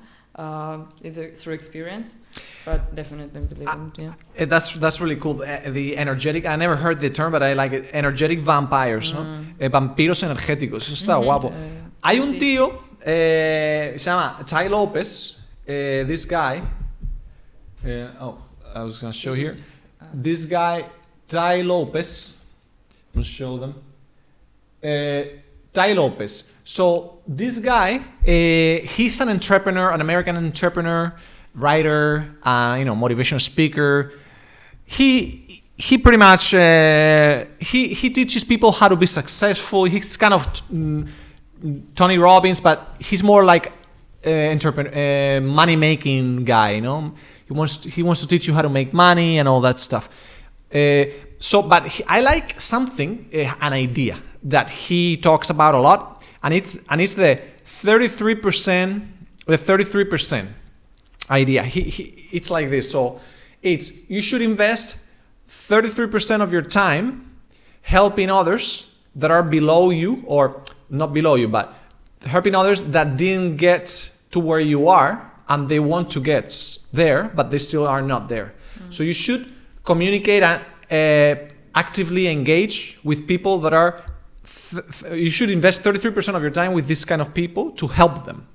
It's through experience, but definitely believe in. Yeah. That's really cool. The energetic. I never heard the term, but I like it. Energetic vampires, ¿no? Vampiros energéticos. Eso está guapo. Hay un tío, se llama Ty Lopez. This guy. I was gonna show here. This guy, Ty Lopez. I'll show them. Ty Lopez. So this guy, he's an entrepreneur, an American entrepreneur, writer, motivational speaker. He pretty much he teaches people how to be successful. He's kind of Tony Robbins, but he's more like money making guy. He wants to teach you how to make money and all that stuff. I like something, an idea that he talks about a lot, and it's the 33%, the 33% idea. It's like this. So you should invest 33% of your time helping others that are below you, or not below you, but helping others that didn't get to where you are and they want to get there, but they still are not there. So you should communicate and actively engage with people that are you should invest 33% of your time with this kind of people to help them.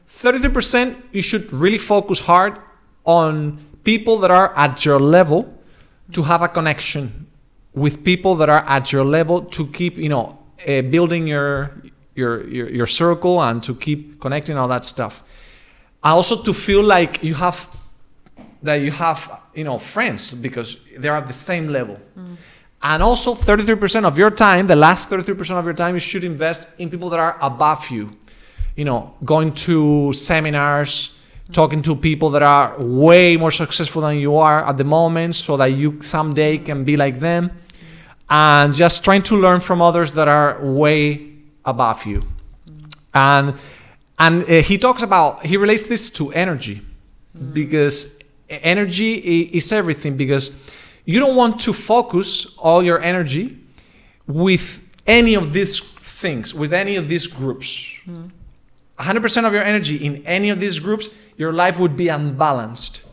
33% you should really focus hard on people that are at your level, to have a connection with people that are at your level, to keep building your circle and to keep connecting, all that stuff. Also to feel like you have friends because they're at the same level. And also 33% of your time, the last 33% of your time, you should invest in people that are above you. Going to seminars, talking to people that are way more successful than you are at the moment, so that you someday can be like them, and just trying to learn from others that are way above you. And he relates this to energy, because energy is everything, because you don't want to focus all your energy with any of these things, with any of these groups. 100% of your energy in any of these groups, your life would be unbalanced.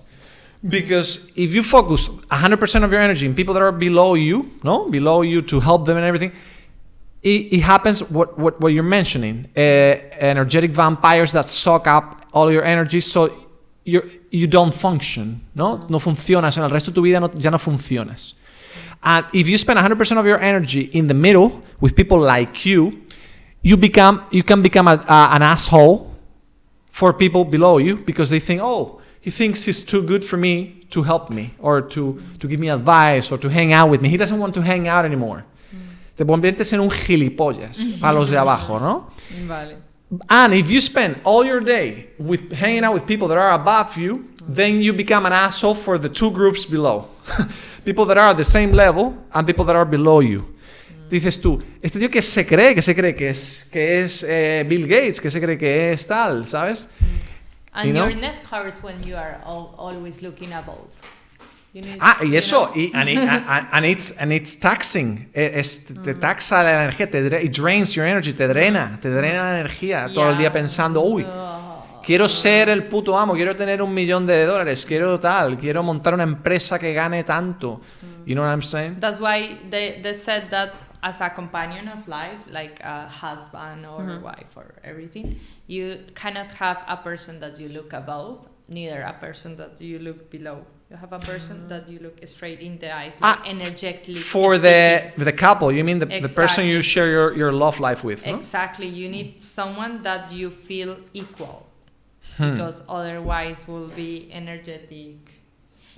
Because if you focus 100% of your energy in people that are below you, to help them and everything, it happens what you're mentioning, energetic vampires that suck up all your energy, so you don't function, no funcionas, en el resto de tu vida ya no funcionas. And if you spend 100% of your energy in the middle with people like you can become an asshole for people below you, because they think, oh, he thinks he's too good for me to help me, or to give me advice, or to hang out with me. He doesn't want to hang out anymore. Te conviertes en un gilipollas para los de abajo, ¿no? Vale. And if you spend all your day hanging out with people that are above you, then you become an asshole for the two groups below. People that are at the same level and people that are below you. Dices tú, este tío que se cree que es Bill Gates, que se cree que es tal, ¿sabes? And your neck hurts when you are always looking above. Y eso, and it's taxing. Te taxa la energía, it drains your energy, te drena la energía todo el día pensando, quiero ser el puto amo, quiero tener $1 millón, quiero montar una empresa que gane tanto. You know what I'm saying? That's why they said that as a companion of life, like a husband or wife or everything, you cannot have a person that you look above, neither a person that you look below. You have a person that you look straight in the eyes, like energetically. For the couple, you mean the person you share your love life with, no? Exactly. You need someone that you feel equal, because otherwise will be energetic.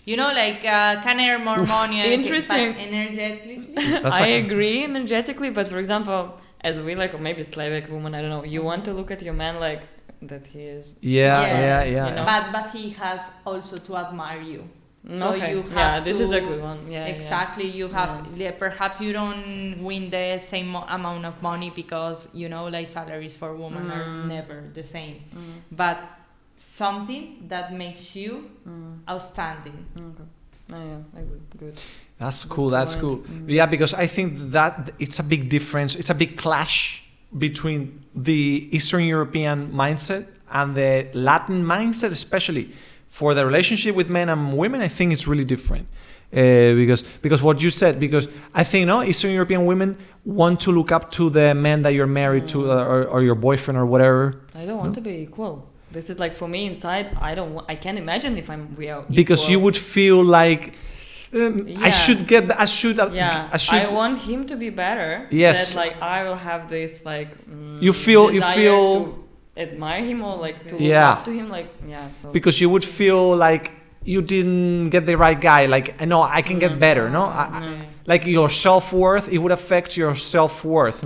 You know, like can earn more money. Interesting. But energetically. I agree energetically, but for example, as we like, or maybe Slavic woman, I don't know, you want to look at your man like that he is. Yeah. You know? But he has also to admire you. So Okay. you have this is a good one. Yeah. Exactly. You have perhaps you don't win the same amount of money because like salaries for women are never the same, but something that makes you outstanding. Okay. I agree. Good. That's cool. That's cool. Yeah, because I think that it's a big difference. It's a big clash between the Eastern European mindset and the Latin mindset, especially for the relationship with men and women. I think it's really different because what you said. Because I think Eastern European women want to look up to the men that you're married to or your boyfriend or whatever. I don't want to be equal. This is like for me inside. I can't imagine if we are equal. Because you would feel like I should. I want him to be better. Yes. That like I will have this like. You feel to admire him or like to look up to him So. Because you would feel like you didn't get the right guy. Like I can get better. Like your self-worth, it would affect your self-worth.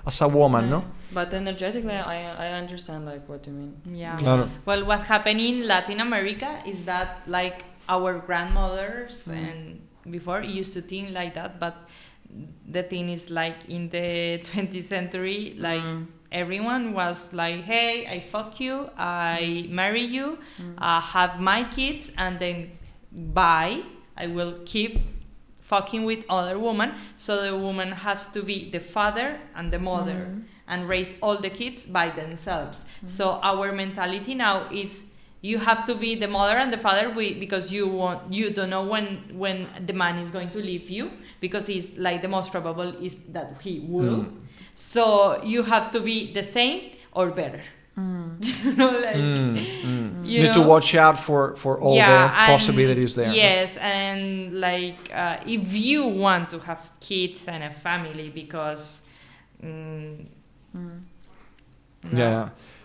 As a woman. No. But energetically, I understand like what you mean. Yeah. Claro. Well, what happened in Latin America is that like our grandmothers and before used to think like that, but the thing is like in the 20th century, like everyone was like, hey, I fuck you, I marry you, have my kids, and then bye. I will keep fucking with other women. So the woman has to be the father and the mother and raise all the kids by themselves. So our mentality now is you have to be the mother and the father because you don't know when the man is going to leave you, because he's like the most probable is that he will. So you have to be the same or better. You need to watch out for all the possibilities there. Yes, and like if you want to have kids and a family, because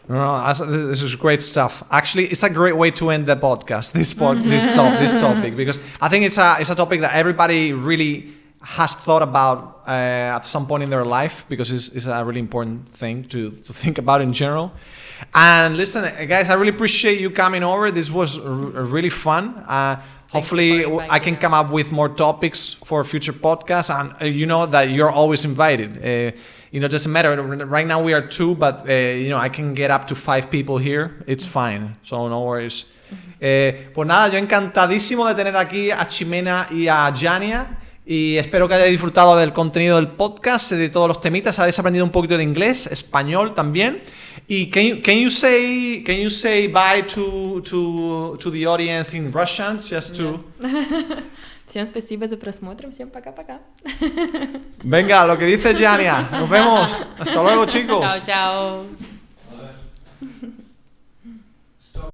this is great stuff. Actually, it's a great way to end the podcast. This topic, because I think it's a topic that everybody really has thought about at some point in their life, because it's a really important thing to think about in general. And listen, guys, I really appreciate you coming over. This was really fun. Hopefully, I can come up with more topics for future podcasts, and you know that you're always invited. It doesn't matter. Right now we are 2, but I can get up to 5 people here. It's fine, so no worries. Pues nada, yo encantadísimo de tener aquí a Ximena y a Jania. Y espero que hayáis disfrutado del contenido del podcast, de todos los temitas. Habéis aprendido un poquito de inglés, español también. Y can you say bye to the audience in Russian, just to... Всем спасибо за просмотр, всем пока-пока. Venga, lo que dice Jania. Nos vemos. Hasta luego, chicos. Chao, chao.